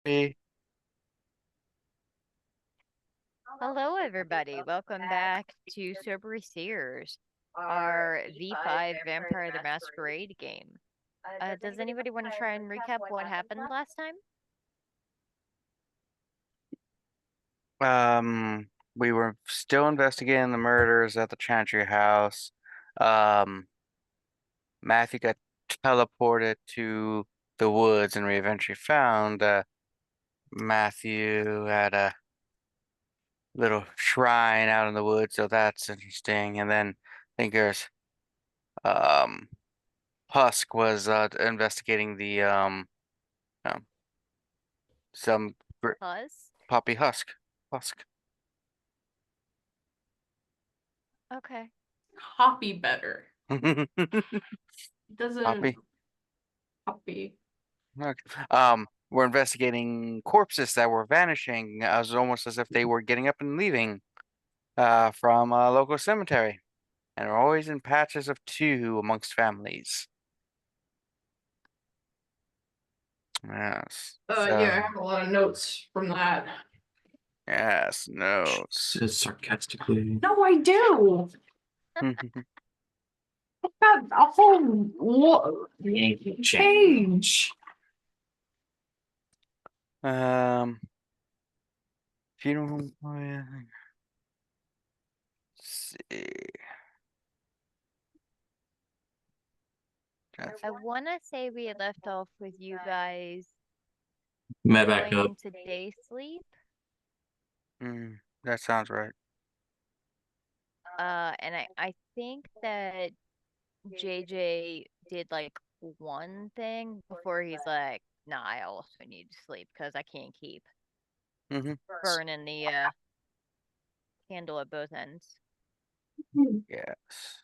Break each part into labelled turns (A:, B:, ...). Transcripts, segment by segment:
A: Hey.
B: Hello, everybody. Welcome back to Cerberus Seers, our V5 Vampire the Masquerade game. Does anybody want to try and recap what happened last time?
A: We were still investigating the murders at the Chantry house. Um, Matthew got teleported to the woods, and we eventually found Matthew at a little shrine out in the woods, so that's interesting. And then I think there's um Husk was investigating the um some
B: Plus?
A: puppy Husk.
B: Okay.
C: Copy better. Doesn't
A: Puppy.
C: copy.
A: Okay. We're investigating corpses that were vanishing, as almost as if they were getting up and leaving from a local cemetery, and are always in patches of two amongst families. Yes.
C: Yeah, I have a lot of notes from that.
A: Yes, notes.
D: Says sarcastically.
C: No, I do. I've got a whole page.
A: Um, funeral. See.
B: I want to say we had left off with you guys
D: Met back
B: going
D: up.
B: to day sleep.
A: That sounds right.
B: And I think that JJ did like one thing before he's like, nah, I also need to sleep because I can't keep burning the candle at both ends.
A: Yes.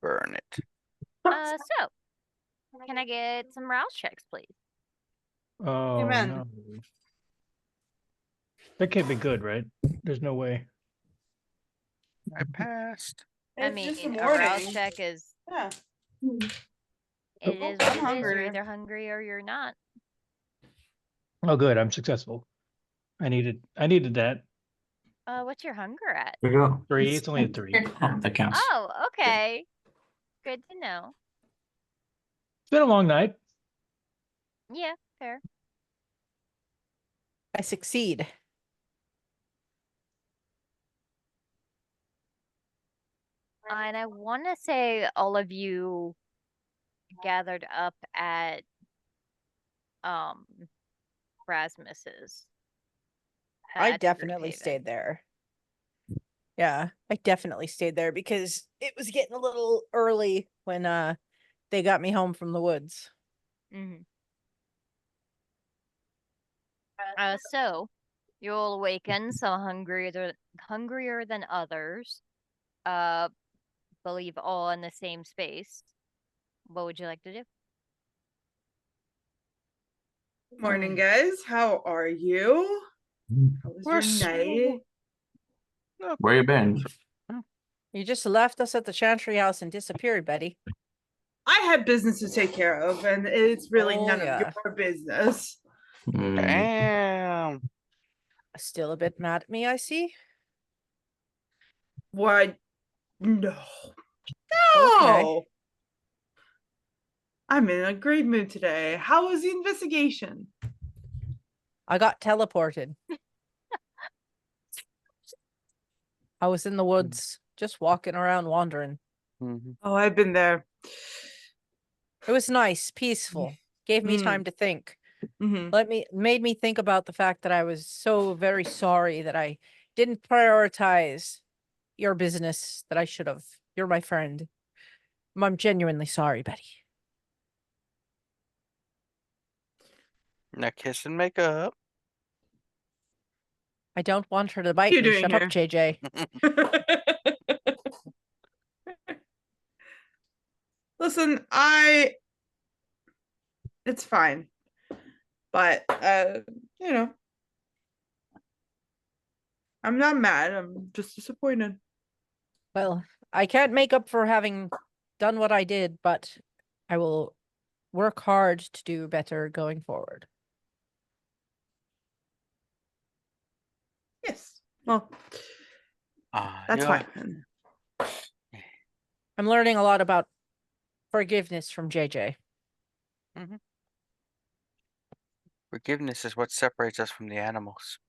A: Burn it.
B: So can I get some rouse checks, please?
E: Oh,
C: Amen.
E: no. That can't be good, right? There's no way.
A: I passed.
B: I mean, a rouse check is
C: Yeah.
B: it is
C: I'm
B: what it is. You're
C: hungry.
B: either hungry or you're not.
E: Oh, good. I'm successful. I needed that.
B: What's your hunger at?
D: There we go.
E: 3. It's only a 3.
D: Oh, that counts.
B: Oh, okay. Good to know.
E: It's been a long night.
B: Yeah, fair.
F: I succeed.
B: And I want to say all of you gathered up at Rasmus's.
F: I
B: at
F: definitely
B: Brookhaven.
F: stayed there. Yeah, I definitely stayed there because it was getting a little early when they got me home from the woods.
B: Mhm. So you'll awaken some hungrier than others. Believe all in the same space. What would you like to do?
C: Morning, guys. How are you? How was
A: We're
C: your night?
D: Where you been?
F: You just left us at the Chantry house and disappeared, Betty.
C: I had business to take care of, and it's really
F: Oh,
C: none
F: yeah.
C: of your business.
A: Damn.
F: Still a bit mad at me, I see.
C: What? No.
F: Okay.
C: No. I'm in a great mood today. How was the investigation?
F: I got teleported. I was in the woods, just walking around, wandering.
C: Oh, I've been there.
F: It was nice, peaceful. Gave me time to think. Made me think about the fact that I was so very sorry that I didn't prioritize your business that I should have. You're my friend. I'm genuinely sorry, Betty.
A: Now kiss and make up.
F: I don't want her to bite
C: You
F: me.
C: doing
F: Shut
C: here?
F: up, JJ.
C: Listen, it's fine. But you know, I'm not mad. I'm just disappointed.
F: Well, I can't make up for having done what I did, but I will work hard to do better going forward.
C: Well, that's
A: yeah.
C: fine.
F: I'm learning a lot about forgiveness from JJ.
A: Forgiveness is what separates us from the animals.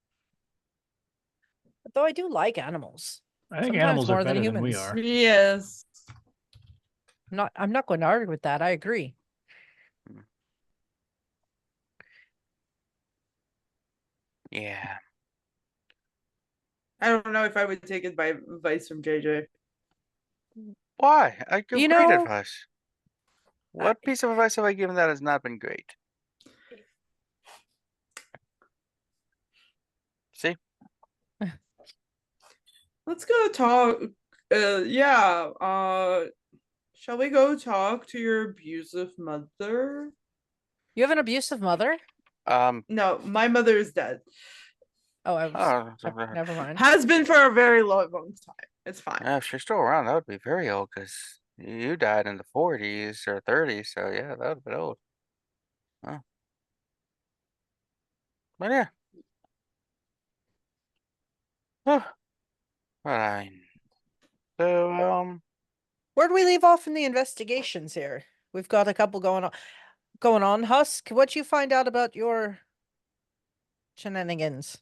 F: Though I do like animals.
E: I think
F: Sometimes
E: animals are
F: more than
E: better than we
F: humans.
E: are.
C: Yes.
F: I'm not going to argue with that. I agree.
A: Yeah.
C: I don't know if I would take advice from JJ.
A: Why? I give
F: You
A: great
F: know,
A: advice. What piece of advice have I given that has not been great? See?
C: Let's go talk. Yeah. Shall we go talk to your abusive mother?
F: you have an abusive mother?
C: No, my mother is dead.
F: Oh, I was.
A: Oh,
F: Never mind.
C: Has been for a very long time. It's fine.
A: if she's still around, that would be very old because you died in the 40s or 30s, so yeah, that would be old. Huh. But yeah. Huh. Fine. So,
F: Where'd we leave off in the investigations here? We've got a couple going on. Husk, what'd you find out about your shenanigans?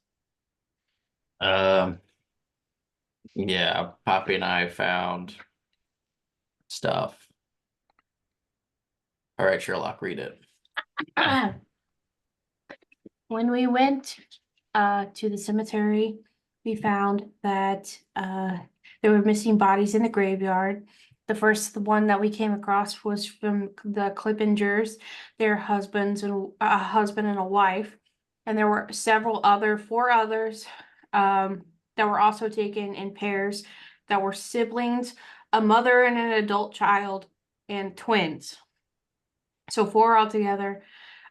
D: Yeah, Poppy and I found stuff. All right, Sherlock, read it.
G: When we went to the cemetery, we found that there were missing bodies in the graveyard. The first one that we came across was from the Clippingers, their husbands and a husband and a wife. And there were four others that were also taken in pairs that were siblings, a mother and an adult child, and twins. So 4 altogether.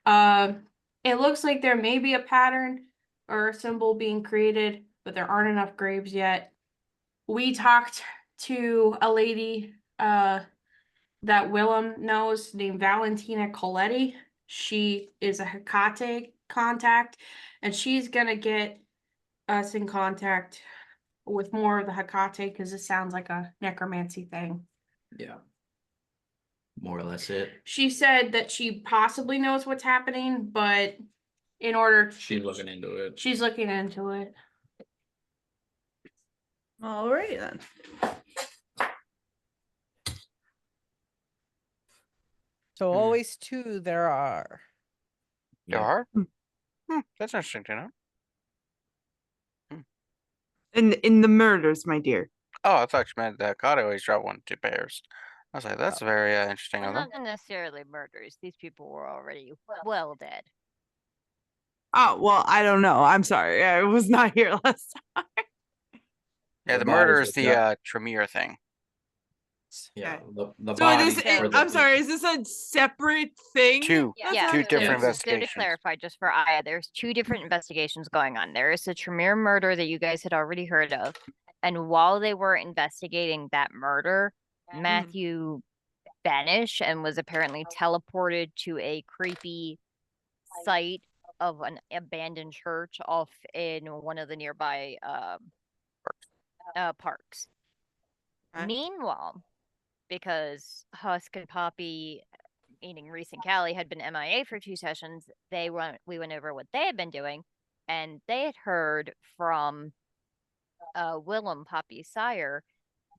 G: It looks like there may be a pattern or a symbol being created, but there aren't enough graves yet. We talked to a lady that Willem knows named Valentina Coletti. She is a Hecate contact, and she's gonna get us in contact with more of the Hecate because it sounds like a necromancy thing.
D: Yeah. More or less it.
G: She said that she possibly knows what's happening, but in order
D: She's looking into it.
G: she's looking into it.
C: All right then.
F: So always 2 there are.
A: there are? That's interesting to know.
C: In the murders, my dear.
A: Oh, I thought you meant that God always dropped 1 2 pairs. I was like, that's very interesting of them.
B: Not necessarily murders. These people were already well dead.
C: Oh, well, I don't know. I'm sorry. I was not here last time.
A: Yeah, the
D: The
A: murder
D: bodies
A: is
D: were
A: the Tremere thing.
D: Yeah,
C: Okay.
D: the
C: So it
D: bodies.
C: is,
B: So-
C: I'm sorry, is this a separate thing?
A: Two.
C: that's
B: Yeah,
A: Two
C: happening?
A: different
B: so to
A: investigations.
B: clarify, just for Aya, there's 2 different investigations going on. There is the Tremere murder that you guys had already heard of, and while they were investigating that murder, Matthew vanished and was apparently teleported to a creepy site of an abandoned church off in one of the nearby parks.
C: Okay.
B: Meanwhile, because Husk and Poppy, meaning Reese and Callie, had been MIA for 2 sessions, we went over what they had been doing, and they had heard from Willem, Poppy's sire,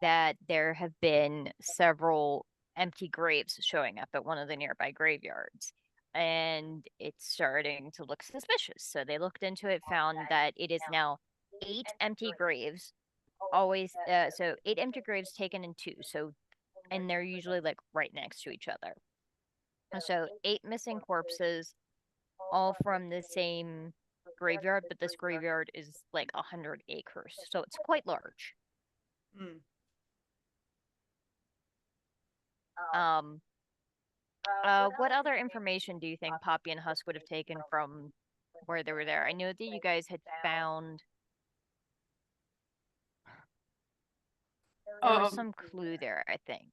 B: that there have been several empty graves showing up at one of the nearby graveyards. And it's starting to look suspicious. So they looked into it, found that it is now 8 empty graves. So 8 empty graves taken in 2. So, and they're usually like right next to each other. So 8 missing corpses, all from the same graveyard, but this graveyard is like 100 acres. So it's quite large. What other information do you think Poppy and Husk would have taken from where they were there? I know that you guys had found there was some clue there, I think.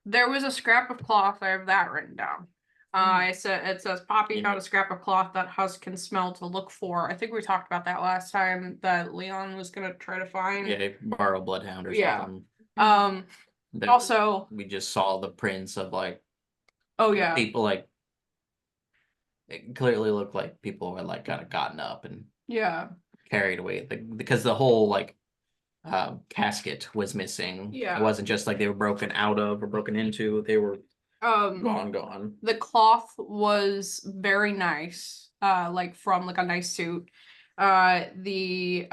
G: There was a scrap of cloth. I have that written down.
C: It says Poppy
D: You
C: found
D: know-
C: a scrap of cloth that Husk can smell to look for. I think we talked about that last time that Leon was gonna try to find.
D: Yeah, borrow bloodhound or
C: Yeah.
D: something. That
C: Also,
D: we just saw the prints of like
C: oh yeah,
D: people like it clearly looked like people were like kind of gotten up and
C: yeah,
D: carried away because the whole like casket was missing.
C: Yeah.
D: It wasn't just like they were broken out of or broken into. They were gone.
C: the cloth was very nice, like from like a nice suit. The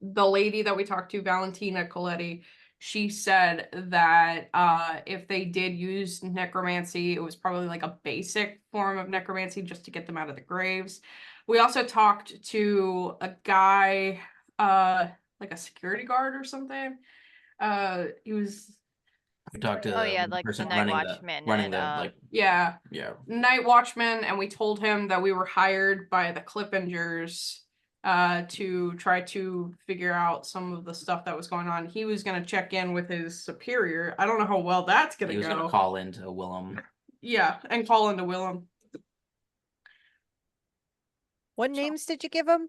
C: lady that we talked to, Valentina Coletti, she said that if they did use necromancy, it was probably like a basic form of necromancy just to get them out of the graves. We also talked to a guy, like a security guard or something. He was
D: We talked to
B: Oh yeah,
D: the
B: like the
D: person
B: night watchman
D: running
B: and,
D: the like
C: yeah,
D: night
C: watchman, and we told him that we were hired by the Clippingers to try to figure out some of the stuff that was going on. He was gonna check in with his superior. I don't know how well that's gonna
D: He was
C: go.
D: gonna call into Willem.
C: Yeah, and call into Willem.
F: What names did you give him?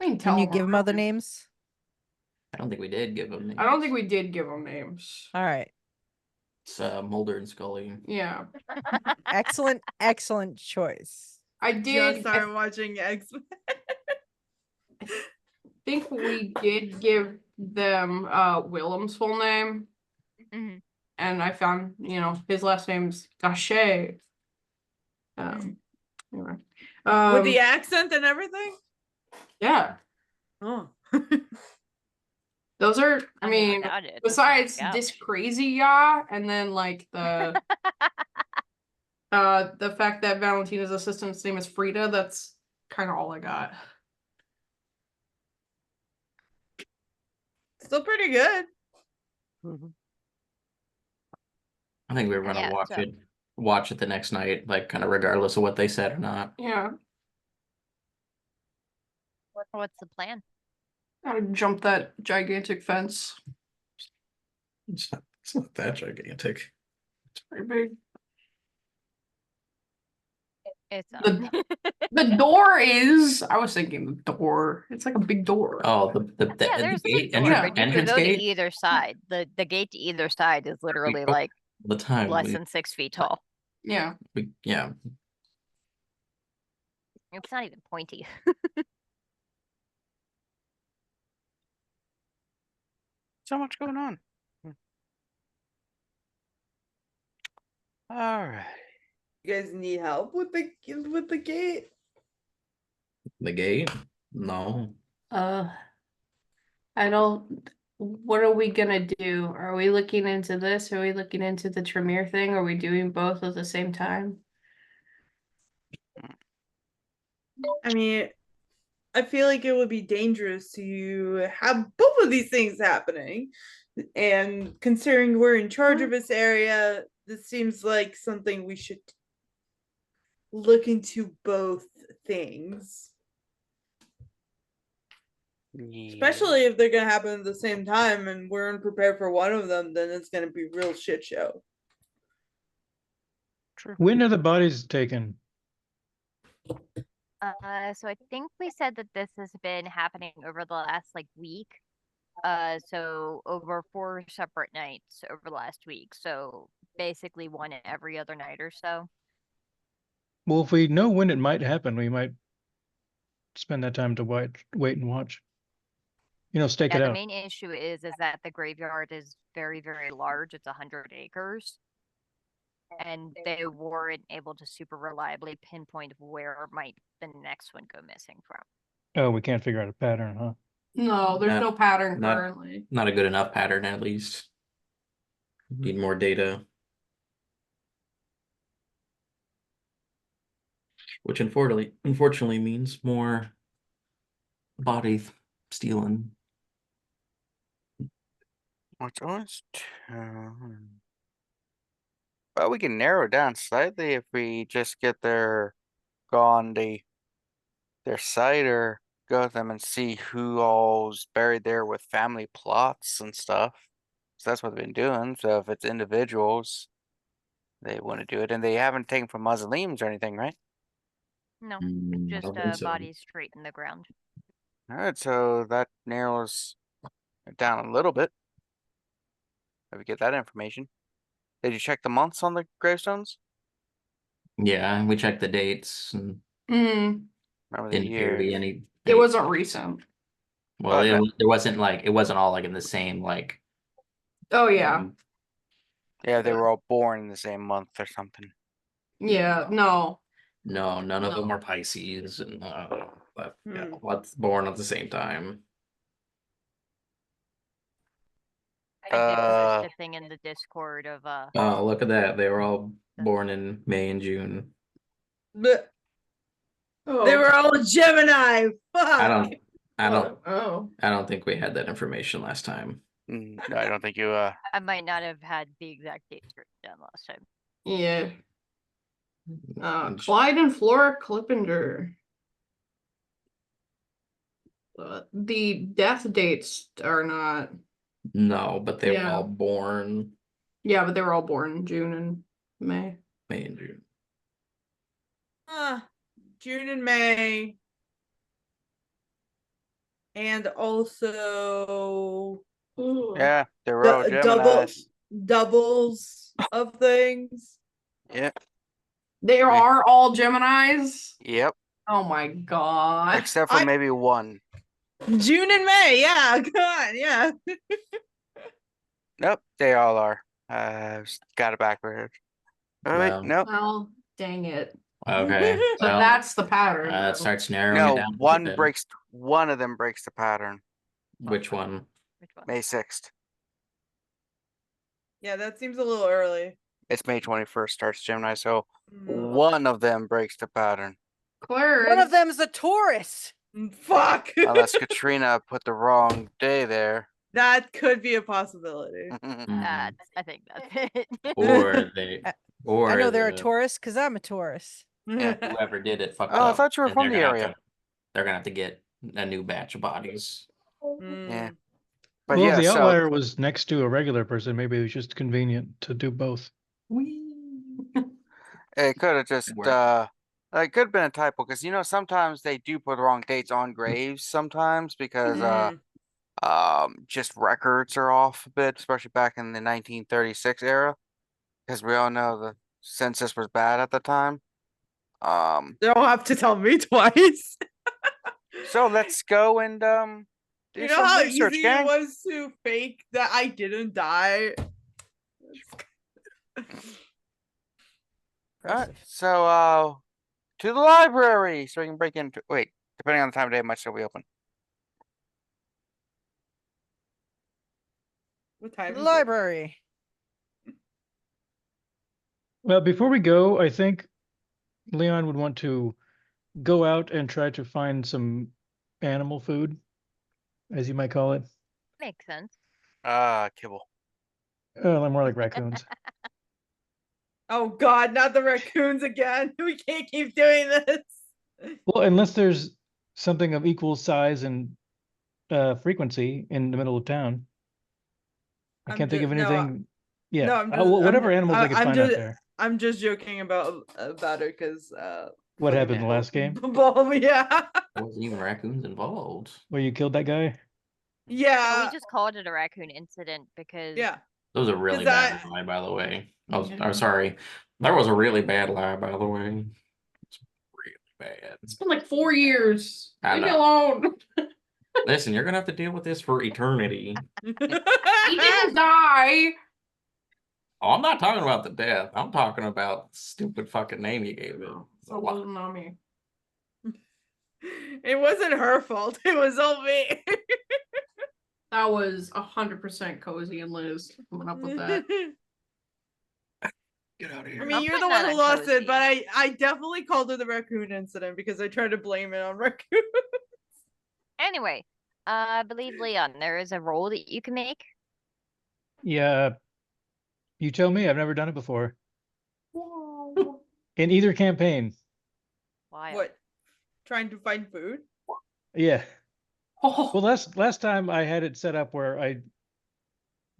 C: I can
F: Can
C: tell
F: you
C: him
F: give him
C: our
F: other
C: names.
F: names?
D: I don't think we did give him names.
C: I don't think we did give them names.
F: All right.
D: It's Mulder and Scully.
C: Yeah,
F: Excellent, excellent choice.
C: I
H: Just
C: did. I
H: started watching X-Men.
C: think we did give them Willem's full name.
B: Mhm.
C: And I found, his last name's Gachet. Anyway.
H: With the accent and everything?
C: Yeah,
H: Oh.
C: those are, I
B: I
C: mean,
B: doubt it. That's
C: besides
B: like,
C: this
B: ouch.
C: crazy yeah, and then like the the fact that Valentina's assistant's name is Frida, that's kind of all I got.
H: Still pretty good.
D: I think we were gonna
B: Yeah,
D: watch it the next night, like kind of regardless of what they said or not.
C: Yeah,
B: What's the plan?
C: gotta jump that gigantic fence.
D: It's not that gigantic.
C: It's pretty big.
B: It's
C: The door is, I was thinking the door. It's like a big door.
D: Oh, the
B: yeah, there's
D: the
B: a
D: gate
B: door,
C: Yeah.
B: but you can
D: entrance
B: go to
D: gate.
B: either side. The gate to either side is literally
D: go
B: like
D: The time
B: less than 6 feet tall.
C: Yeah.
D: yeah.
B: It's not even pointy.
A: So much going on. All right.
H: You guys need help with the gate?
D: The gate? No.
C: I don't. What are we gonna do? Are we looking into this? Are we looking into the Tremere thing? Are we doing both at the same time?
H: I mean, I feel like it would be dangerous to have both of these things happening. And considering we're in charge of this area, this seems like something we should look into both things.
A: Yeah.
H: Especially if they're gonna happen at the same time and we're unprepared for one of them, then it's gonna be real shit show.
A: True.
E: When are the bodies taken?
B: So I think we said that this has been happening over the last like week. So over 4 separate nights over the last week. So basically one every other night or so.
E: Well, if we know when it might happen, we might spend that time to wait and watch. Stake
B: Yeah,
E: it
B: the
E: out.
B: main issue is that the graveyard is very, very large. It's 100 acres. And they weren't able to super reliably pinpoint where might the next one go missing from.
E: Oh, we can't figure out a pattern, huh?
C: No, there's no pattern
D: not-
C: currently.
D: Not a good enough pattern, at least. Need more data. Which unfortunately means more body stealing.
A: What's always well, we can narrow it down slightly if we just get go on their site or go with them and see who all's buried there with family plots and stuff. So that's what they've been doing. So if it's individuals, they want to do it, and they haven't taken from mausoleums or anything, right?
B: No,
D: I
B: just
D: don't think so.
B: bodies straight in the ground.
A: All right, so that narrows it down a little bit. If we get that information. Did you check the months on the gravestones?
D: Yeah, we checked the dates and
A: Remember the
D: didn't appear to
A: year?
D: be any.
C: It wasn't recent.
D: Well,
A: Oh, no.
D: it wasn't like it wasn't all like in the same like.
C: Oh yeah.
A: Yeah, they were all born in the same month or something.
C: Yeah, no.
D: No, none of them
C: No.
D: were Pisces, and but yeah,
H: Hmm.
D: what's born at the same time.
B: I did post a thing in the Discord of
D: Oh, look at that! They were all born in May and June.
H: But
C: Oh.
H: they were all Gemini. Fuck.
D: I
C: Oh.
D: don't think we had that information last time.
A: No, I don't think you.
B: I might not have had the exact dates written down last time.
C: Yeah. Clyde and Flora Clippinger. The death dates are not.
D: No, but they were
C: Yeah.
D: all born
C: Yeah, but they were all born in June and May.
D: May and June.
H: June and May. And also
A: Yeah, they were all Geminis.
H: doubles of things.
A: Yeah.
C: They are all Geminis.
A: Yep.
C: Oh my god.
A: Except for maybe one.
H: June and May, yeah, come on, yeah.
A: Nope, they all are. Got it backwards. Oh wait,
D: Well.
A: nope.
C: Well, dang it.
D: Okay,
C: So
D: well,
C: that's the pattern.
D: it
C: though.
D: starts narrowing it
A: No,
D: down.
A: one of them breaks the pattern.
D: Which one?
B: Which one?
A: May 6th.
H: Yeah, that seems a little early.
A: It's May 21st starts Gemini, so
H: Mm,
A: one of them breaks the pattern.
C: Clarence.
F: One of them's a Taurus.
H: Fuck.
A: Unless Katrina put the wrong day there.
H: That could be a possibility.
D: Mhm.
B: I think that's it.
D: Or they, or
F: I know they're a
D: the-
F: Taurus because I'm a Taurus.
D: whoever did it fucked
A: Oh, I
D: up.
A: thought you were
D: and
A: from
D: they're
A: the
D: gonna have
A: area.
D: they're gonna have to get a new batch of bodies.
A: Yeah.
H: Mm.
A: But
E: Well,
A: yeah,
E: if the
A: so
E: outlier was next to a regular person, maybe it was just convenient to do both.
A: it could have just
D: work.
A: it could have been a typo because sometimes they do put the wrong dates on graves sometimes because just records are off a bit, especially back in the 1936 era. Because we all know the census was bad at the time.
H: You don't have to tell me twice.
A: So let's go and do
H: You know
A: some
H: how
A: research,
H: easy
A: gang.
H: it was to fake that I didn't die?
A: Alright, so to the library so we can break into wait, depending on the time of day, much shall we open?
H: What time
F: The
H: is it?
F: library.
E: Well, before we go, I think Leon would want to go out and try to find some animal food, as you might call it.
B: Makes sense.
A: Kibble.
E: More like raccoons.
H: Oh god, not the raccoons again. We can't keep doing this.
E: Well, unless there's something of equal size and frequency in the middle of town. I can't think of anything. Yeah.
H: No, I'm
E: whatever animals I could find out there.
H: I'm just joking about it because
E: What happened the last game?
H: Yeah.
D: There wasn't even raccoons involved.
E: Where you killed that guy?
B: Well,
H: Yeah.
B: we just called it a raccoon incident because
H: Yeah.
D: That was a really bad lie, by the way. I'm sorry. That was a really bad lie, by the way. It's really bad.
C: It's been like 4 years.
D: I
C: Leave me
D: know.
C: alone.
D: Listen, you're gonna have to deal with this for eternity.
C: He didn't die.
D: Oh, I'm not talking about the death. I'm talking about the stupid fucking name you gave it.
C: So it wasn't on me.
H: It wasn't her fault. It was all me.
C: That was 100% Cozy and Liz coming up with that.
D: Get out of
H: I
D: here.
H: mean,
B: I'm
H: you're the
B: putting
H: one
B: that
H: who
B: on
H: lost it,
B: Cozy.
H: but I definitely called it the raccoon incident because I tried to blame it on raccoon.
B: Anyway, I believe Leon, there is a roll that you can make.
E: Yeah. You tell me. I've never done it before. In either campaign.
B: Wild.
H: What? Trying to find food?
E: Yeah.
C: Oh,
E: Well, last time I had it set up where I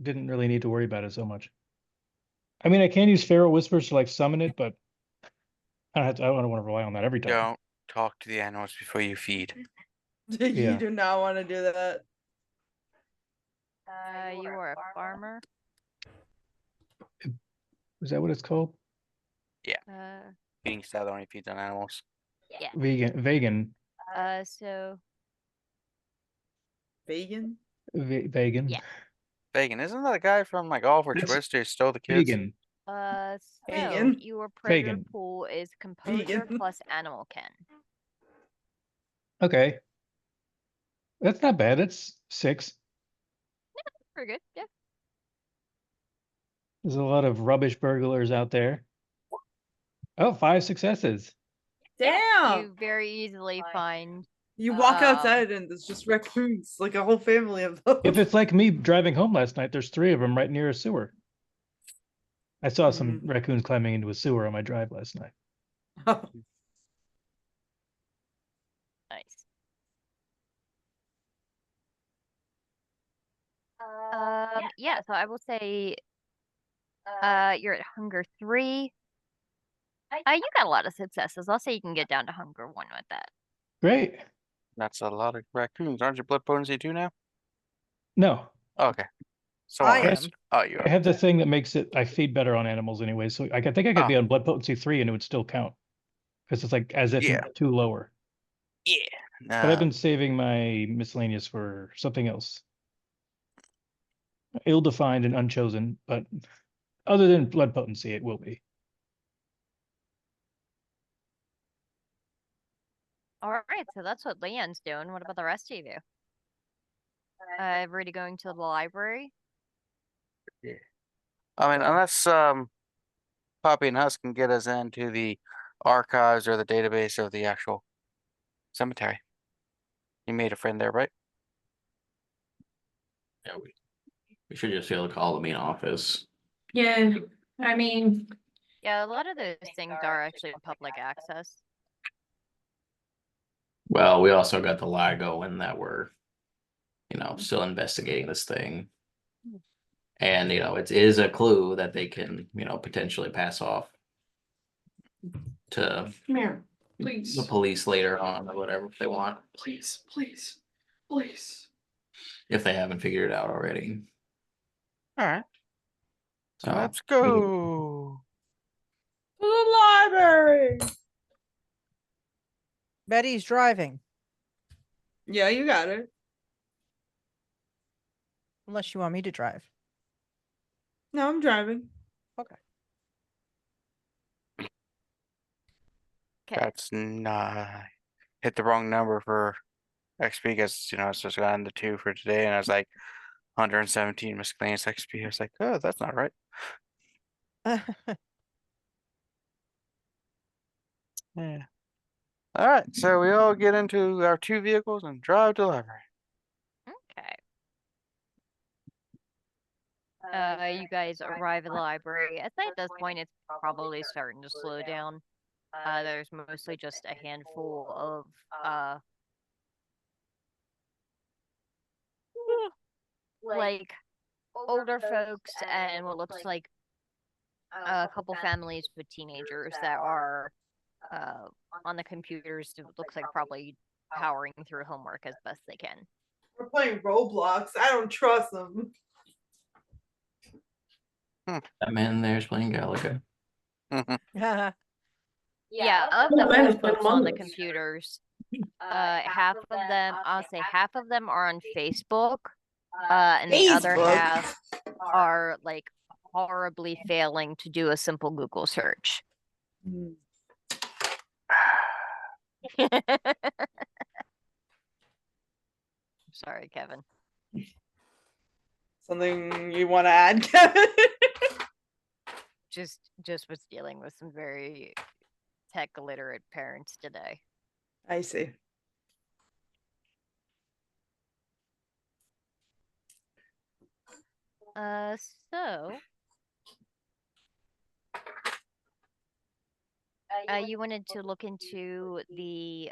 E: didn't really need to worry about it so much. I mean, I can use Feral Whispers to like summon it, but I don't want to rely on that every time.
A: Don't talk to the animals before you feed.
H: You
E: Yeah.
H: do not want to do that.
B: You are a farmer.
E: Is that what it's called?
A: Feeding style only feeds on animals.
B: Yeah.
E: Vegan.
B: So
H: Vegan?
E: Vegan.
B: Yeah.
A: Vegan, isn't that a guy from like Oliver
E: That's
A: Twister who stole the kids?
E: Vegan.
B: so
H: Vegan.
B: your predator
E: Vegan.
B: pool is composure
H: Vegan.
B: plus animal kin.
E: Okay. That's not bad. It's 6.
B: Pretty good. Yeah.
E: There's a lot of rubbish burglars out there. Oh, 5 successes.
H: Damn!
B: You very easily find.
H: You walk outside and there's just raccoons, like a whole family of them.
E: If it's like me driving home last night, there's 3 of them right near a sewer. I saw some raccoons climbing into a sewer on my drive last night.
B: Nice. Yeah, so I will say you're at hunger 3. You got a lot of successes. I'll say you can get down to hunger 1 with that.
E: Great.
A: That's a lot of raccoons. Aren't you blood potency 2 now?
E: No,
A: Oh, okay. So
F: I
A: am.
F: am.
A: Oh, you
E: I
A: are.
E: have the thing that makes it I feed better on animals anyway, so I think I could be on blood potency 3 and it would still count. Because it's like as if
A: Yeah.
E: 2 lower.
A: Yeah.
E: But I've been saving my miscellaneous for something else. Ill-defined and unchosen, but other than blood potency, it will be.
B: All right, so that's what Leon's doing. What about the rest of you? Everybody going to the library?
A: Yeah. I mean, unless Poppy and Husk can get us into the archives or the database of the actual cemetery. You made a friend there, right?
D: Yeah, we should just be able to call the main office.
G: Yeah, I mean,
B: Yeah, a lot of those things are actually public access.
D: Well, we also got the LIGO in that we're, still investigating this thing. And, it is a clue that they can, potentially pass off to
G: come here, please.
D: the police later on or whatever if they want,
G: Please, please, please.
D: if they haven't figured it out already.
A: All right. So
D: So
A: let's go.
H: To the library!
F: Betty's driving,
H: Yeah, you got it.
F: unless you want me to drive.
H: No, I'm driving.
F: Okay.
B: Okay.
A: That's not hit the wrong number for XP because it's just gotten the 2 for today, and I was like 117 miscellaneous XP. I was like, oh, that's not right. Yeah. All right, so we all get into our 2 vehicles and drive to the library.
B: Okay. You guys arrive at the library. I'd say at this point it's probably starting to slow down. There's mostly just a handful of like older folks and what looks like a couple families with teenagers that are on the computers. It looks like probably powering through homework as best they can.
H: We're playing Roblox. I don't trust them.
D: That man there's playing Galaga.
B: Yeah, of the old folks on the computers, half of them, I'll say half of them are on Facebook, and the other half are like horribly failing to do a simple Google search. Sorry, Kevin.
H: Something you want to add, Kevin?
B: Just was dealing with some very tech illiterate parents today.
H: I see.
B: So you wanted to look into the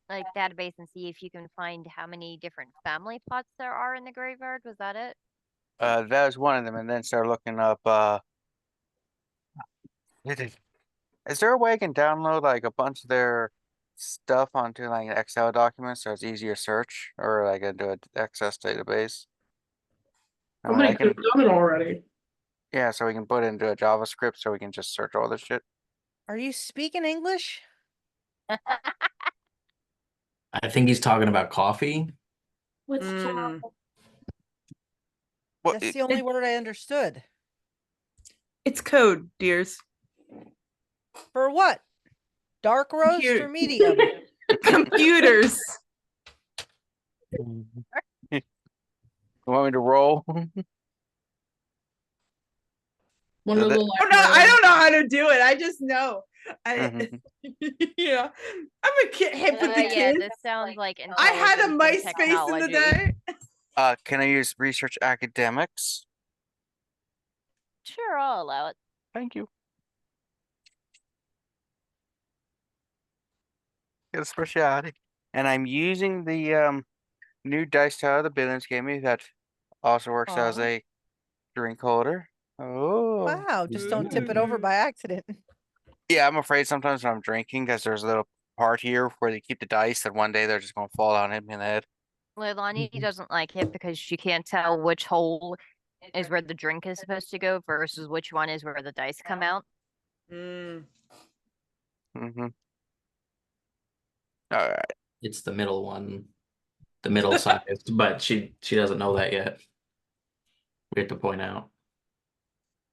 B: like database and see if you can find how many different family plots there are in the graveyard. Was that it?
A: That was one of them, and then start looking up. Is there a way I can download like a bunch of their stuff onto like an Excel document so it's easier to search, or like into an access database? I mean,
C: Somebody
A: I
C: could have
A: can,
C: done it already.
A: yeah, so we can put it into a JavaScript so we can just search all this shit.
F: Are you speaking English?
D: I think he's talking about coffee.
G: With
A: What?
F: That's the only word I understood.
H: It's code, dears.
F: For what? Dark roast
H: Computer-
F: or medium?
H: Computers.
A: You want me to roll?
C: One
A: So
C: of the
A: that-
H: Oh, no, I don't know how to do it. I just know.
A: Mhm.
H: Yeah, I'm a kid hip with the
B: Yeah,
H: kids.
B: this sounds like
H: I had a
B: intelligence and
H: MySpace in the
B: technology.
H: day.
A: Can I use research academics?
B: Sure, I'll allow it.
A: Thank you. Get a speciality. And I'm using the new dice tower the Billions gave me that also works as
F: Aw.
A: a drink holder. Oh.
F: Wow, just don't tip it over by accident.
A: Yeah, I'm afraid sometimes when I'm drinking, because there's a little part here where they keep the dice, and one day they're just gonna fall down and hit me in the head.
B: Leilani doesn't like it because she can't tell which hole is where the drink is supposed to go versus which one is where the dice come out.
H: Mm.
A: Mm-hmm. All right.
D: It's the middle one, the middle sized, but she doesn't know that yet. We have to point out.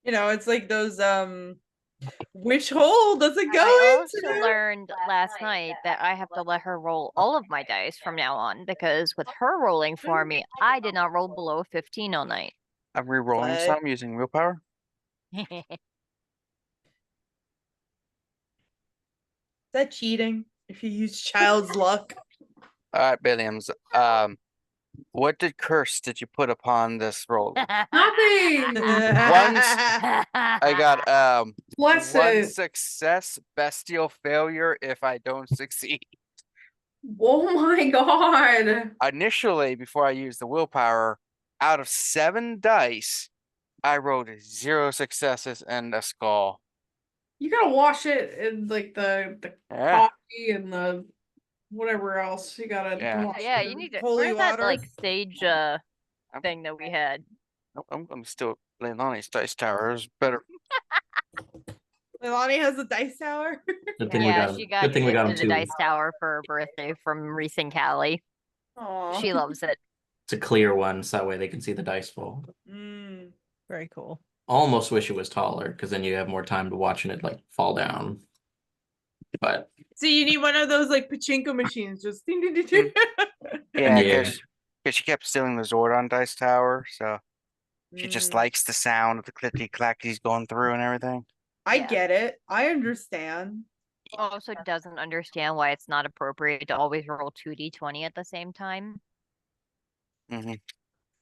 H: You know, it's like those which hole does it go
B: I
H: into?
B: also learned last night that I have to let her roll all of my dice from now on because with her rolling for me, I did not roll below 15 all night.
A: I'm re-rolling
H: What?
A: some using willpower.
H: Is that cheating? If you use child's luck.
A: All right, Billiams. What did you put upon this roll?
C: Nothing.
A: I got
C: Bless
A: one
C: it.
A: success, bestial failure if I don't succeed.
C: Oh my god.
A: Initially, before I used the willpower, out of 7 dice, I rolled 0 successes and a skull.
C: You gotta wash it in like the
A: Yeah.
C: coffee and the whatever else. You gotta
A: Yeah.
C: wash
B: Yeah,
C: it
B: you
C: in
B: need to.
H: holy
B: Where's that
H: water.
B: like stage thing that we had?
A: I'm still laying on these dice towers. Better.
H: Leilani has a dice tower.
D: Good thing we
B: Yeah,
D: got
B: she
D: him.
B: got
D: Good thing we got him
B: gifted a
D: too.
B: dice tower for her birthday from Reese and Callie.
H: Aw.
B: She loves it.
D: It's a clear one, so that way they can see the dice fall.
H: Mm.
F: Very cool.
D: Almost wish it was taller, because then you have more time to watching it like fall down. But
H: So you need one of those like pachinko machines, just ding ding ding ding.
A: Yeah,
D: Yeah.
A: because she kept stealing the Zordon dice tower, so she just
H: Mm.
A: likes the sound of the clicky clackies going through and everything.
H: I
B: Yeah.
H: get it. I understand.
B: Also doesn't understand why it's not appropriate to always roll 2d20 at the same time.
A: Mm-hmm.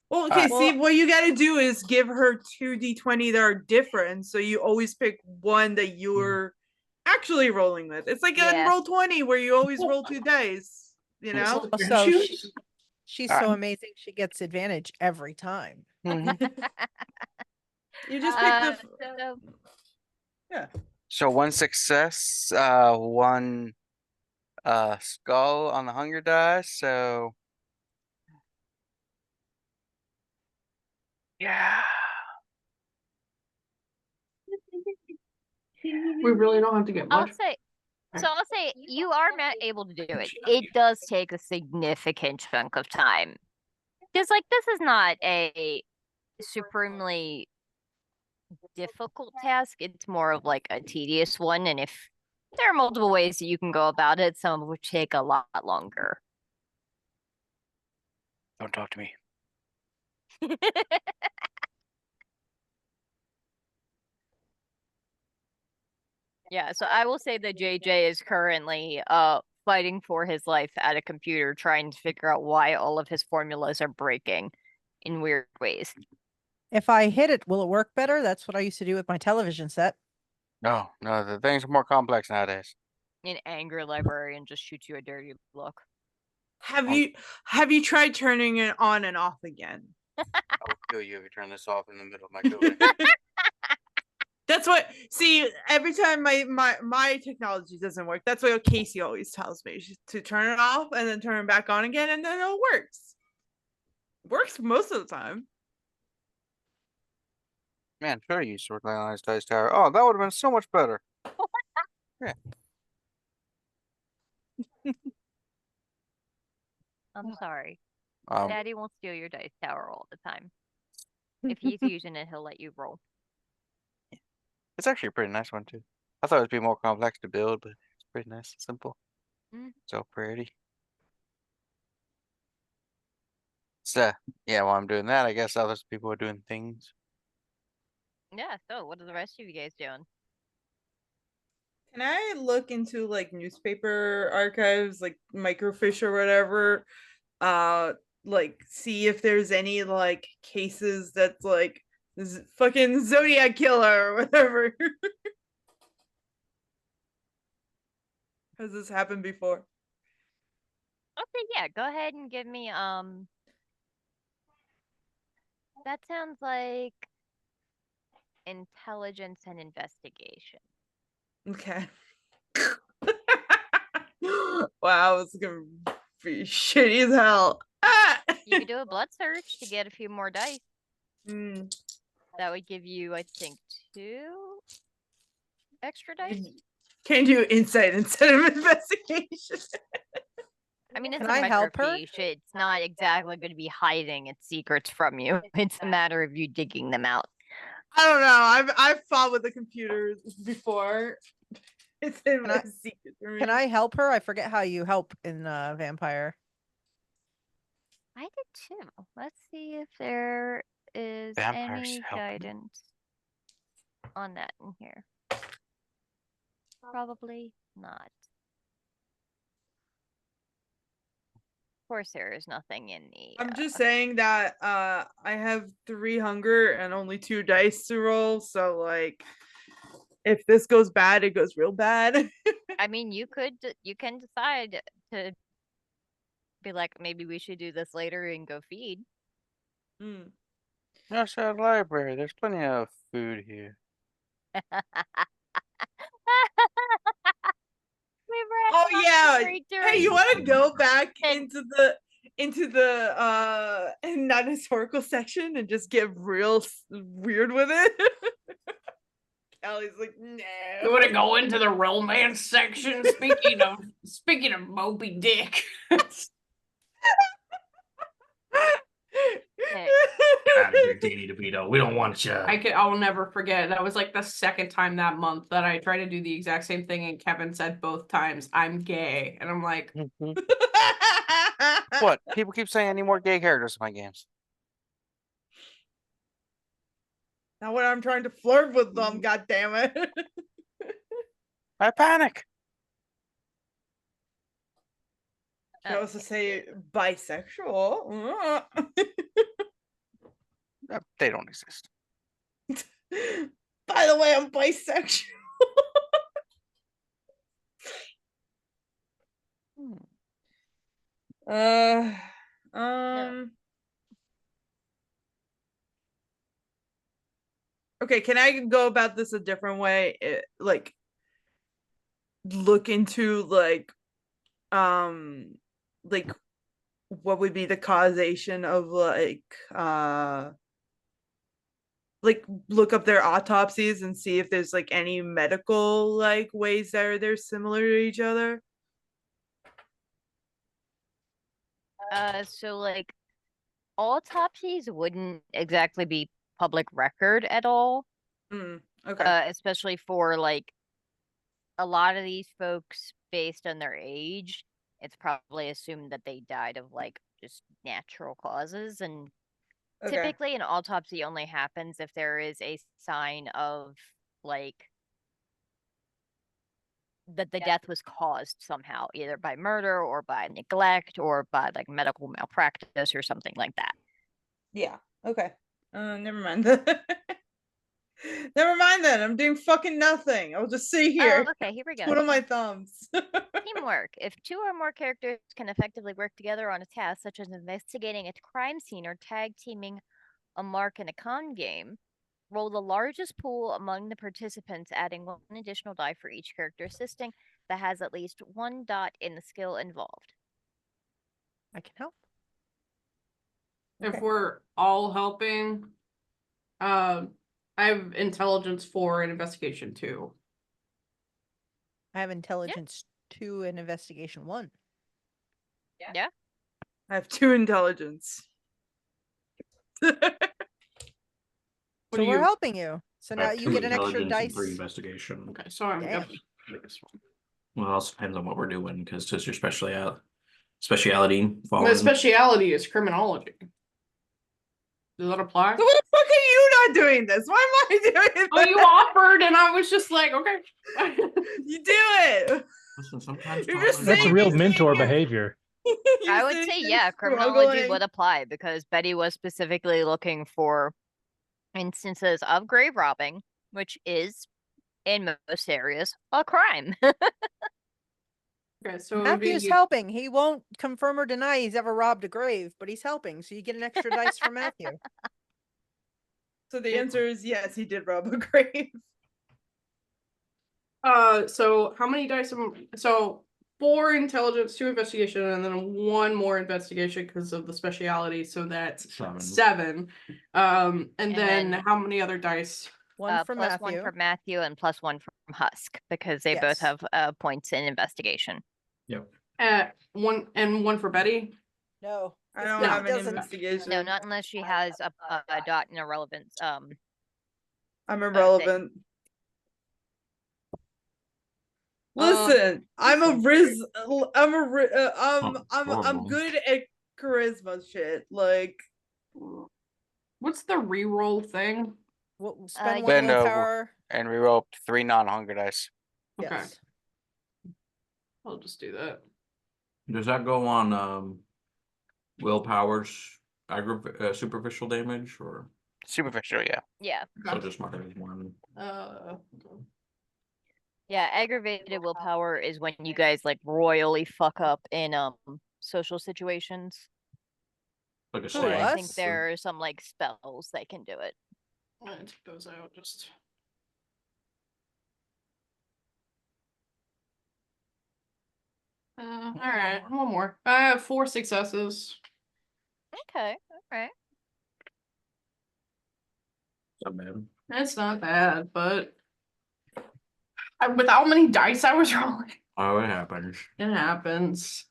H: Well, okay,
A: Alright.
H: see, what you gotta do is give her 2d20 that are different, so you always pick one that you're actually rolling with. It's like in
B: Yeah.
H: Roll20 where you always roll 2 dice, you know?
F: Also, she's so
A: Alright.
F: amazing. She gets advantage every time.
A: Mm-hmm.
H: You just pick the
B: So
A: So 1 success, 1 skull on the hunger dice, so yeah.
C: We really don't have to get
B: I'll
C: much.
B: say you are able to do it. It does take a significant chunk of time. Because like this is not a supremely difficult task. It's more of like a tedious one. And if there are multiple ways that you can go about it, some would take a lot longer.
A: Don't talk to me.
B: Yeah, so I will say that JJ is currently fighting for his life at a computer trying to figure out why all of his formulas are breaking in weird ways.
F: If I hit it, will it work better? That's what I used to do with my television set.
A: No, the things are more complex nowadays.
B: An angry librarian just shoots you a dirty look.
H: Have you tried turning it on and off again?
A: I'll kill you if you turn this off in the middle of my coding.
H: That's what. See, every time my technology doesn't work, that's what Casey always tells me, to turn it off and then turn it back on again, and then it works. Works most of the time.
A: Man, should have used Organized Dice Tower. Oh, that would have been so much better. Yeah.
B: I'm sorry.
A: Um,
B: Daddy won't steal your dice tower all the time. If he's using it, he'll let you roll.
A: it's actually a pretty nice one too. I thought it would be more complex to build, but it's pretty nice and simple. So pretty. So yeah, while I'm doing that, I guess other people are doing things.
B: Yeah, so what are the rest of you guys doing?
H: Can I look into like newspaper archives, like microfiche or whatever? Like see if there's any like cases that's like fucking Zodiac killer or whatever. Has this happened before?
B: Okay, yeah, go ahead and give me that sounds like intelligence and investigation.
H: Okay. Wow, it's gonna be shitty as hell. Ah!
B: You could do a blood search to get a few more dice.
H: Mm.
B: That would give you, I think, 2 extra dice.
H: Can do insight instead of investigation.
B: I mean, it's
F: Can
B: a
F: I help her?
B: microfiche. It's not exactly going to be hiding its secrets from you. It's a matter of you digging them out.
H: I don't know. I've fought with the computers before. It's in a secret for me.
F: Can I help her? I forget how you help in Vampire.
B: I did too. Let's see if there is
A: Vampires
B: any
A: help me.
B: guidance on that in here. Probably not. Of course, there is nothing in the.
H: I'm just saying that I have 3 hunger and only 2 dice to roll, so like if this goes bad, it goes real bad.
B: I mean, you can decide to be like, maybe we should do this later and go feed.
A: That's a library. There's plenty of food here.
H: Oh yeah. Hey, you want to go back into the not historical section and just get real weird with it? Callie's like, no.
D: You want to go into the romance section? Speaking of Moby Dick. Out of here, Danny DeVito. We don't want you.
C: I'll never forget. That was like the second time that month that I tried to do the exact same thing, and Kevin said both times, "I'm gay," and I'm like,
A: What? People keep saying I need more gay characters in my games.
H: Not when I'm trying to flirt with them, god damn it.
A: I panic.
H: I also say bisexual.
A: They don't exist.
H: By the way, I'm bisexual. Okay, can I go about this a different way? Like look into like what would be the causation of like look up their autopsies and see if there's like any medical like ways that they're similar to each other.
B: So like autopsies wouldn't exactly be public record at all.
H: Okay.
B: Especially for like a lot of these folks based on their age, it's probably assumed that they died of like just natural causes, and typically an autopsy only happens if there is a sign of like that the death was caused somehow, either by murder or by neglect or by like medical malpractice or something like that.
H: Yeah. Okay. Never mind. Never mind then. I'm doing fucking nothing. I'll just sit
B: Oh,
H: here.
B: okay, here we go.
H: Twiddle my thumbs.
B: Teamwork. If 2 or more characters can effectively work together on a task, such as investigating a crime scene or tag teaming a mark in a con game, roll the largest pool among the participants, adding 1 additional die for each character assisting that has at least 1 dot in the skill involved.
F: I can help.
C: If
F: Okay.
C: we're all helping, I have intelligence 4 and investigation 2.
F: I have intelligence 2 and investigation 1.
B: Yeah.
H: I have 2 intelligence.
C: What
F: So
C: do
F: we're
C: you?
F: helping you. So
D: I
F: now
D: have
F: you
D: two
F: get an extra
D: intelligence and
F: dice.
D: 3 investigation.
C: Okay, so I'm
F: Damn.
C: yep.
D: Well, it also depends on what we're doing, because does your speciality fall
C: My
D: in?
C: speciality is criminology. Does that apply?
H: So what the fuck are you not doing this? Why am I doing this?
C: Oh, you offered, and I was just like, okay.
H: You do it.
D: Listen, sometimes
H: You're just
D: Tyler-
E: That's a
H: saying
E: real
H: these
E: mentor
H: things.
E: behavior.
B: I would say, yeah, criminology would apply because Betty was specifically looking for instances of grave robbing, which is, in most areas, a crime.
C: Okay, so it would be
F: Matthew's helping. He won't confirm or deny he's ever robbed a grave, but he's helping. So you get an extra dice for Matthew.
H: So the answer is yes, he did rob a grave.
C: So how many dice so 4 intelligence, 2 investigation, and then 1 more investigation because of the speciality, so that's 7. And then how many other dice?
F: 1 for
B: plus
F: Matthew.
B: 1 for Matthew and plus 1 from Husk because they both
F: Yes.
B: have points in investigation.
D: Yep.
C: 1 for Betty.
F: No.
H: I don't
C: No,
H: have an
F: doesn't-
H: investigation.
B: No, not unless she has a dot in irrelevance.
H: I'm irrelevant.
C: Uh,
H: Listen, I'm a Riz. I'm
D: horrible.
H: good at charisma shit. Like,
C: What's the reroll thing?
F: Spend
B: you
F: 1
A: Then,
F: willpower.
A: And we rolled 3 non-hunger dice.
C: Okay,
F: Yes.
C: I'll just do that.
D: Does that go on willpower's superficial damage, or
A: Superficial, yeah.
B: Yeah.
D: so just mark it as 1?
B: Yeah, aggravated willpower is when you guys like royally fuck up in social situations.
D: Like a
F: Who,
B: Or I
D: save.
B: think
F: us?
B: there are some like spells that can do it.
C: I'm gonna take those out just. All right, 1 more. I have 4 successes.
B: Okay, alright.
D: Not bad.
C: That's not bad, but with how many dice I was rolling,
D: Oh, it happens.
C: it happens.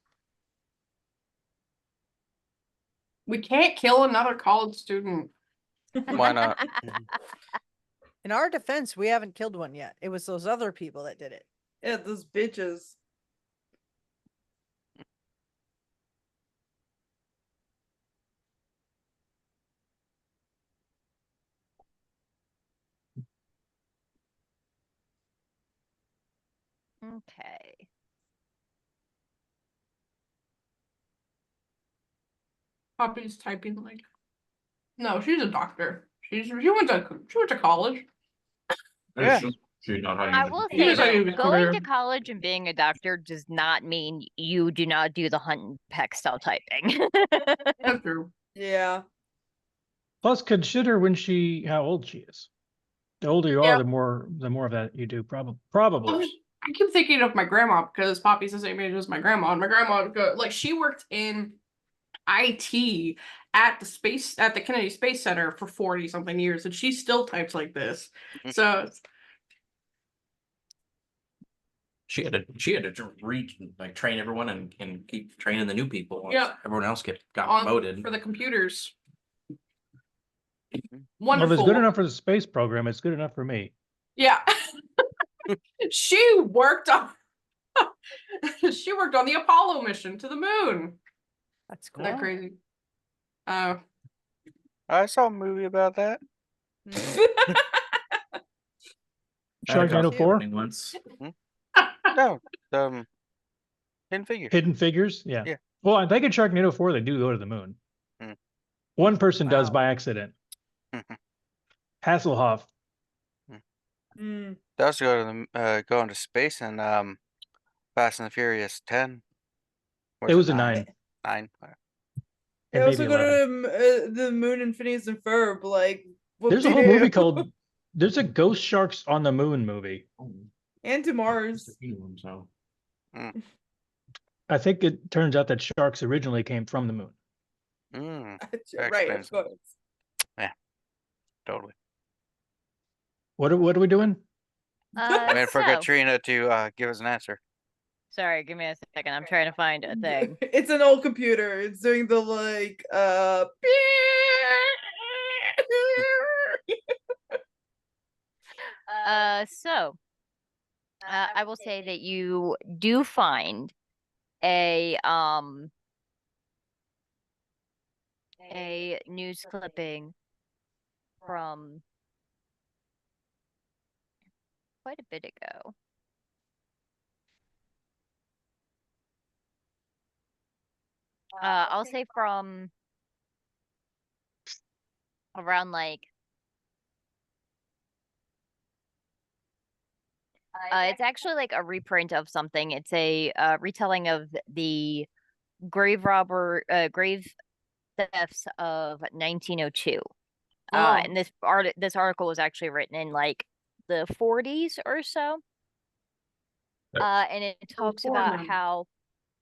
C: We can't kill another college student.
A: Why not?
F: In our defense, we haven't killed one yet. It was those other people that did it.
H: yeah, those bitches.
B: Okay.
C: Poppy's typing like, no, she's a doctor. She went to college.
A: Yeah.
D: She's not how you
B: I will
C: Here's how
B: say,
C: you
B: though,
C: get
B: going
C: career.
B: to college and being a doctor does not mean you do not do the hunt and peck style typing.
C: That's true.
H: Yeah.
E: Plus, consider how old she is. The older you are,
C: Yeah.
E: the more of that you do. Probably.
C: I keep thinking of my grandma because Poppy's the same age as my grandma, and my grandma like she worked in IT at the Kennedy Space Center for 40 something years, and she still types like this. So
D: She had to train everyone and keep training the new people. Once
C: Yeah.
D: everyone else got
C: on
D: promoted.
C: for the computers.
E: Well, if
C: Wonderful.
E: it's good enough for the space program, it's good enough for me.
C: Yeah. She worked on the Apollo mission to the moon.
F: That's
C: Isn't
F: cool.
C: that crazy?
A: I saw a movie about that.
E: Sharknado 4?
D: Once.
A: No, Hidden Figures.
E: Hidden Figures? Yeah.
A: Yeah.
E: Well, I think in Sharknado 4, they do go to the moon.
A: Hmm.
E: One person does
F: Wow.
E: by accident. Hasselhoff
A: They also go to the go into space in Fast and the Furious 10. Or
E: It was a
A: 9?
E: 9.
A: 9.
H: They
E: And
H: also
E: maybe
H: go
E: 11.
H: to the moon and Phineas and Ferb. Like,
E: There's a whole movie
H: whoop-de-doo.
E: called there's a Ghost Sharks on the Moon movie.
H: And to Mars.
D: So
E: I think it turns out that sharks originally came from the moon.
A: That
H: Right,
A: explains
H: of course.
A: Totally.
E: What are we doing?
A: I'm waiting for
B: So,
A: Katrina to give us an answer.
B: sorry, give me a second. I'm trying to find a thing.
H: It's an old computer. It's doing the like
B: So, I will say that you do find a news clipping from quite a bit ago. I'll say from around like it's actually like a reprint of something. It's a retelling of the grave thefts of 1902. And this article was actually written in like the 40s or so. And it talks about how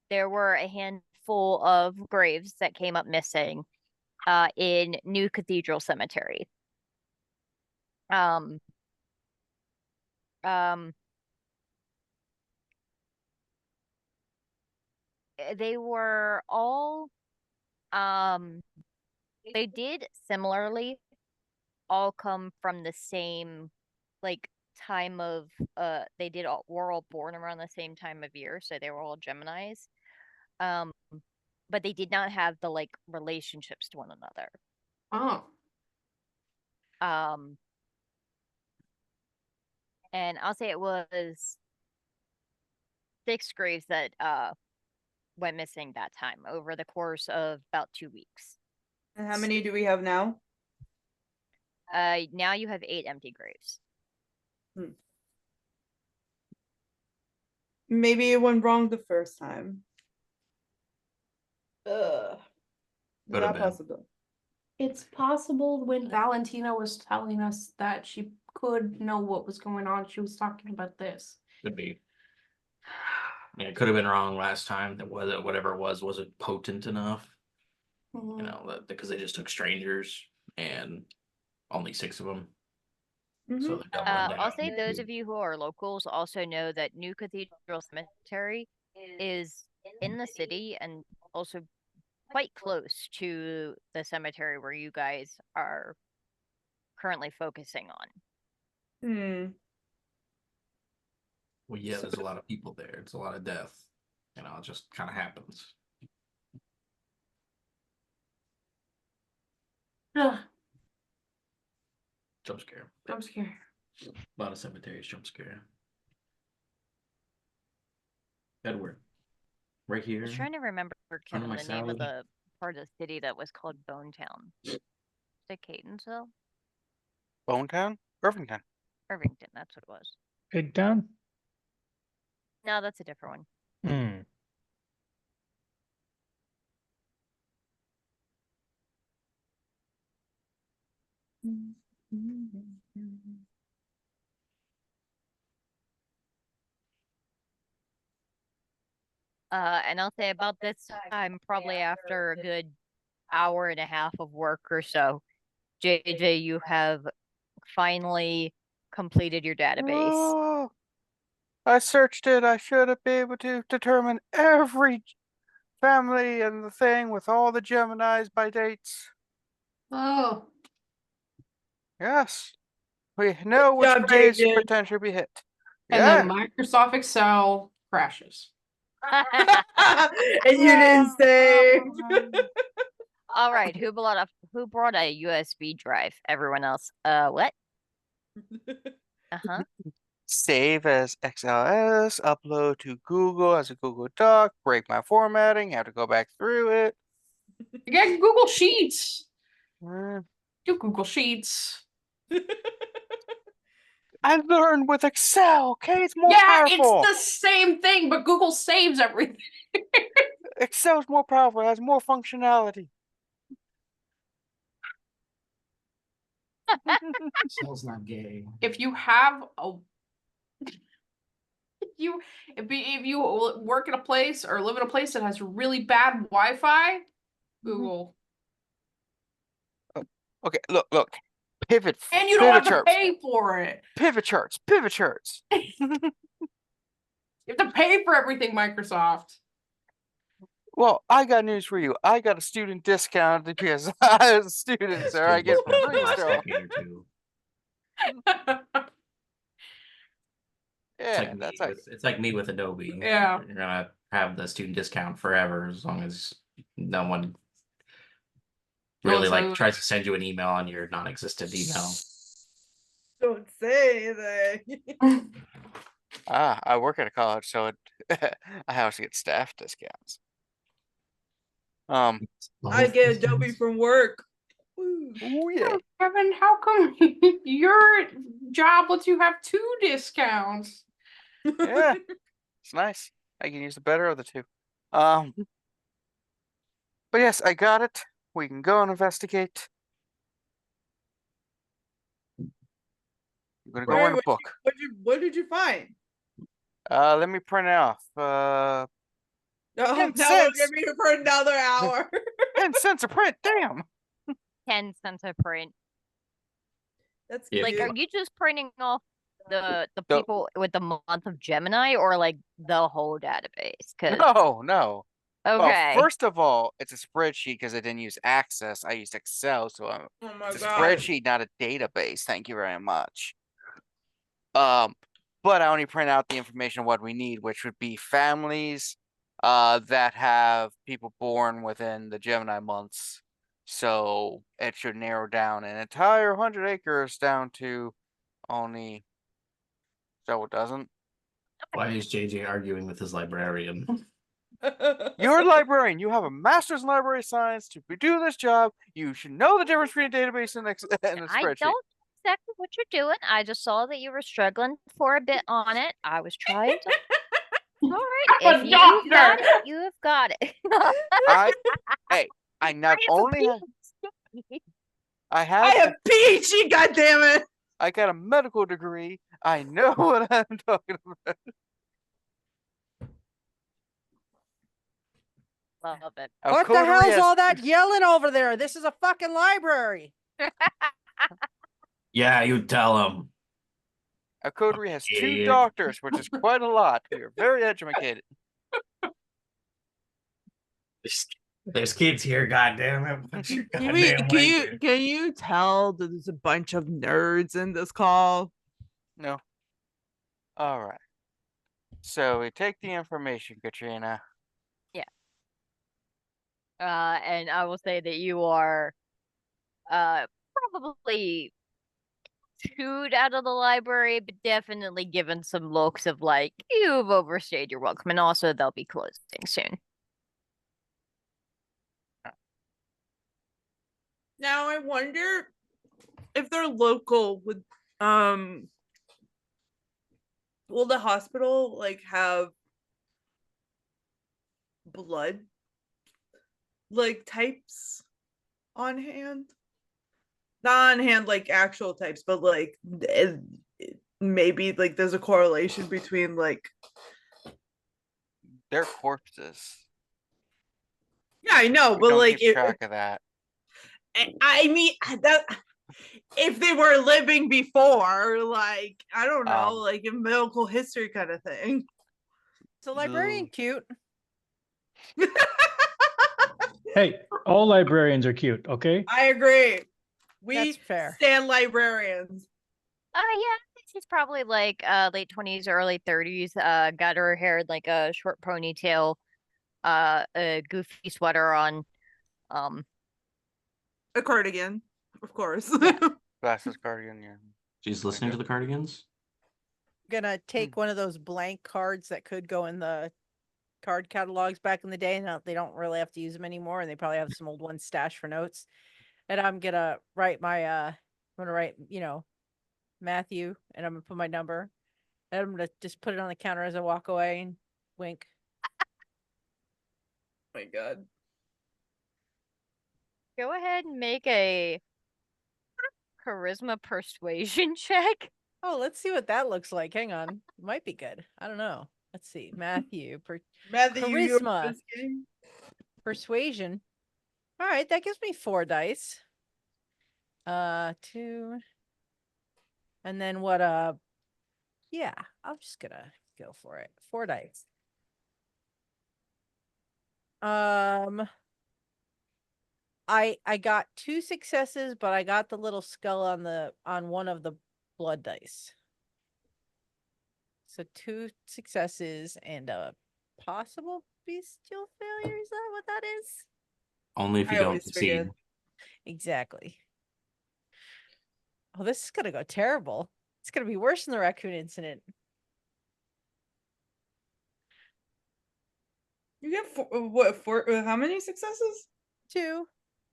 B: there were a handful of graves that came up missing in New Cathedral Cemetery. They were all they did similarly all come from the same like time of they did all were all born around the same time of year, so they were all Geminis. But they did not have the like relationships to one another.
C: Oh.
B: And I'll say it was 6 graves that went missing that time over the course of about 2 weeks.
H: And how many do we have now?
B: Now you have 8 empty graves.
H: Maybe it went wrong the first time. Is
D: Could have
H: that
D: been.
H: possible?
G: It's possible when Valentina was telling us that she could know what was going on, she was talking about this.
D: could be. Yeah, it could have been wrong last time. That whatever it was wasn't potent enough.
G: Mhm.
D: You know, because they just took strangers and only 6 of them. So they're doubling down.
B: I'll say those of you who are locals also know that New Cathedral Cemetery is in the city and also quite close to the cemetery where you guys are currently focusing on.
D: Well, yeah, there's a lot of people there. It's a lot of death. You know, it just kind of happens.
G: Ugh,
D: Jump scare.
G: I'm scared.
D: A lot of cemeteries jump scare. Edward. Right here.
B: I was trying to remember
D: Front of
B: Kevin,
D: my
B: the name of
D: salad.
B: the part of the city that was called Bone Town. Is it Catonsville?
A: Bonetown? Irvington.
B: Irvington, that's what it was.
E: Pig Town?
B: No, that's a different one. And I'll say about this time, probably after a good hour and a half of work or so, JJ, you have finally completed your database.
A: Oh, I searched it. I should have been able to determine every family and the thing with all the Geminis by dates.
C: Oh.
A: Yes. We know which
H: job,
A: graves
H: JJ.
A: potentially be hit.
C: And
A: Yeah.
C: then Microsoft Excel crashes.
H: And you didn't say.
B: All right, who brought a USB drive? Everyone else. What?
A: Save as XLS, upload to Google as a Google Doc, break my formatting, have to go back through it.
C: You get Google Sheets.
A: Mm,
C: Do Google Sheets.
A: I learned with Excel. Okay, it's more
C: Yeah,
A: powerful.
C: it's the same thing, but Google saves everything.
A: Excel's more powerful. It has more functionality.
D: Excel's not gay.
C: If you have a if you work in a place or live in a place that has really bad Wi-Fi, Google.
A: Okay, look. Pivot.
C: And you don't
A: pivot
C: have to
A: charts.
C: pay for it.
A: Pivot charts. Pivot charts.
C: You have to pay for everything, Microsoft.
A: Well, I got news for you. I got a student discount because I was a student, sir. I get
D: Discount for
A: free
D: the last
A: stuff.
D: decade or two.
A: Yeah, that's like
D: It's like me with Adobe.
C: Yeah.
D: You're gonna have the student discount forever as long as no one really like tries to send you an email on your non-existent email.
H: Don't say anything.
A: I work at a college, so I have to get staff discounts.
H: I get Adobe from work. Woo.
A: Oh yeah.
C: Kevin, how come your job lets you have 2 discounts?
A: Yeah, it's nice. I can use the better of the two. But yes, I got it. We can go and investigate. I'm gonna go in a book.
H: What did you find?
A: Let me print it off.
H: Oh,
A: 10
H: now we're
A: cents.
H: gonna be here for another hour.
A: 10 cents a print. Damn.
B: 10 cents a print.
H: That's
D: Yeah.
B: Like,
H: cute.
B: are you just printing off the
A: The-
B: people with the month of Gemini, or like the whole database? Cause
A: No.
B: okay,
A: Well, first of all, it's a spreadsheet because I didn't use Access. I used Excel, so
H: Oh my
A: it's a
H: god.
A: spreadsheet, not a database. Thank you very much. But I only print out the information of what we need, which would be families that have people born within the Gemini months. So it should narrow down an entire 100 acres down to only. So it doesn't.
D: Why is JJ arguing with his librarian?
A: You're a librarian. You have a master's in library science. To do this job, you should know the difference between a database and a
B: I
A: spreadsheet.
B: don't know exactly what you're doing. I just saw that you were struggling for a bit on it. I was trying to. All right,
C: I'm a
B: if you've got
C: doctor.
B: it, you've got it.
A: I not
B: It's a
A: only have,
B: PhD.
A: I have
H: I have PhD, goddammit!
A: I got a medical degree. I know what I'm talking about.
B: Love it.
A: A
F: What the
A: coterie
F: hell's
A: has-
F: all that yelling over there? This is a fucking library.
D: Yeah, you tell him.
A: A coterie has 2
D: Idiot.
A: doctors, which is quite a lot. We are very educated.
D: There's kids here, goddamn it.
H: Can you tell that there's a bunch of nerds in this call?
A: No. All right. So we take the information, Katrina.
B: And I will say that you are probably tooed out of the library, but definitely given some looks of like, you've overstayed your welcome. And also they'll be closing soon.
H: Now I wonder if they're local with will the hospital like have blood like types on hand? Not on hand like actual types, but like maybe like there's a correlation between like
A: They're corpses.
H: yeah, I know,
A: We
H: but
A: don't
H: like
A: keep track of that.
H: I mean that if they were living before, like I don't know, like in medical history kind of thing.
F: Is the librarian cute?
E: Hey, all librarians are cute, okay?
H: I agree. We
F: That's fair.
H: stand librarians.
B: Yeah, she's probably like late 20s, early 30s. Got her hair in like a short ponytail, a goofy sweater on.
H: A cardigan, of course.
A: Glasses, cardigan, yeah.
D: She's listening to the Cardigans?
F: Gonna take one of those blank cards that could go in the card catalogs back in the day. Now they don't really have to use them anymore, and they probably have some old ones stashed for notes. And I'm gonna write my Matthew, and I'm gonna put my number. And I'm gonna just put it on the counter as I walk away and wink.
H: My God.
B: Go ahead and make a charisma persuasion check.
F: Oh, let's see what that looks like. Hang on. Might be good. I don't know. Let's see. Matthew.
H: Matthew, you're
F: Charisma.
H: this game?
F: Persuasion. All right, that gives me 4 dice. 2. And then what yeah, I'm just gonna go for it. 4 dice. I got 2 successes, but I got the little skull on one of the blood dice. So 2 successes and a possible bestial failure. Is that what that is?
D: Only if you
H: I
D: don't
H: always
D: succeed.
H: forget.
F: Exactly. Oh, this is gonna go terrible. It's gonna be worse than the raccoon incident.
H: You get four? How many successes?
F: 2.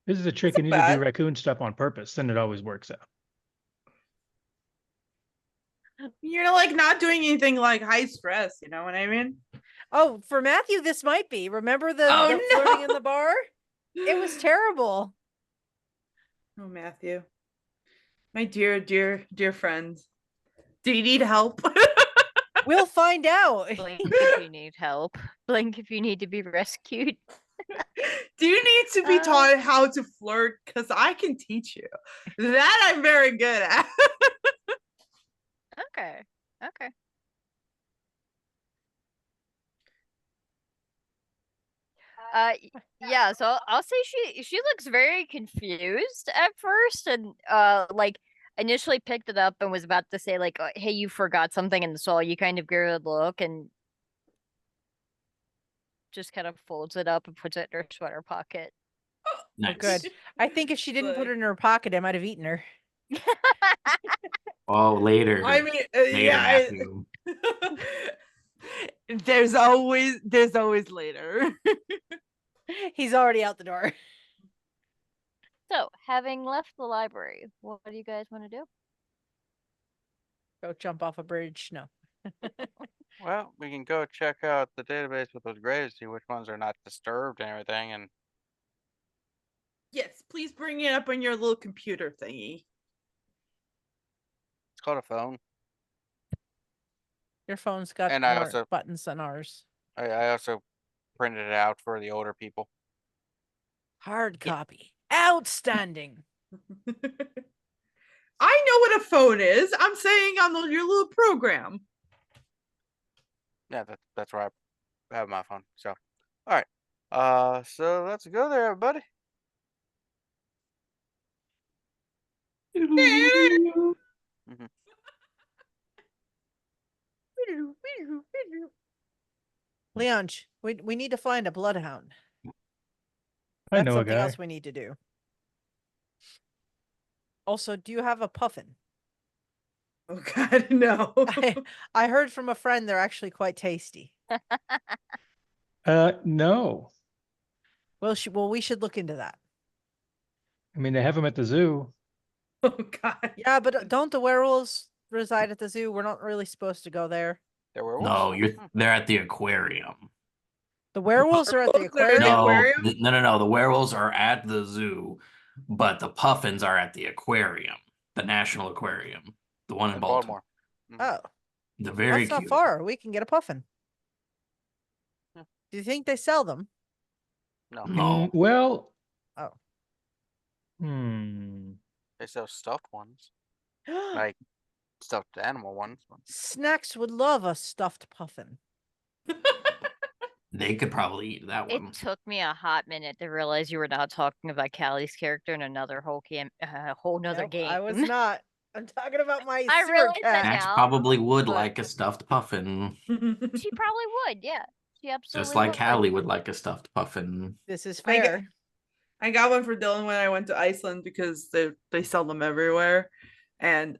E: This is a trick.
H: That's
E: You
H: not
E: need to do
H: bad.
E: raccoon stuff on purpose. Then it always works out.
H: You're like not doing anything like high stress. You know what I mean?
F: Oh, for Matthew, this might be. Remember the
H: Oh,
F: flirting in
H: no.
F: the bar? It was terrible.
H: Oh, Matthew, my dear, dear, dear friend. Do you need help?
F: We'll find out.
B: Blink if you need help. Blink if you need to be rescued.
H: Do you need to be taught how to flirt? Because I can teach you. That I'm very good at.
B: Okay. Okay. Yeah, so I'll say she looks very confused at first, and like initially picked it up and was about to say like, hey, you forgot something in the soul. You kind of give her a look and just kind of folds it up and puts it in her sweater pocket.
D: Nice.
F: Oh, good. I think if she didn't put it
H: Like-
F: in her pocket, I might have eaten her.
D: Oh, later.
H: I mean,
D: Later,
H: yeah.
D: Matthew.
H: There's always later.
F: He's already out the door.
B: So, having left the library, what do you guys want to do?
F: Go jump off a bridge. No.
A: Well, we can go check out the database with those graves, see which ones are not disturbed and everything, and
H: Yes, please bring it up on your little computer thingy.
A: it's called a phone.
F: Your phone's got
A: And I
F: more
A: also-
F: buttons than ours.
A: I also printed it out for the older people.
F: Hard copy. Outstanding.
H: I know what a phone is. I'm saying on your little program.
A: Yeah, that's where I have my phone. So, all right. So let's go there, everybody. Mhm.
F: Leonch, we need to find a bloodhound.
E: I
F: That's
E: know a
F: something
E: guy.
F: else we need to do. Also, do you have a puffin?
H: Oh God, no.
F: I heard from a friend they're actually quite tasty.
E: No.
F: Well, we should look into that.
E: I mean, they have them at the zoo.
H: Oh God.
F: Yeah, but don't the werewolves reside at the zoo? We're not really supposed to go there.
A: There werewolves?
D: No,
A: Hmm.
D: they're at the aquarium.
F: The werewolves are at the
H: Werewolves are at the
F: aquarium.
D: No,
H: aquarium?
D: no. The werewolves are at the zoo, but the puffins are at the aquarium, the National Aquarium, the one in
A: In
D: Baltimore.
F: Oh,
D: The very
F: that's not
D: cute.
F: far. We can get a puffin.
A: Hmm.
F: Do you think they sell them?
A: No,
D: No,
E: Well.
F: Oh.
A: they sell stuffed ones, like stuffed animal ones.
F: Snacks would love a stuffed puffin.
D: they could probably eat that
B: It
D: one.
B: took me a hot minute to realize you were now talking about Callie's character in another whole nother
F: Nope,
B: game.
F: I was not. I'm talking about my
B: I
F: sewer
B: realized that
F: cat.
D: Max
B: now,
D: probably would
B: but-
D: like a stuffed puffin,
B: She probably would, yeah. She absolutely
D: just like
B: would.
D: Callie would like a stuffed puffin.
F: This is
H: I get-
F: fair.
H: I got one for Dylan when I went to Iceland because they sell them everywhere. And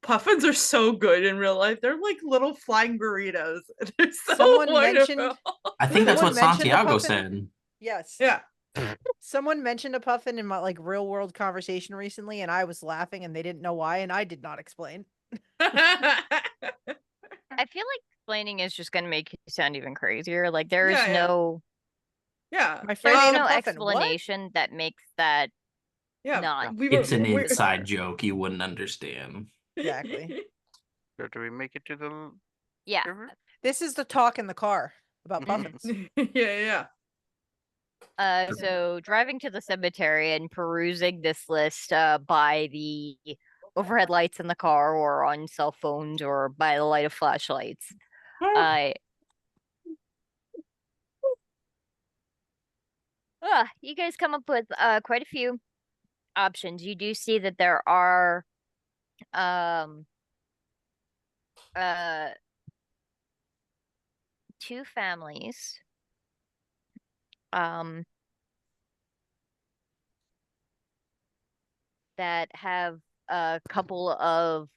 H: puffins are so good in real life. They're like little flying burritos. They're so
F: Someone
H: wonderful.
F: mentioned-
D: I think that's what
F: Someone mentioned a
D: Santiago
F: puffin?
D: said.
F: Yes.
H: Yeah.
F: Someone mentioned a puffin in my real world conversation recently, and I was laughing, and they didn't know why, and I did not explain.
B: I feel like explaining is just gonna make you sound even crazier. Like there is
H: Yeah, yeah.
B: no
H: Yeah.
F: My friend
B: there's
F: ate a
B: no
F: puffin. What?
B: explanation that makes that
H: Yeah.
B: not.
D: It's an
H: we're-
D: inside joke you wouldn't understand.
F: Exactly.
A: So do we make it to the
B: Yeah.
A: river?
F: This is the talk in the car about puffins.
H: yeah.
B: So driving to the cemetery and perusing this list by the overhead lights in the car or on cell phones or by the light of flashlights. You guys come up with quite a few options. You do see that there are two families that have a couple of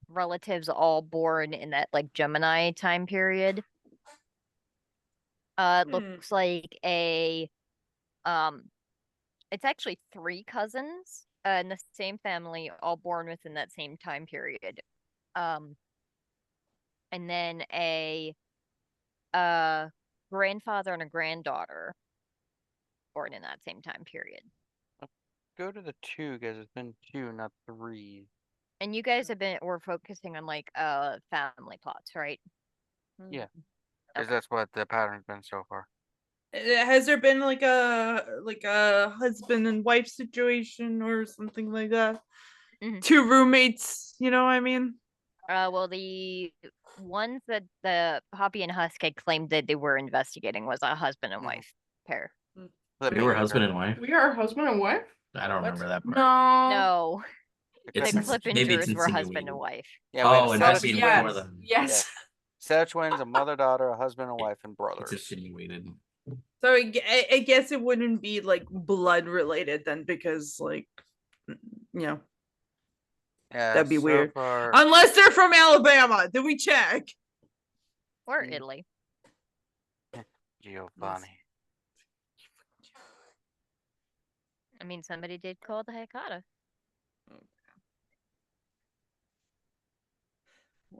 B: relatives all born in that like Gemini time period. It looks like it's actually three cousins in the same family, all born within that same time period. And then a grandfather and a granddaughter born in that same time period.
A: Go to the two, guys. It's been two, not three.
B: And you guys we're focusing on like family plots, right?
A: Yeah. Because
B: Okay.
A: that's what the pattern's been so far.
H: Has there been like a husband and wife situation or something like that? Two roommates, you know what I mean?
B: Well, the ones that the Hoppy and Husk had claimed that they were investigating was a husband and wife pair.
D: They were husband and wife.
C: We are husband and wife?
D: I don't remember that part.
B: No.
D: It's
B: The
D: maybe it's
B: Clippingers were husband
D: insinuated.
B: and wife.
A: Yeah,
D: Oh,
A: we
D: and
A: have
D: that's
A: set of
D: before
A: twins.
D: them.
C: Yes.
A: Set of twins, a mother, daughter, a husband and wife, and
D: It's
A: brothers.
D: insinuated.
H: So I guess it wouldn't be like blood related then, because like, you know,
A: Yeah,
H: that'd be
A: so
H: weird.
A: far-
H: Unless they're from Alabama. Did we check?
B: Or Italy.
A: Giovanni.
B: I mean, somebody did call the Hecata.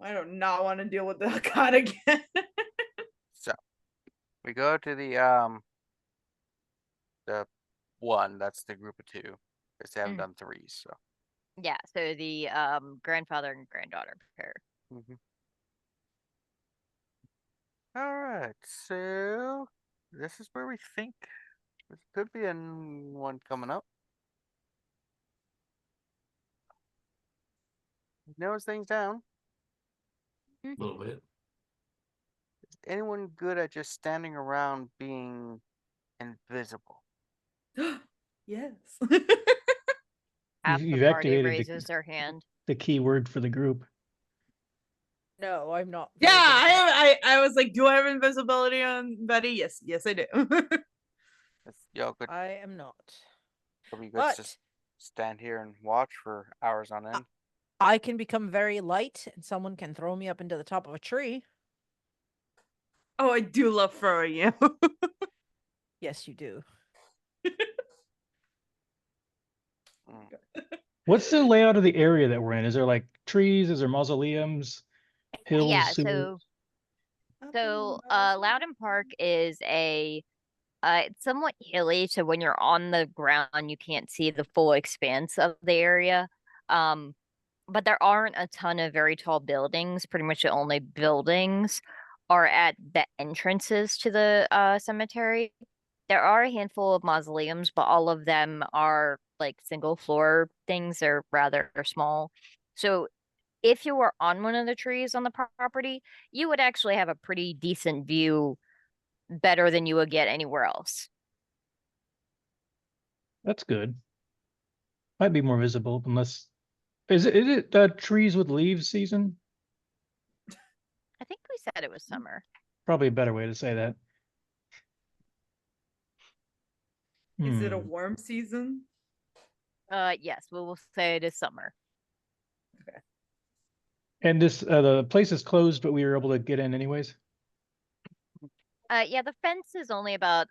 H: I do not want to deal with the god again.
A: So we go to the one, that's the group of two. Because they haven't done threes, so
B: Yeah, so the grandfather and granddaughter pair.
A: Alright, so this is where we think there could be one coming up. Narrows things down.
D: A little bit.
A: Is anyone good at just standing around being invisible?
H: Yes.
B: Half
E: You've
B: the party
E: activated
B: raises their hand.
E: the key word for the group.
F: No, I'm not.
H: Yeah, I was like, do I have invisibility on Betty? Yes, I do.
A: Y'all could
F: I am not.
A: probably good
F: But
A: just stand here and watch for hours on end.
F: I can become very light and someone can throw me up into the top of a tree.
H: Oh, I do love throwing you.
F: Yes, you do.
E: What's the layout of the area that we're in? Is there like trees? Is there mausoleums? Hills?
B: Yeah,
E: sewers?
B: so Loudon Park is it's somewhat hilly, so when you're on the ground you can't see the full expanse of the area. But there aren't a ton of very tall buildings. Pretty much the only buildings are at the entrances to the cemetery. There are a handful of mausoleums, but all of them are like single floor things. They're rather small. So if you were on one of the trees on the property, you would actually have a pretty decent view, better than you would get anywhere else.
E: That's good. Might be more visible unless is it trees with leaves season?
B: I think we said it was summer.
E: Probably a better way to say that.
H: Is it a warm season?
B: Yes, we will say it is summer.
E: And this the place is closed, but we were able to get in anyways.
B: Yeah, the fence is only about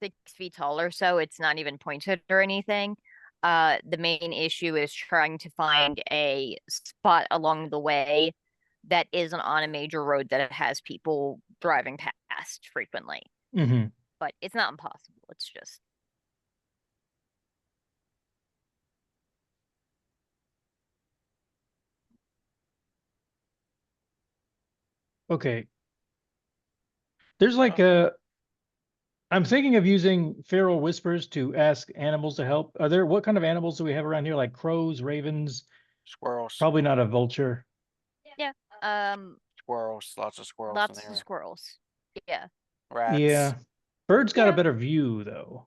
B: 6 feet tall or so. It's not even pointed or anything. The main issue is trying to find a spot along the way that isn't on a major road that has people driving past frequently.
E: Mm-hmm.
B: But it's not impossible. It's just
E: Okay. There's like I'm thinking of using feral whispers to ask animals to help. What kind of animals do we have around here? Like crows, ravens?
A: Squirrels.
E: Probably not a vulture.
B: yeah.
A: Squirrels. Lots of squirrels in
B: Lots
A: the
B: of
A: area.
B: squirrels. Yeah.
A: Rats.
E: Yeah. Birds got a
B: Yeah.
E: better view though.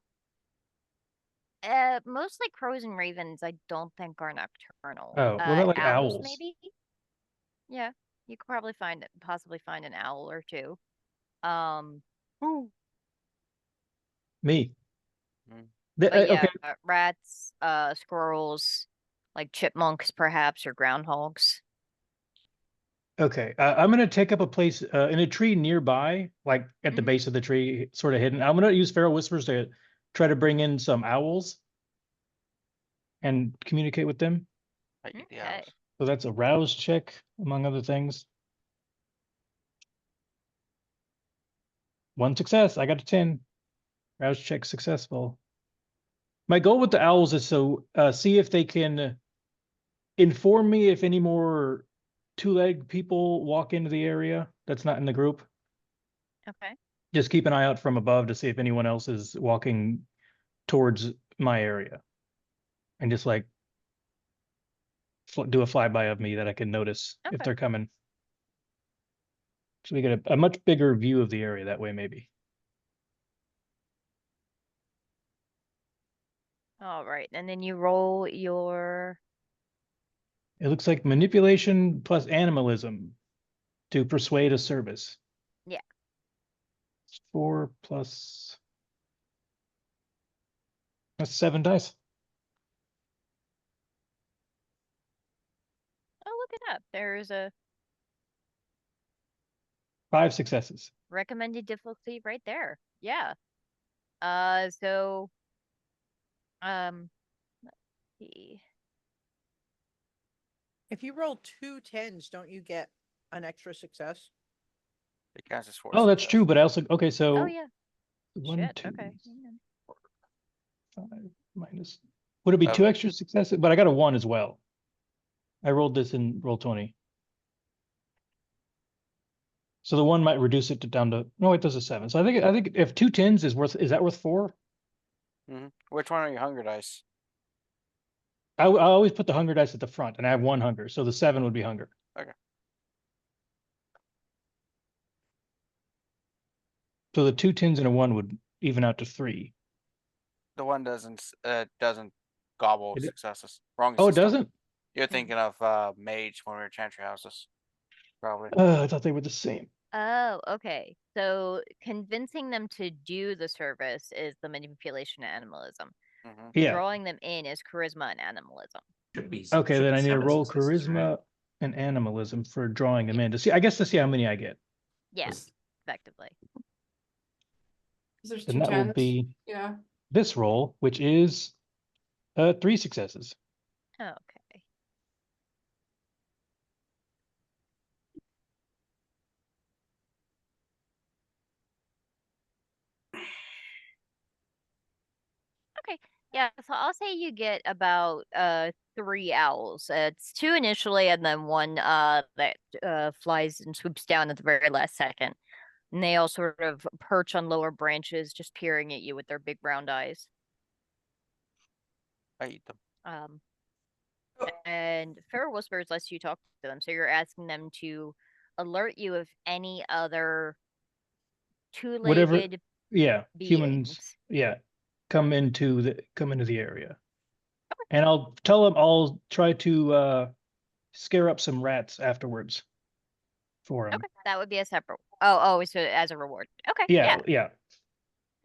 B: Mostly crows and ravens I don't think are nocturnal.
E: Oh, what about like
B: Owls
E: owls?
B: maybe? Yeah. You could probably possibly find an owl or two.
E: Me.
A: Mm.
B: But yeah,
E: Okay.
B: rats, squirrels, like chipmunks perhaps, or groundhogs.
E: Okay. I'm gonna take up a place in a tree nearby, like at the
B: Mhm.
E: base of the tree, sort of hidden. I'm gonna use feral whispers to try to bring in some owls and communicate with them.
A: I eat the
B: Okay.
A: owls.
E: So that's a rouse check, among other things. 1 success. I got a 10. Rouse check successful. My goal with the owls is to see if they can inform me if any more two-legged people walk into the area that's not in the group.
B: Okay.
E: Just keep an eye out from above to see if anyone else is walking towards my area. And just like do a flyby of me that I can notice if
B: Okay.
E: they're coming. So we get a much bigger view of the area that way, maybe.
B: All right. And then you roll your
E: It looks like manipulation plus animalism to persuade a service.
B: Yeah.
E: 4 plus. That's 7 dice.
B: Oh, look it up. There's a
E: 5 successes.
B: recommended difficulty right there. Yeah. So let's see.
F: If you roll 2 10s, don't you get an extra success?
A: It counts as 4
E: Oh, that's
A: success.
E: true. But I also okay.
B: Oh
E: So
B: yeah.
E: 1,
B: Shit.
E: 2,
B: Okay.
E: 5 minus. Would it be 2
A: Seven.
E: extra successes? But I got a 1 as well. I rolled this in roll 20. So the 1 might reduce it to down to no, it does a 7. So I think if 2 10s is that worth 4?
A: Which one are your hunger dice?
E: I always put the hunger dice at the front, and I have 1 hunger, so the 7 would be hunger.
A: Okay.
E: So the 2 10s and a 1 would even out to 3.
A: The one doesn't gobble
E: It-
A: successes. Wrong
E: Oh, it
A: system.
E: doesn't?
A: You're thinking of mage when we were chantry houses. Probably.
E: I thought they were the same.
B: Oh, okay. So convincing them to do the service is the manipulation and animalism.
E: Yeah.
B: Drawing them in is charisma and animalism.
E: Okay, then I need to
D: 7
E: roll
D: successes, right?
E: charisma and animalism for drawing them in to see. I guess to see how many I get.
B: Yeah,
D: Was-
B: effectively.
C: There's
E: And
C: 2
E: that will
C: 10s.
E: be
C: Yeah.
E: this roll, which is 3 successes.
B: Okay. Okay. Yeah, so I'll say you get about 3 owls. It's 2 initially and then 1 that flies and swoops down at the very last second. And they all sort of perch on lower branches, just peering at you with their big round eyes.
A: I eat them.
B: And Feral Whispers lets you talk to them, so you're asking them to alert you of any other
E: Whatever.
B: two-legged
E: Yeah,
B: beings.
E: humans. Yeah, come into the area, and I'll tell them I'll try to scare up some rats afterwards for them.
B: Okay, that would be a separate. Oh, so as a reward. Okay,
E: Yeah.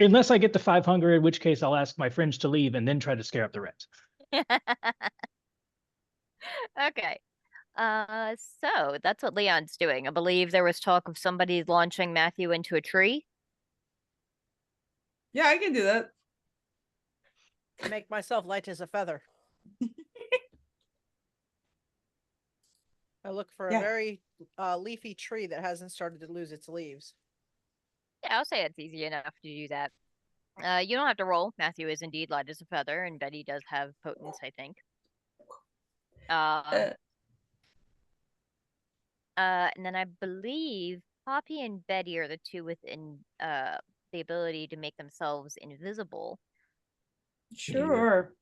E: Unless I get the 5 hunger, in which case I'll ask my friends to leave and then try to scare up the rats.
B: Okay. So that's what Leon's doing. I believe there was talk of somebody launching Matthew into a tree.
H: Yeah, I can do that.
F: Make myself light as a feather. I look for a
H: Yeah.
F: very leafy tree that hasn't started to lose its leaves.
B: Yeah, I'll say it's easy enough to do that. You don't have to roll. Matthew is indeed light as a feather, and Betty does have potence, I think. And then I believe Poppy and Betty are the two within the ability to make themselves invisible.
H: Sure.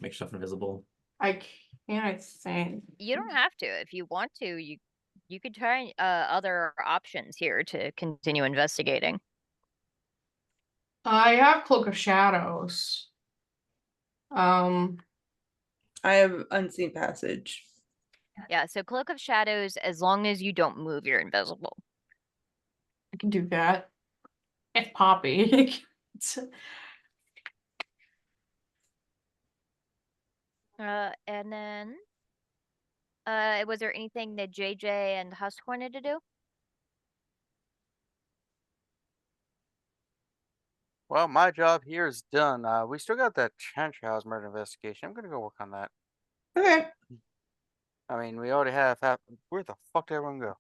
D: Make stuff invisible.
C: I can't think.
B: You don't have to. If you want to, you could try other options here to continue investigating.
C: I have Cloak of Shadows.
H: I have Unseen Passage.
B: Yeah, so Cloak of Shadows, as long as you don't move, you're invisible.
C: I can do that. It's Poppy.
B: And then, was there anything that JJ and Husk wanted to do?
A: Well, my job here is done. We still got that trench house murder investigation. I'm gonna go work on that.
H: Okay.
A: I mean, we already have half. Where the fuck did everyone go?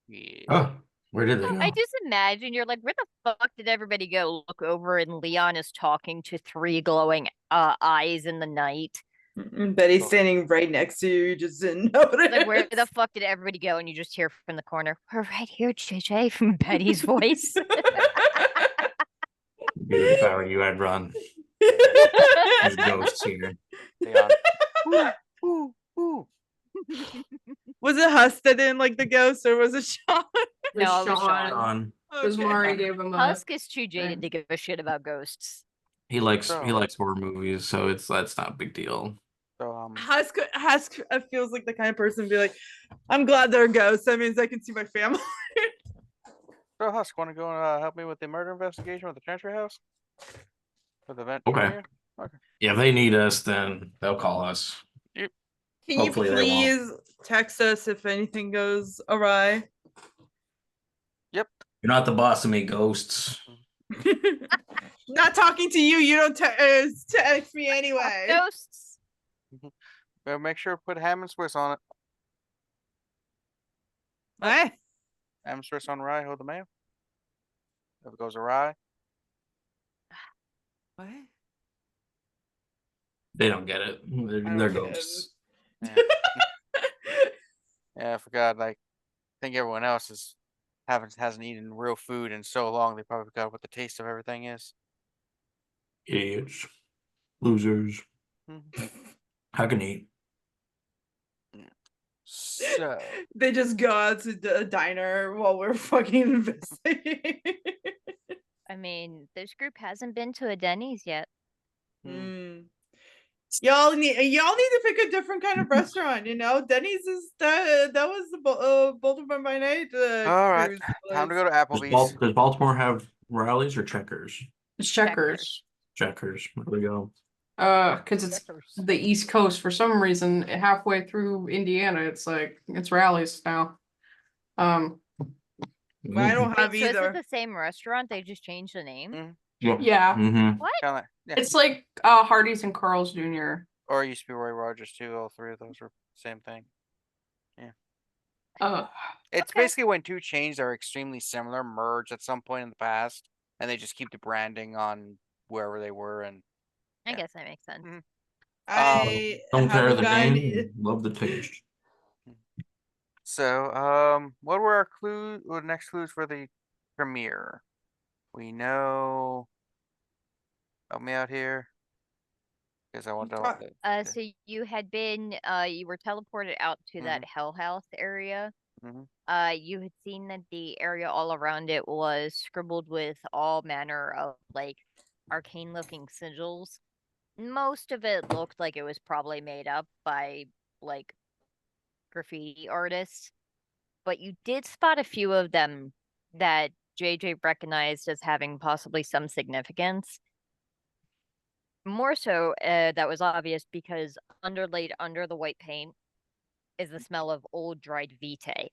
A: Yeah.
D: Oh, where did they go?
B: I just imagine you're like, where the fuck did everybody go? Look over, and Leon is talking to three glowing eyes in the night.
H: Betty's standing right next to you. You just didn't notice.
B: Like, where the fuck did everybody go? And you just hear from the corner, "We're right here, JJ," from Betty's voice.
D: If I were you, I'd run. There's ghosts here.
A: Leon. Ooh, ooh.
H: Was it Husk that didn't like the ghost, or was it Sean?
B: No, it was Sean.
D: Sean.
C: Because Mari gave him a
B: Husk is too jaded to give a shit about ghosts.
D: He likes
A: So-
D: horror movies, so that's not a big deal.
A: So
H: Husk feels like the kind of person to be like, I'm glad they're ghosts. That means I can see my family.
A: So Husk, want to go and help me with the murder investigation with the transfer house? With the vent.
D: Okay.
A: Here? Okay.
D: Yeah, if they need us, then they'll call us.
H: Can
D: Hopefully
H: you
D: they won't.
H: please text us if anything goes awry?
A: Yep.
D: You're not the boss of me, ghosts.
H: Not talking to you. You don't text me anyway.
B: Ghosts.
A: Well, make sure to put ham and Swiss on it.
H: What?
A: Ham and Swiss on rye, hold the mail. If it goes awry.
H: What?
D: They don't get it.
H: don't
D: They're
H: get it.
D: ghosts.
A: Yeah. Yeah, I forgot. Like, I think everyone else hasn't eaten real food in so long. They probably forgot what the taste of everything is.
D: Idiots. Losers.
A: Mhm.
D: How can eat?
A: So,
H: They just go out to the diner while we're fucking investigating.
B: I mean, this group hasn't been to a Denny's yet.
H: Y'all need to pick a different kind of restaurant. You know, Denny's is that was the Baltimore by Night.
A: all right,
H: cruise
A: time to
H: place.
A: go to Applebee's.
D: Does Baltimore have rallies or checkers?
C: It's Checkers.
D: Checkers. There we go.
C: Because it's the East Coast. For some reason, halfway through Indiana, it's rallies now.
H: But I don't
B: Wait,
H: have
B: so is it
H: either.
B: the same restaurant? They just changed the name?
C: Yeah,
D: Mm-hmm.
B: What?
A: Kind of, yeah.
C: it's like Hardee's and Carl's Jr.
A: Or it used to be Roy Rogers too. All three of those were same thing. It's
B: Okay.
A: basically when two chains that are extremely similar merge at some point in the past, and they just keep the branding on wherever they were. And
B: I
A: Yeah.
B: guess that makes sense.
A: Mhm.
H: I
D: Don't tear
H: haven't
D: the
H: gotten
D: name. Love the taste.
A: so, what were our clues? What next clues for the premiere? We know. Help me out here, because I want to.
B: So you had been, you were teleported out to that Hell House area.
A: Mhm.
B: You had seen that the area all around it was scribbled with all manner of like arcane looking sigils. Most of it looked like it was probably made up by like graffiti artists, but you did spot a few of them that JJ recognized as having possibly some significance. More so, that was obvious because underlaid under the white paint is the smell of old dried vitae.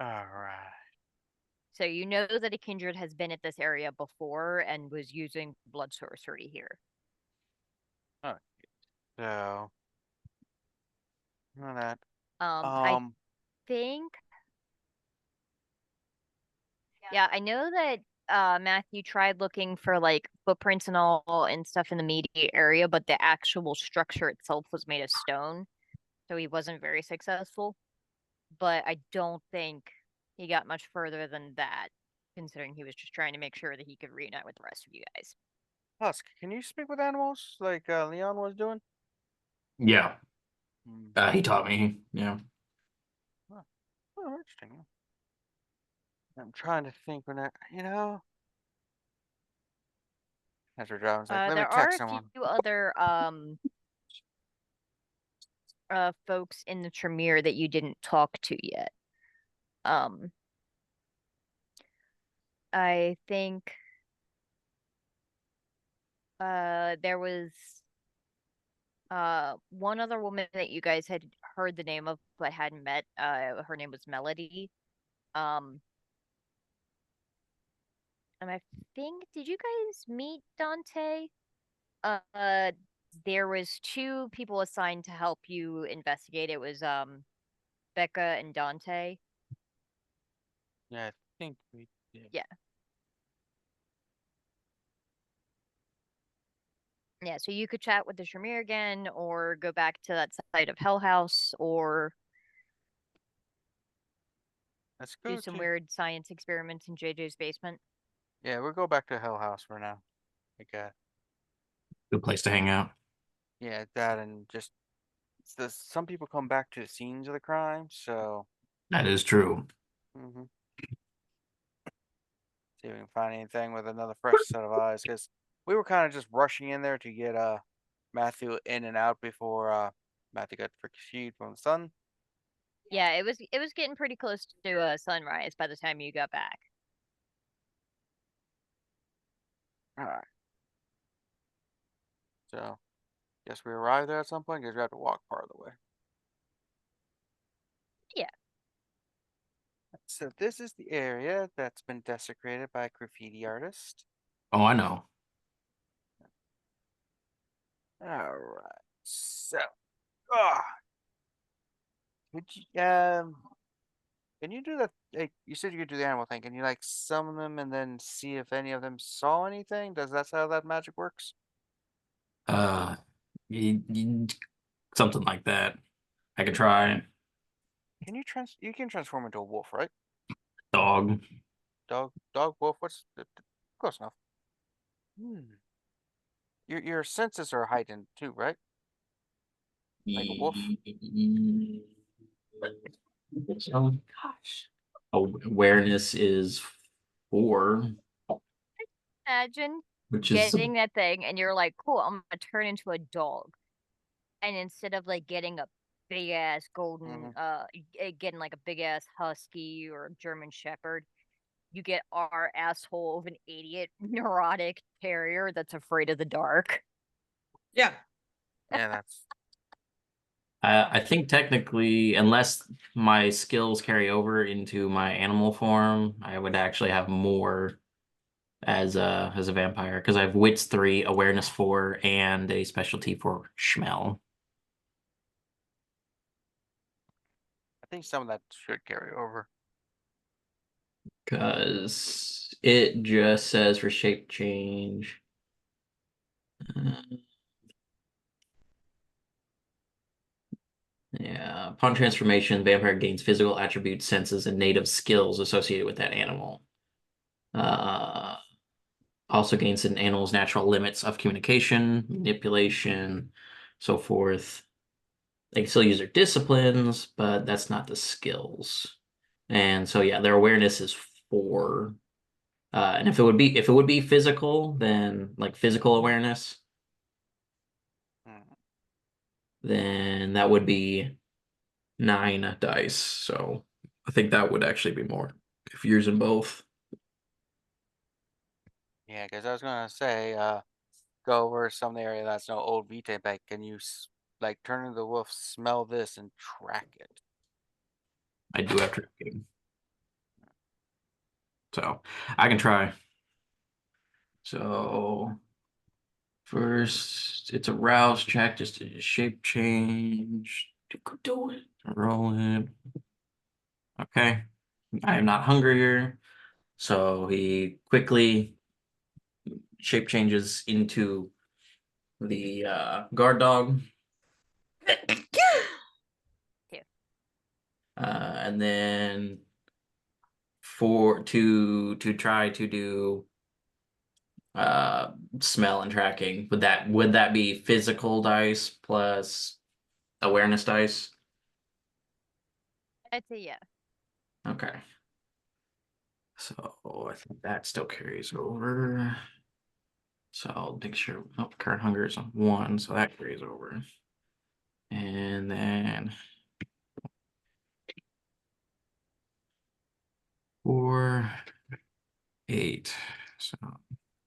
A: All right.
B: So you know that a kindred has been at this area before and was using blood sorcery here.
A: Alright. So none of that.
B: I think yeah, I know that Matthew tried looking for like footprints and all and stuff in the immediate area, but the actual structure itself was made of stone, so he wasn't very successful. But I don't think he got much further than that, considering he was just trying to make sure that he could reunite with the rest of you guys.
A: Husk, can you speak with animals like Leon was doing?
D: Yeah.
A: Hmm.
D: He taught me. Yeah.
A: Oh, interesting. I'm trying to think when as we're driving, it's like, let me
B: There are
A: text
B: a
A: someone.
B: few other folks in the Tremere that you didn't talk to yet. I think there was one other woman that you guys had heard the name of but hadn't met. Her name was Melody. And I think, did you guys meet Dante? Uh, there was two people assigned to help you investigate. It was Becca and Dante.
A: Yeah, I think we did.
B: Yeah. Yeah, so you could chat with the Tremere again, or go back to that side of Hell House, or
A: Let's
B: do
A: go
B: some
A: to.
B: weird science experiments in JJ's basement.
A: Yeah, we'll go back to Hell House for now. Like,
D: Good place to hang out.
A: yeah, that and just some people come back to the scenes of the crime, so
D: That is true.
A: see if we can find anything with another fresh set of eyes, because we were kind of just rushing in there to get Matthew in and out before Matthew got freed from the sun.
B: Yeah, it was getting pretty close to sunrise by the time you got back.
A: All right. So, guess we arrived there at some point because we have to walk part of the way.
B: Yeah.
A: So this is the area that's been desecrated by a graffiti artist.
D: Oh, I know.
A: All right. So, ah, could you can you do that? Like, you said you could do the animal thing. Can you like summon them and then see if any of them saw anything? Does that how that magic works?
D: Uh, something like that. I could try.
A: Can you you can transform into a wolf, right?
D: Dog.
A: Dog, wolf. What's close enough? Your senses are heightened too, right? Like a wolf.
D: Oh gosh. Awareness is 4,
B: Imagine
D: which is
B: getting that thing and you're like, cool, I'm gonna turn into a dog. And instead of like getting a big ass golden getting like a big ass husky or German shepherd, you get our asshole of an idiot neurotic terrier that's afraid of the dark.
H: Yeah.
A: Yeah, that's
D: I think technically, unless my skills carry over into my animal form, I would actually have more as a vampire because I have wits 3, awareness 4, and a specialty for smell.
A: I think some of that should carry over.
D: Because it just says for shape change. Yeah, upon transformation, vampire gains physical attributes, senses, and native skills associated with that animal. Also gains an animal's natural limits of communication, manipulation, so forth. They can still use their disciplines, but that's not the skills. And so yeah, their awareness is 4. And if it would be physical, then like physical awareness, then that would be 9 dice. So I think that would actually be more if you're using both.
A: Yeah, because I was gonna say, go over some area that's no old Vita back. Can you like turn into the wolf, smell this, and track it?
D: I do have tracking. So I can try. So first, it's a rouse check, just a shape change. Do it. Roll it. Okay. I am not hungrier. So he quickly shape changes into the guard dog. And then to try to do smell and tracking, would that be physical dice plus awareness dice?
B: I'd say yeah.
D: Okay. So I think that still carries over. So I'll make sure current hunger is on 1, so that carries over. And then 4, 8. So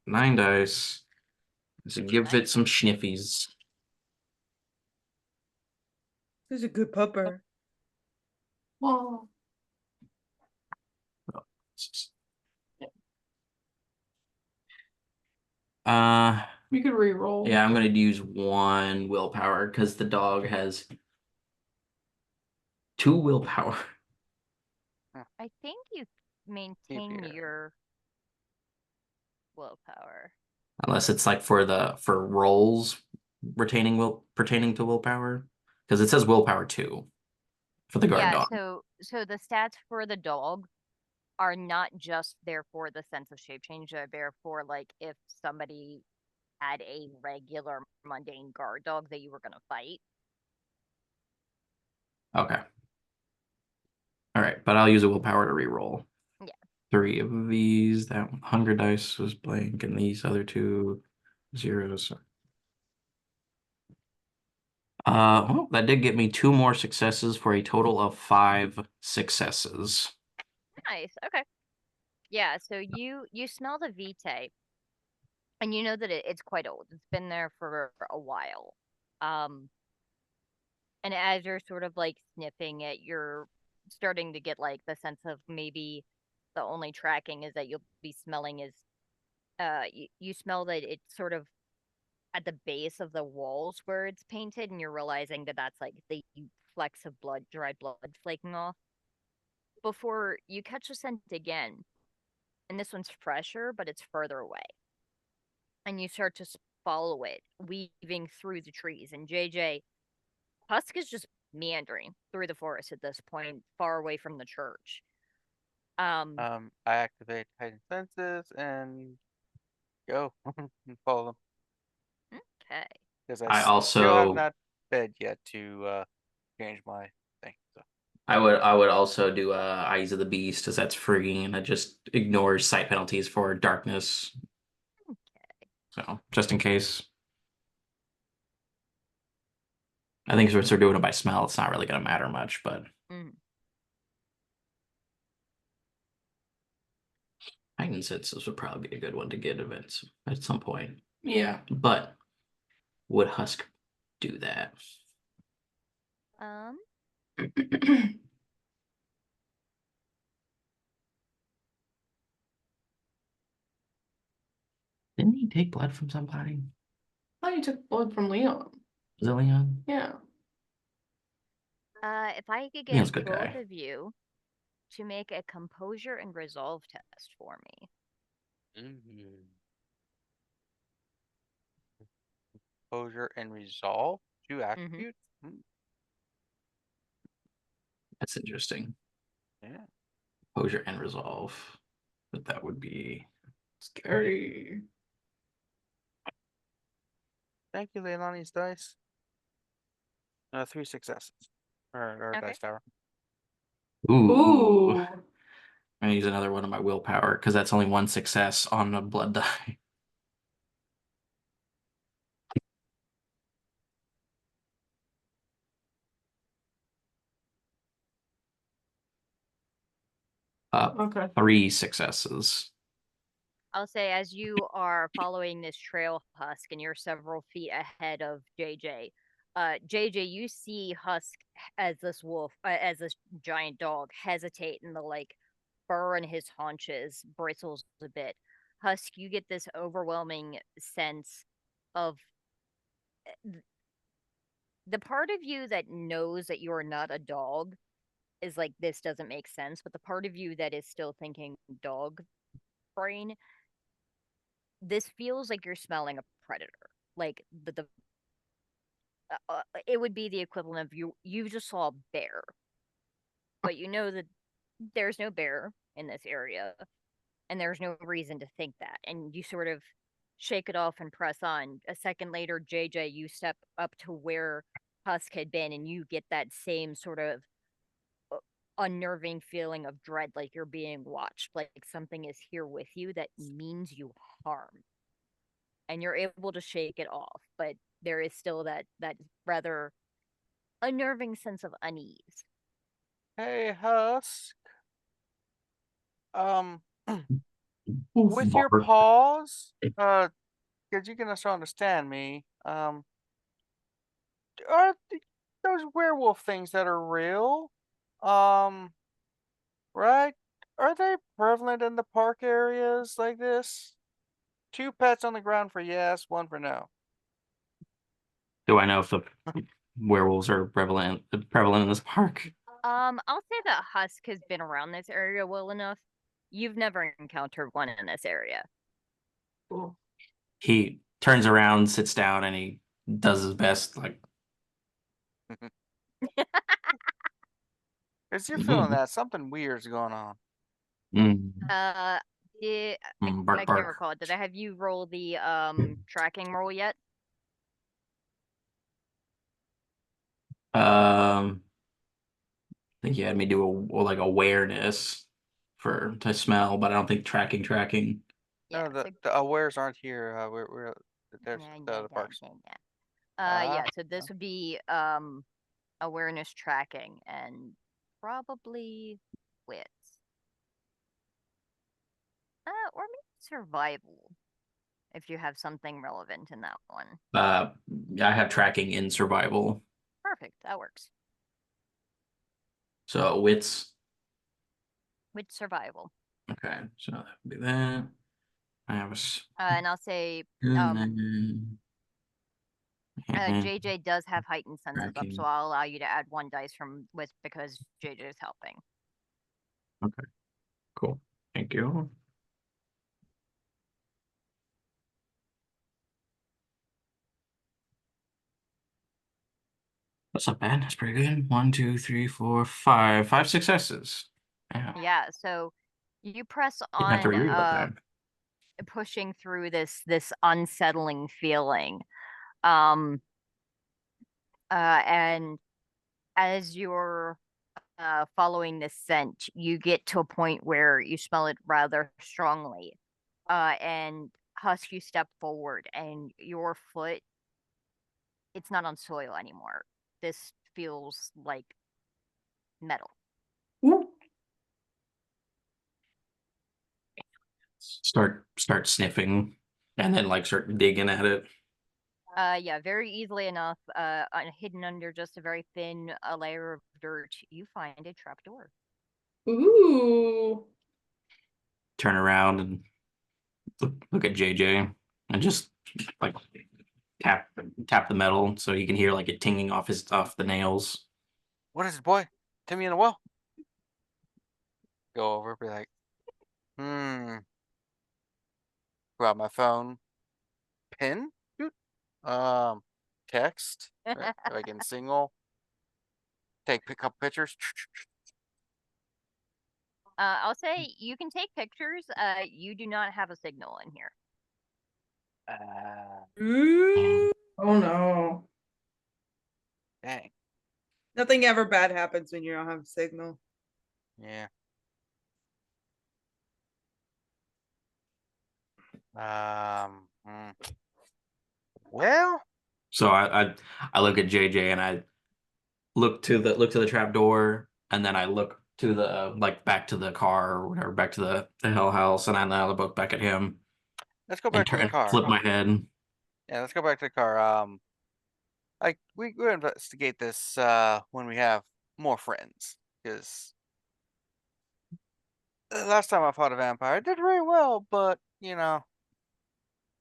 D: 9 dice. So give it some schniffies.
H: This is a good pupper.
C: Well, you could re-roll.
D: Yeah, I'm gonna use 1 willpower because the dog has 2 willpower.
B: I think you maintain
A: Keep
B: your willpower.
D: Unless it's like for rolls pertaining to willpower. Because it says willpower 2 for the guard
B: Yeah,
D: dog.
B: so the stats for the dog are not just there for the sense of shape change, they're there for like if somebody had a regular mundane guard dog that you were gonna fight.
D: Okay. All right, but I'll use a willpower to re-roll.
B: Yeah.
D: 3 of these. That hunger dice was blank, and these other 2 zeros. Well, that did get me 2 more successes for a total of 5 successes.
B: Nice. Okay. Yeah, so you smell the vitae and you know that it's quite old. It's been there for a while. And as you're sort of like sniffing it, you're starting to get like the sense of maybe the only tracking is that you'll be smelling is you smell that it's sort of at the base of the walls where it's painted, and you're realizing that that's like the flecks of blood, dried blood flaking off. Before you catch the scent again, and this one's fresher, but it's further away. And you start to follow it, weaving through the trees. And JJ, Husk is just meandering through the forest at this point, far away from the church.
A: I activate heightened senses and go and follow them.
B: Okay.
A: Because
D: I
A: still have
D: also
A: not fed yet to change my thing. So.
D: I would also do Eyes of the Beast, as that's free and it just ignores sight penalties for darkness.
B: Okay.
D: So just in case. I think since we're doing it by smell, it's not really going to matter much, but heightened senses would probably be a good one to get events at some point.
C: Yeah.
D: But would Husk do that? Didn't he take blood from somebody?
C: I thought you took blood from Leon.
D: Was it Leon?
C: Yeah.
B: If I could
D: Leon's
B: get
D: a good
B: both
D: guy.
B: of you to make a composure and resolve test for me.
A: Composure and resolve, 2 attributes.
D: That's interesting.
A: Yeah.
D: Composure and resolve. But that would be
C: Scary.
A: Thank you, Leilani's dice. 3 successes. Or
B: Okay.
A: dice tower.
C: Ooh.
D: I'm gonna use another one of my willpower because that's only 1 success on a blood die.
C: Okay.
D: 3 successes.
B: I'll say as you are following this trail, Husk, and you're several feet ahead of JJ, JJ, you see Husk as this wolf, as this giant dog hesitate in the like fur on his haunches bristles a bit. Husk, you get this overwhelming sense of the part of you that knows that you are not a dog is like, this doesn't make sense, but the part of you that is still thinking dog brain, this feels like you're smelling a predator. Like it would be the equivalent of you just saw a bear, but you know that there's no bear in this area, and there's no reason to think that, and you sort of shake it off and press on. A second later, JJ, you step up to where Husk had been, and you get that same sort of unnerving feeling of dread, like you're being watched, like something is here with you that means you harm, and you're able to shake it off, but there is still that rather unnerving sense of unease.
A: Hey, Husk. With your
D: Bark.
A: paws, because you can still understand me, are those werewolf things that are real? Right? Are they prevalent in the park areas like this? 2 pets on the ground for yes, 1 for no.
D: Do I know if the werewolves are prevalent in this park?
B: I'll say that Husk has been around this area well enough. You've never encountered one in this area.
D: He turns around, sits down, and he does his best, like.
A: Because you're feeling that something weird's going on.
B: I
D: Bark,
B: can't
D: bark.
B: recall. Did I have you roll the tracking roll yet?
D: I think you had me do like awareness to smell, but I don't think tracking.
A: No,
B: Yeah.
A: the awares aren't here. We're there's the other parks.
B: Yeah, so this would be awareness tracking and probably wits. Or maybe survival, if you have something relevant in that one.
D: I have tracking in survival.
B: Perfect, that works.
D: So wits.
B: With survival.
D: Okay, so that would be that. I have
B: And I'll say JJ does have heightened senses up, so I'll allow you to add 1 dice from with because JJ is helping.
D: Okay, cool. Thank you. That's not bad. That's pretty good. 1, 2, 3, 4, 5. 5 successes.
B: Yeah, so you press
D: Didn't have to reread about
B: on
D: that.
B: pushing through this unsettling feeling. And as you're following this scent, you get to a point where you smell it rather strongly. And Husk, you step forward, and your foot, it's not on soil anymore. This feels like metal.
D: Start sniffing, and then like start digging at it.
B: Yeah, very easily enough, hidden under just a very thin layer of dirt, you find a trapdoor.
C: Ooh.
D: Turn around and look at JJ and just like tap the metal so he can hear like it tinging off the nails.
A: What is it, boy? Timmy in the well. Go over, be like, grab my phone, pin, text, like in single, pick up pictures.
B: I'll say you can take pictures. You do not have a signal in here.
C: Oh no.
A: Dang.
H: Nothing ever bad happens when you don't have a signal.
A: Yeah. Well.
D: So I look at JJ and I look to the trap door, and then I look to the like back to the car or whatever, back to the hell house, and I look back at him.
A: Let's go back to the car.
D: Flip my head.
A: Yeah, let's go back to the car. Like we'll investigate this when we have more friends, because last time I fought a vampire, I did very well, but you know,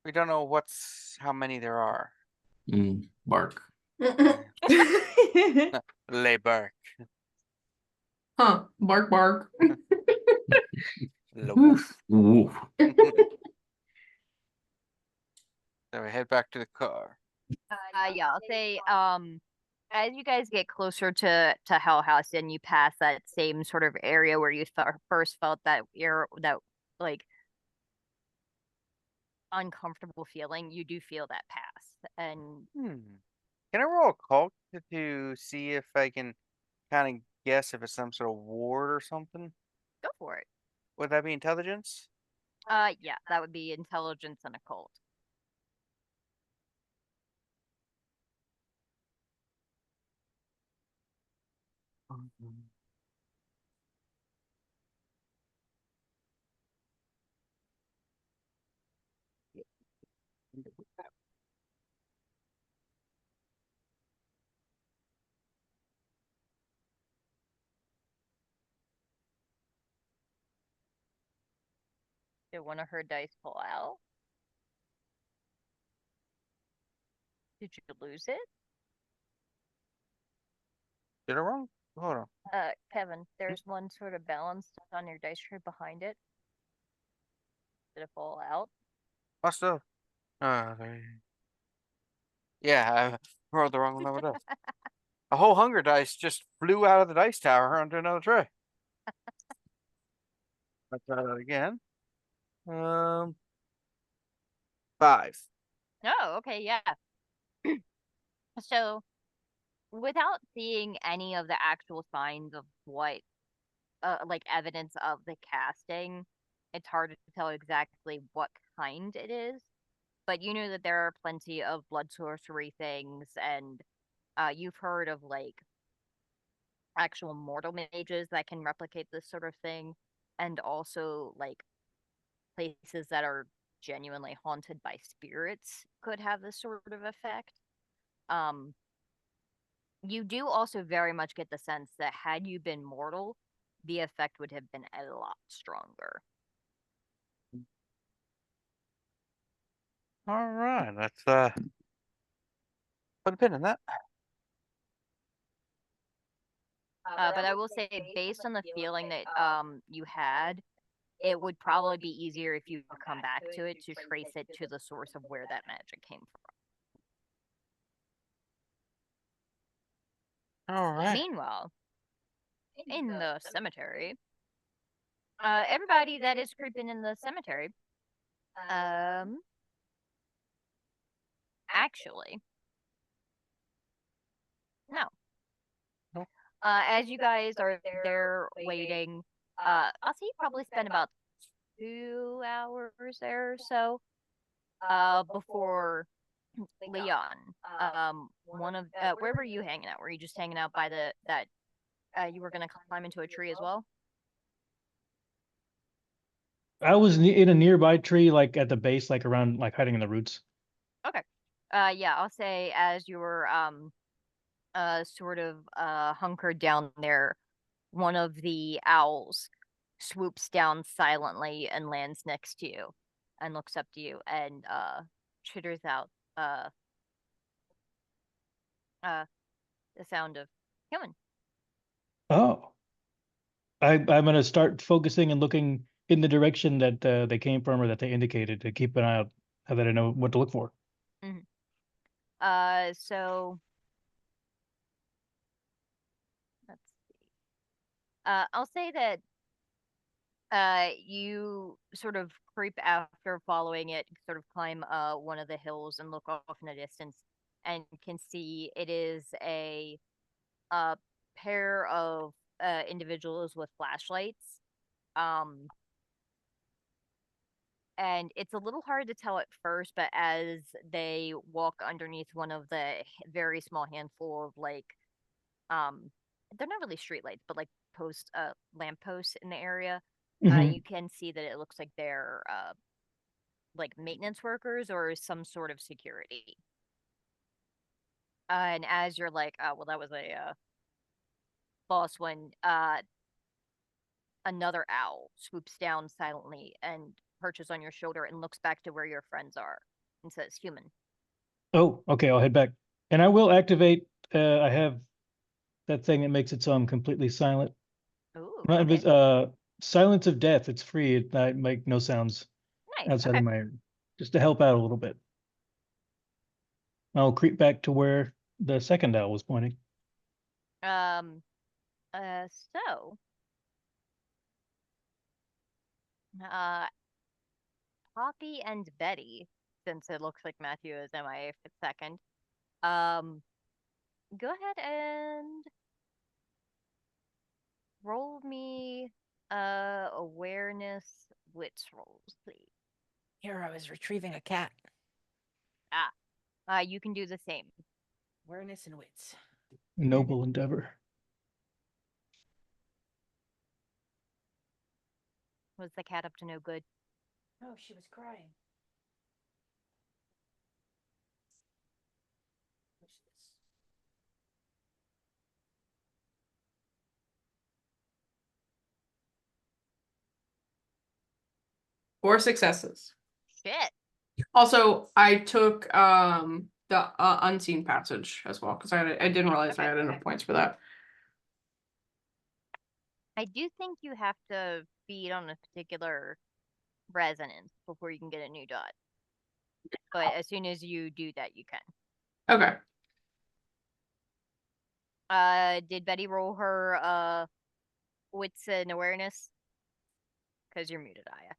A: we don't know how many there are.
D: Bark.
A: Lay bark.
C: Huh. Bark, bark.
A: Woof.
D: Woof.
A: So we head back to the car.
B: Yeah, I'll say, as you guys get closer to Hell House and you pass that same sort of area where you first felt that like uncomfortable feeling, you do feel that pass. And
A: Can I roll occult to see if I can kind of guess if it's some sort of ward or something?
B: go for it.
A: Would that be intelligence?
B: Yeah, that would be intelligence and occult. Did one of her dice pull out? Did you lose it?
A: Did I wrong? Hold on.
B: Kevin, there's one sort of balanced on your dice tray behind it. Did it fall out?
A: Must have. Yeah, I rolled the wrong number of dice. A whole hunger dice just flew out of the dice tower onto another tray. Let's try that again. 5.
B: Oh, okay, yeah. So, without seeing any of the actual signs of what, like evidence of the casting, it's hard to tell exactly what kind it is. But you know that there are plenty of blood sorcery things, and you've heard of like actual mortal mages that can replicate this sort of thing, and also like places that are genuinely haunted by spirits could have this sort of effect. Um, you do also very much get the sense that had you been mortal, the effect would have been a lot stronger.
A: All right, let's put a pin in that.
B: But I will say, based on the feeling that you had, it would probably be easier if you come back to it to trace it to the source of where that magic came from.
A: All right.
B: Meanwhile, in the cemetery, everybody that is creeping in the cemetery, actually, no.
A: No.
B: As you guys are there waiting, I'll say you probably spend about 2 hours there or so, before Leon, one of, where were you hanging out? Were you just hanging out by you were gonna climb into a tree as well?
E: I was in a nearby tree, like at the base, like around, like hiding in the roots.
B: Okay. Yeah, I'll say as you were sort of hunkered down there, one of the owls swoops down silently and lands next to you and looks up to you and chitters out the sound of human.
E: Oh, I'm gonna start focusing and looking in the direction that they came from or that they indicated to keep an eye out, so that I know what to look for.
B: So let's see. I'll say that you sort of creep after following it, sort of climb one of the hills and look off in the distance and can see it is a pair of individuals with flashlights. And it's a little hard to tell at first, but as they walk underneath one of the very small handful of like they're not really streetlights, but like lamp posts in the area,
E: Mhm.
B: you can see that it looks like they're like maintenance workers or some sort of security. And as you're like, oh well, that was a boss one, another owl swoops down silently and perches on your shoulder and looks back to where your friends are and says, "Human."
E: Oh, okay, I'll head back. And I will activate, I have that thing that makes it so I'm completely silent.
B: Ooh,
E: Not
B: okay.
E: Silence of Death, it's free. I make no sounds
B: Nice.
E: outside
B: Okay.
E: of my area, just to help out a little bit. I'll creep back to where the second owl was pointing.
B: Um. So. Poppy and Betty, since it looks like Matthew is MIA for the second. Go ahead and roll me awareness wits rolls, please.
F: Here I was retrieving a cat.
B: You can do the same.
F: Awareness and wits.
E: Noble endeavor.
B: Was the cat up to no good?
F: Oh, she was crying.
C: Four successes.
B: Shit.
C: Also, I took the unseen passage as well because I didn't realize I had enough points for that.
B: I do think you have to feed on a particular resonance before you can get a new dot. But as soon as you do that, you can.
C: Okay.
B: Did Betty roll her wits and awareness? Because you're muted, Aya.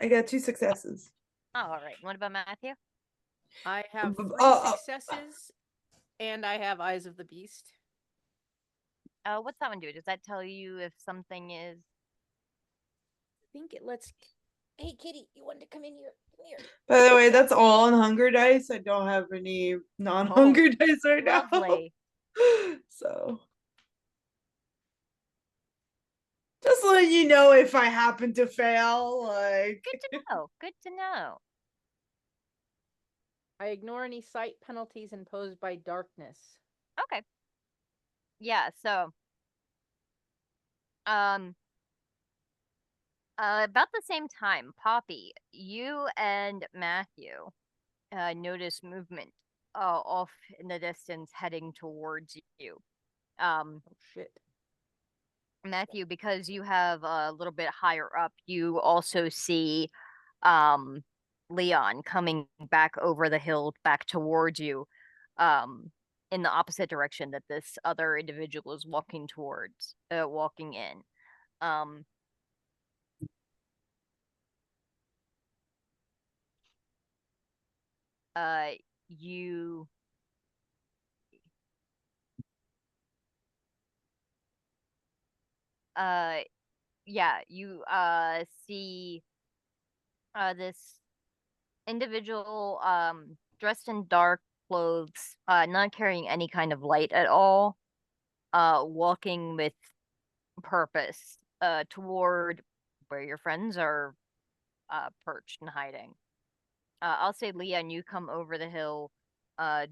H: I got 2 successes.
B: Oh, all right. What about Matthew?
F: I have 3 successes, and I have Eyes of the Beast.
B: What's that one do? Does that tell you if something is?
F: I think it lets. Hey, Kitty, you wanted to come in here? Come here.
H: By the way, that's all on hunger dice. I don't have any non-hunger dice right
B: Lovely.
H: now. So just letting you know if I happen to fail, like.
B: Good to know. Good to know.
F: I ignore any sight penalties imposed by darkness.
B: Okay. Yeah, so about the same time, Poppy, you and Matthew notice movement off in the distance heading towards you.
F: Oh shit.
B: Matthew, because you have a little bit higher up, you also see Leon coming back over the hill back towards you in the opposite direction that this other individual is walking towards, walking in. You yeah, you see this individual dressed in dark clothes, not carrying any kind of light at all, walking with purpose toward where your friends are perched and hiding. I'll say, Leon, you come over the hill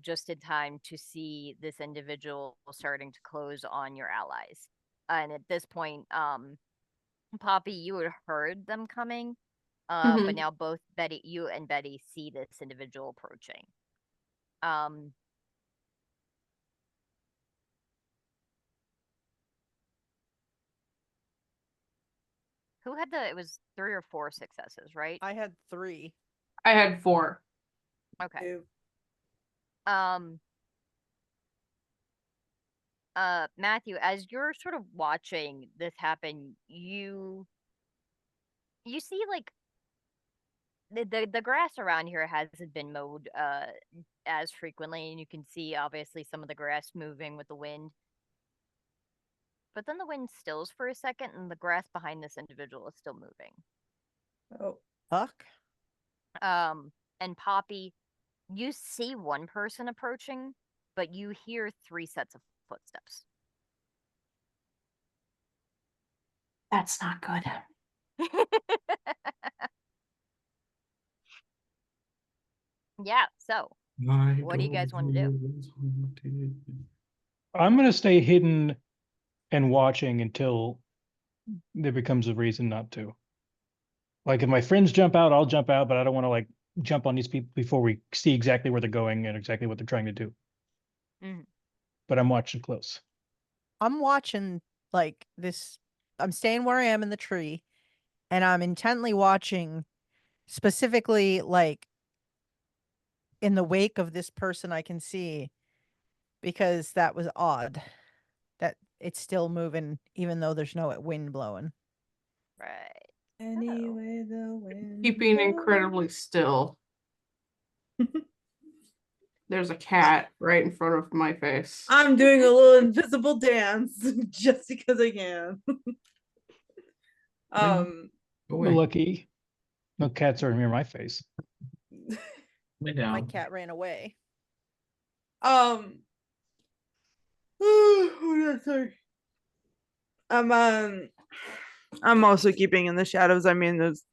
B: just in time to see this individual starting to close on your allies. And at this point, Poppy, you had heard them coming, but now both you and Betty see this individual approaching. Who had it was 3 or 4 successes, right?
F: I had 3.
C: I had 4.
B: Okay.
H: 2.
B: Matthew, as you're sort of watching this happen, you see like the grass around here hasn't been mowed as frequently, and you can see obviously some of the grass moving with the wind. But then the wind stills for a second, and the grass behind this individual is still moving.
H: Oh.
F: Fuck.
B: And Poppy, you see one person approaching, but you hear 3 sets of footsteps.
G: That's not good.
B: Yeah, so what do you guys want to do?
E: I'm gonna stay hidden and watching until there becomes a reason not to. Like if my friends jump out, I'll jump out, but I don't want to like jump on these people before we see exactly where they're going and exactly what they're trying to do.
B: Mhm.
E: But I'm watching close.
F: I'm watching like this. I'm staying where I am in the tree, and I'm intently watching, specifically like in the wake of this person I can see, because that was odd that it's still moving even though there's no wind blowing.
B: Right.
H: Anyway, the wind
C: Keeping
H: blows.
C: incredibly still. There's a cat right in front of my face.
H: I'm doing a little invisible dance just because I can. um,
D: Go away.
E: Lucky. No cats are near my face.
D: Lay
F: My
D: down.
F: cat ran away.
H: um, sorry. I'm also keeping in the shadows. I mean, there's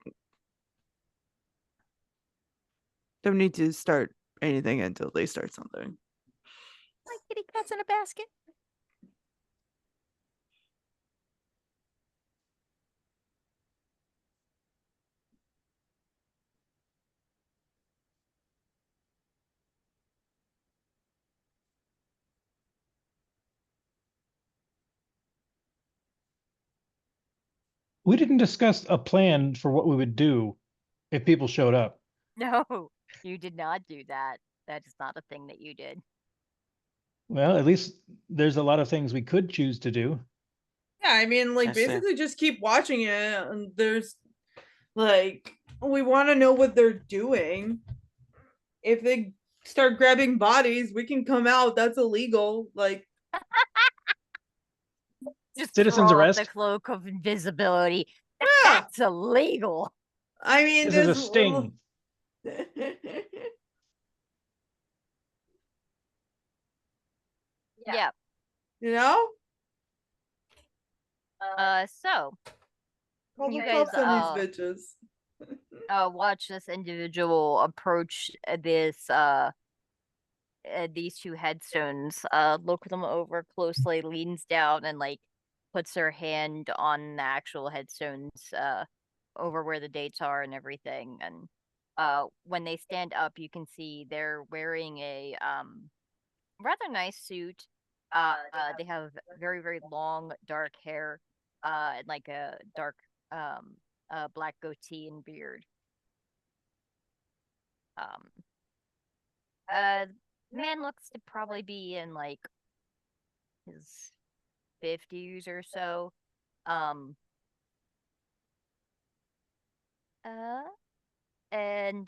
H: don't need to start anything until they start something.
F: My kitty cat's in a basket.
E: We didn't discuss a plan for what we would do if people showed up.
B: No, you did not do that. That is not a thing that you did.
E: Well, at least there's a lot of things we could choose to do.
H: Yeah, I mean, like
A: I see.
H: basically just keep watching it. And there's like we want to know what they're doing. If they start grabbing bodies, we can come out. That's illegal. Like,
B: Just
E: Citizen's
B: throw off the
E: arrest?
B: cloak of invisibility.
H: yeah.
B: That's illegal.
H: I mean,
E: This is a
H: there's
E: sting.
B: Yeah.
H: you know,
B: So
H: call
B: you
H: the
B: guys,
H: cops on these bitches.
B: watch this individual approach these two headstones, look them over closely, leans down and like puts her hand on the actual headstones, over where the dates are and everything. And when they stand up, you can see they're wearing a rather nice suit. They have very, very long dark hair, and like a dark black goatee and beard. Um, man looks to probably be in like his 50s or so. Um, and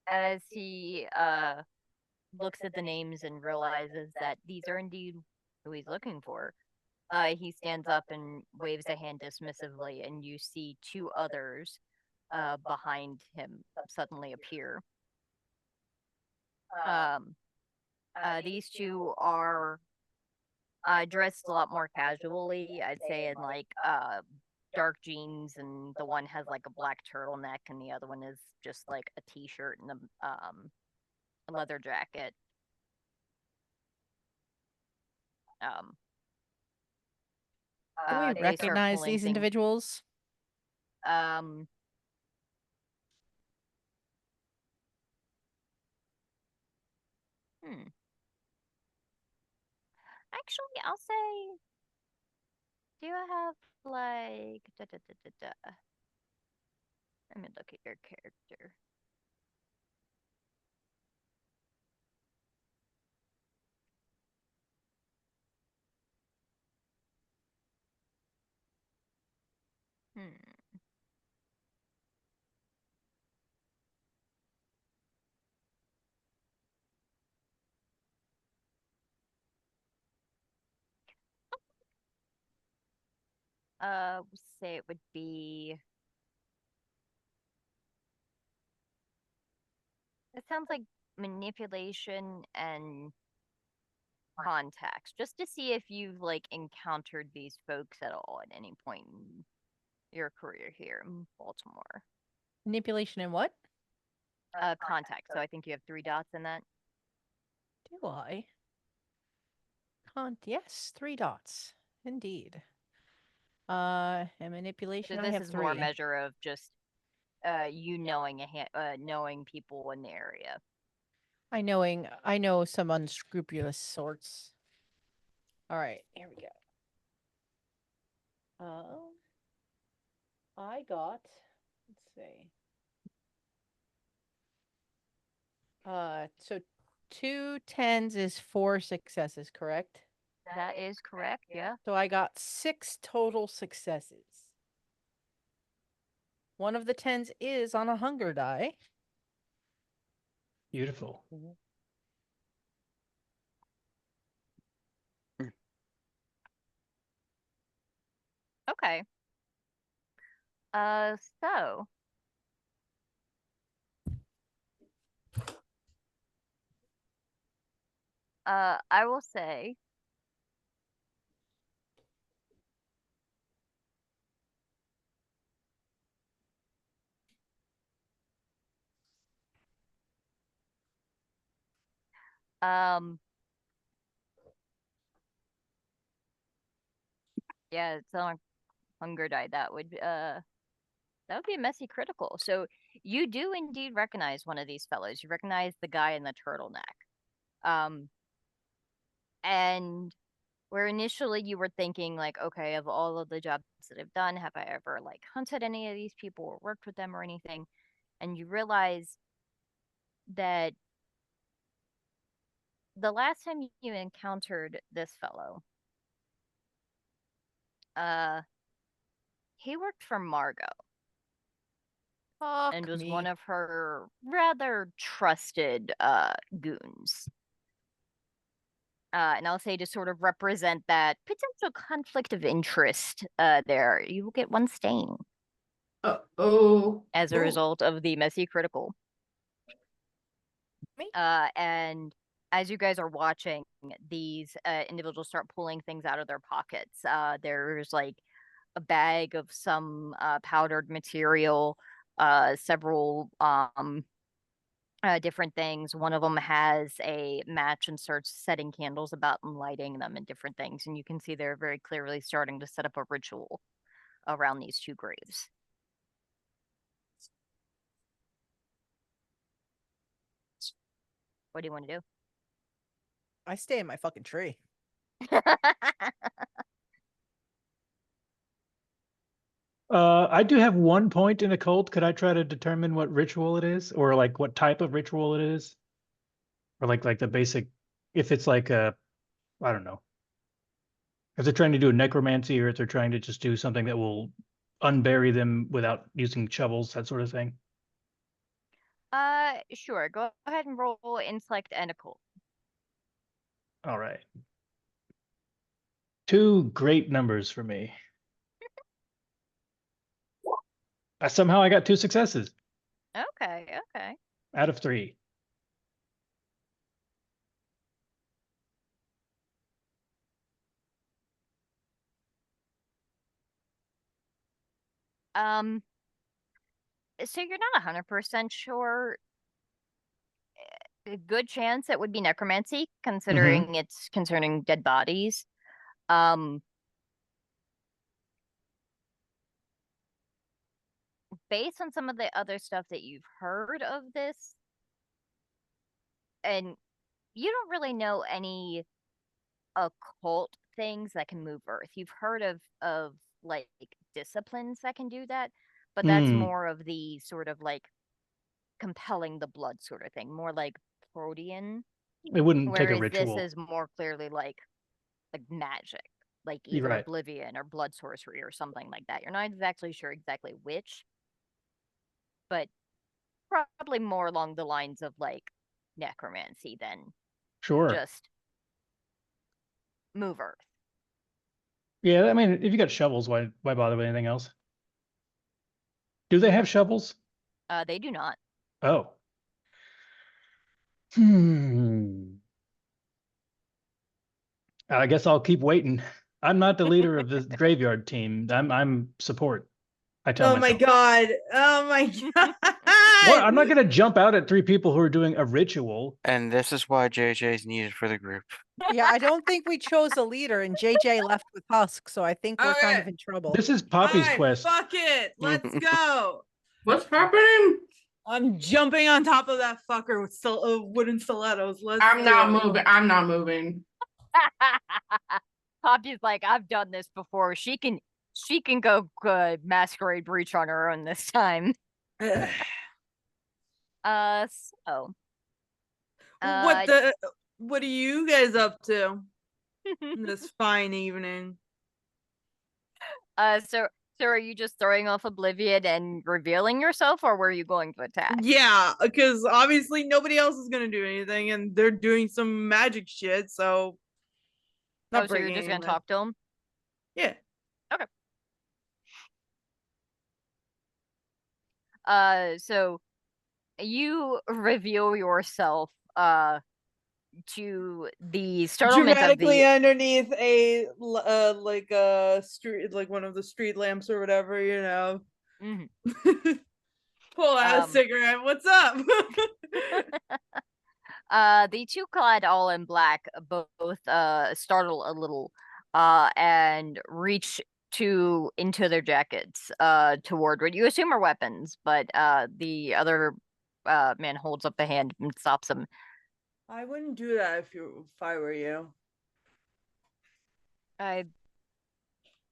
B: as he looks at the names and realizes that these are indeed who he's looking for, he stands up and waves a hand dismissively, and you see two others behind him suddenly appear. These two are dressed a lot more casually. I'd say in like dark jeans, and the one has like a black turtleneck, and the other one is just like a t-shirt and a leather jacket.
F: Do we
B: They start
F: recognize
B: pulling
F: these
B: things.
F: individuals?
B: Um, Actually, I'll say, do I have like Let me look at your character. Say it would be. It sounds like manipulation and contacts, just to see if you've like encountered these folks at all at any point in your career here in Baltimore.
F: Manipulation and what?
B: Contact. So I think you have 3 dots in that.
F: Do I? hunt. Yes, 3 dots. Indeed. And manipulation,
B: So
F: I
B: this
F: have
B: is more a
F: 3.
B: measure of just you knowing knowing people in the area.
F: I know some unscrupulous sorts. All right, here we go. I got, let's see. So 2 10s is 4 successes, correct?
B: That is correct, yeah.
F: So I got 6 total successes. One of the 10s is on a hunger die.
E: Beautiful.
B: Okay. So I will say yeah, it's on hunger die. That would be a messy critical. So you do indeed recognize one of these fellows. You recognize the guy in the turtleneck. And where initially you were thinking like, okay, of all of the jobs that I've done, have I ever like hunted any of these people or worked with them or anything? And you realize that the last time you encountered this fellow, he worked for Margot and was one of her rather trusted goons. And I'll say to sort of represent that potential conflict of interest there, you will get 1 stain
C: Uh-oh.
B: as a result of the messy critical. And as you guys are watching, these individuals start pulling things out of their pockets. There's like a bag of some powdered material, several different things. One of them has a match and starts setting candles about and lighting them and different things. And you can see they're very clearly starting to set up a ritual around these 2 graves. What do you want to do?
F: I stay in my fucking tree.
E: I do have 1 point in occult. Could I try to determine what ritual it is, or like what type of ritual it is, or like the basic, if it's like a, I don't know, if they're trying to do a necromancy, or if they're trying to just do something that will unbury them without using shovels, that sort of thing.
B: Sure. Go ahead and roll intellect and occult.
E: All right. 2 great numbers for me. Somehow I got 2 successes
B: Okay, okay.
E: out of 3.
B: So you're not 100% sure. A good chance it would be necromancy, considering it's concerning dead bodies. Based on some of the other stuff that you've heard of this, and you don't really know any occult things that can move earth. You've heard of like disciplines that can do that, but that's more of the sort of like compelling the blood sort of thing, more like Protean.
E: It wouldn't take a
B: Whereas
E: ritual.
B: this is more clearly like magic, like
E: You're
B: either
E: right.
B: oblivion or blood sorcery or something like that. You're not exactly sure exactly which, but probably more along the lines of like necromancy than
E: Sure.
B: just move earth.
E: Yeah, I mean, if you got shovels, why bother with anything else? Do they have shovels?
B: They do not.
E: Oh. I guess I'll keep waiting. I'm not the leader of this graveyard team. I'm support. I tell
H: Oh my
E: myself.
H: god. Oh my god.
E: What? I'm not gonna jump out at 3 people who are doing a ritual.
A: And this is why JJ is needed for the group.
F: Yeah, I don't think we chose a leader, and JJ left with Husk, so I think we're kind of in trouble.
E: This is Poppy's
H: Alright,
E: quest.
H: fuck it. Let's go.
C: What's happening?
H: I'm jumping on top of that fucker with wooden stilettos.
C: I'm not moving. I'm not moving.
B: Poppy's like, I've done this before. She can go masquerade breach on her own this time. So
H: what are you guys up to this fine evening?
B: So are you just throwing off Oblivion and revealing yourself, or were you going to attack?
H: Yeah, because obviously nobody else is gonna do anything, and they're doing some magic shit. So,
B: so you're just gonna talk to them?
H: Yeah.
B: Okay. So you reveal yourself to the startlement
H: dramatically
B: of
H: underneath a like a street, like one of the street lamps or whatever, you know. Pull out a cigarette. What's up?
B: The two clad all in black both startle a little and reach into their jackets toward what you assume are weapons, but the other man holds up a hand and stops him.
H: I wouldn't do that if I were you.
B: I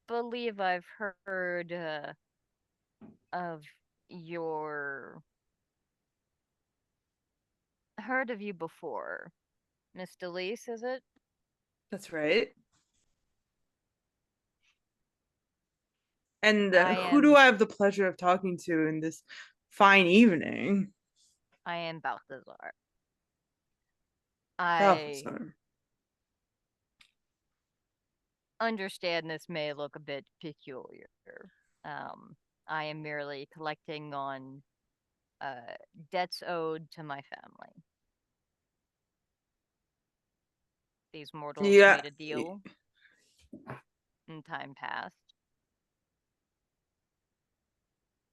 B: believe I've heard of you before. Miss Delease, is it?
H: That's right. And who do I have the pleasure of talking to in this fine evening?
B: I am Balthazar.
H: Balthazar.
B: Understand this may look a bit peculiar. I am merely collecting on debts owed to my family. These mortals made a deal in time past.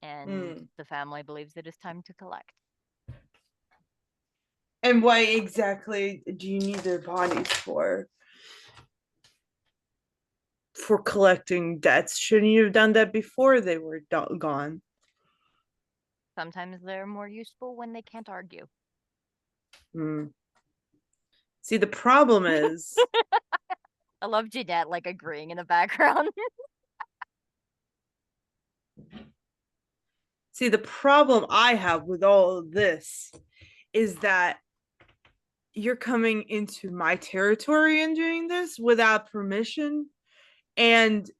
B: And the family believes it is time to collect.
H: And why exactly do you need their bodies for? For collecting debts? Shouldn't you have done that before they were gone?
B: Sometimes they're more useful when they can't argue.
H: See, the problem is...
B: I love Jeanette like agreeing in the background.
H: See, the problem I have with all of this is that you're coming into my territory and doing this without permission. And,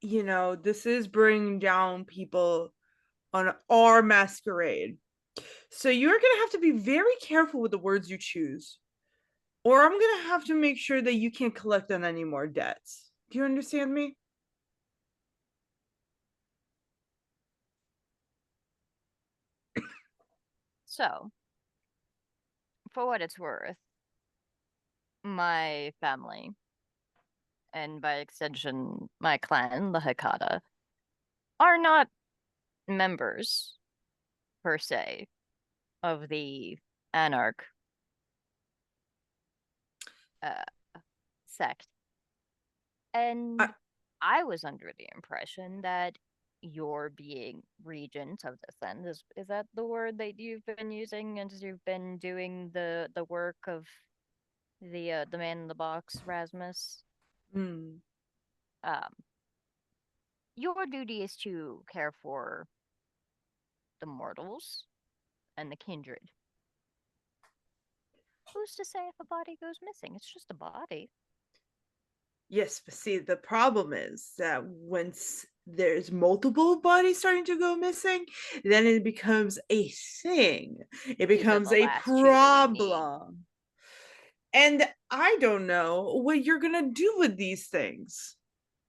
H: you know, this is bringing down people on our masquerade. So you're going to have to be very careful with the words you choose. Or I'm going to have to make sure that you can't collect on any more debts. Do you understand me?
B: So, for what it's worth, my family, and by extension, my clan, the Hekata, are not members, per se, of the Anarch sect. And I was under the impression that you're being regent of this end. Is that the word that you've been using as you've been doing the work of the man in the box, Ravnos? Your duty is to care for the mortals and the kindred. Who's to say if a body goes missing? It's just a body.
H: Yes, but see, the problem is that once there's multiple bodies starting to go missing, then it becomes a thing. It becomes a problem. And I don't know what you're going to do with these things,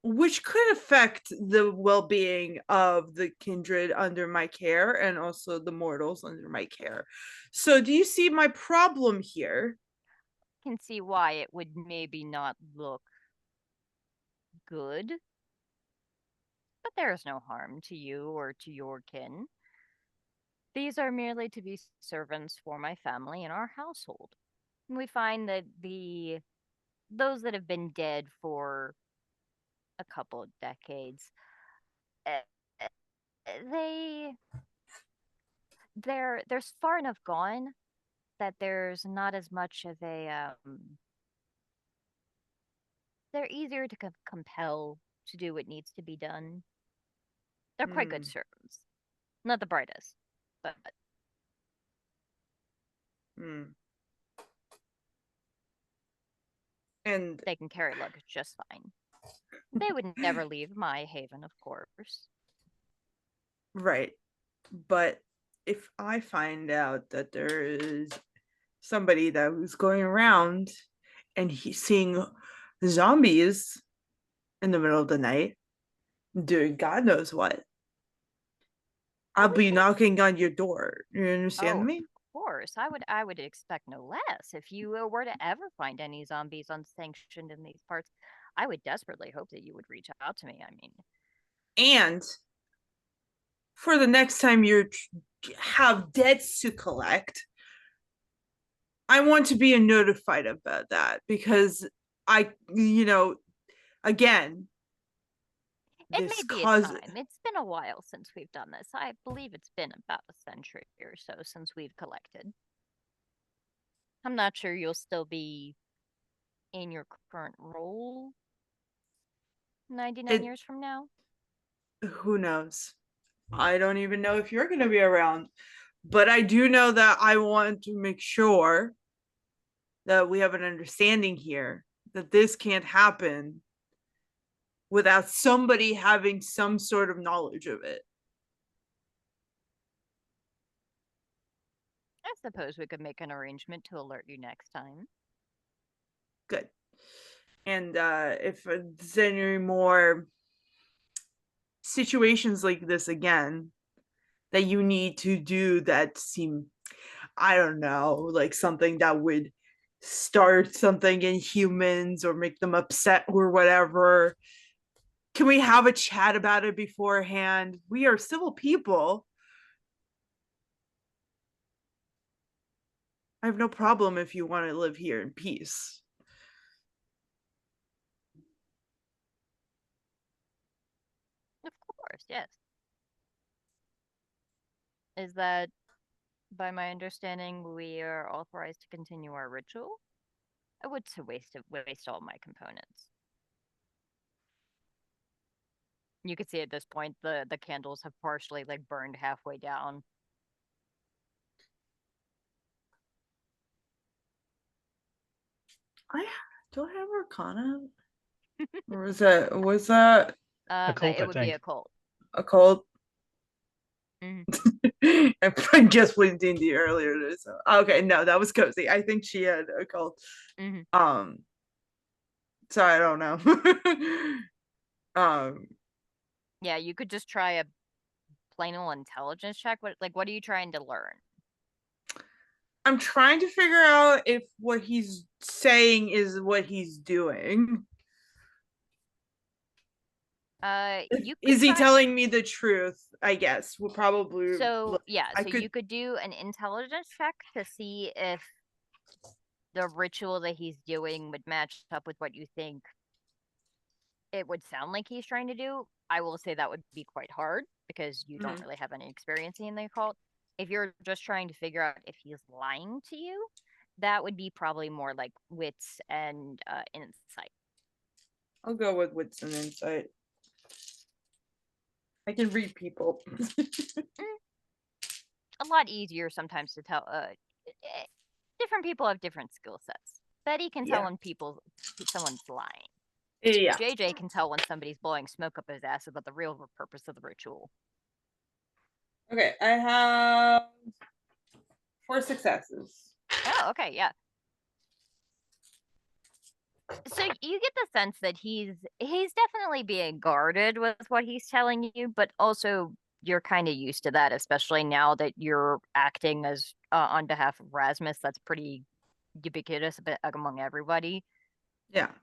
H: which could affect the well-being of the kindred under my care and also the mortals under my care. So do you see my problem here?
B: I can see why it would maybe not look good, but there is no harm to you or to your kin. These are merely to be servants for my family and our household. And we find that those that have been dead for a couple of decades, eh, eh, they're far enough gone that there's not as much of a they're easier to compel to do what needs to be done. They're quite good servants. Not the brightest, but
H: And
B: they can carry luggage just fine. They would never leave my haven, of course.
H: right. But if I find out that there is somebody that was going around and he's seeing zombies in the middle of the night doing God knows what, I'll be knocking on your door. You understand me?
B: Of course, I would expect no less. If you were to ever find any zombies unsanctioned in these parts, I would desperately hope that you would reach out to me. I mean,
H: And for the next time you have debts to collect, I want to be notified about that because again,
B: it
H: this
B: may be a time. It's been a while since we've done this. I believe it's been about a century or so since we've collected. I'm not sure you'll still be in your current role 99 years from now.
H: Who knows? I don't even know if you're going to be around. But I do know that I want to make sure that we have an understanding here that this can't happen without somebody having some sort of knowledge of it.
B: I suppose we could make an arrangement to alert you next time.
H: Good. And if there's any more situations like this again that you need to do that seem, I don't know, like something that would start something in humans or make them upset or whatever, can we have a chat about it beforehand? We are civil people. I have no problem if you want to live here in peace.
B: Of course, yes. Is that, by my understanding, we are authorized to continue our ritual? I would to waste all my components. You could see at this point the candles have partially like burned halfway down.
H: Do I have Arcana? Or was that
E: Occult,
B: It would be
E: think.
B: occult.
H: Occult?
B: Mm-hmm.
H: I just played D&D earlier. So. Okay, no, that was Cozy. I think she had Occult.
B: Mm-hmm.
H: So I don't know.
B: Yeah, you could just try a plain old intelligence check. What are you trying to learn?
H: I'm trying to figure out if what he's saying is what he's doing. Is he telling me the truth? I guess we'll probably.
B: So yeah, you could do an intelligence check to see if the ritual that he's doing would match up with what you think it would sound like he's trying to do. I will say that would be quite hard because you don't really have any experience in the occult. If you're just trying to figure out if he's lying to you, that would be probably more like wits and insight.
H: I'll go with wits and insight. I can read people.
B: A lot easier sometimes to tell. Different people have different skill sets. Betty can tell when someone's lying.
H: Yeah.
B: JJ can tell when somebody's blowing smoke up his ass about the real purpose of the ritual.
H: Okay, I have 4 successes.
B: Oh, okay, yeah. So you get the sense that he's definitely being guarded with what he's telling you, but also you're kind of used to that, especially now that you're acting as on behalf of Rasmus. That's pretty ubiquitous among everybody.
H: Yeah.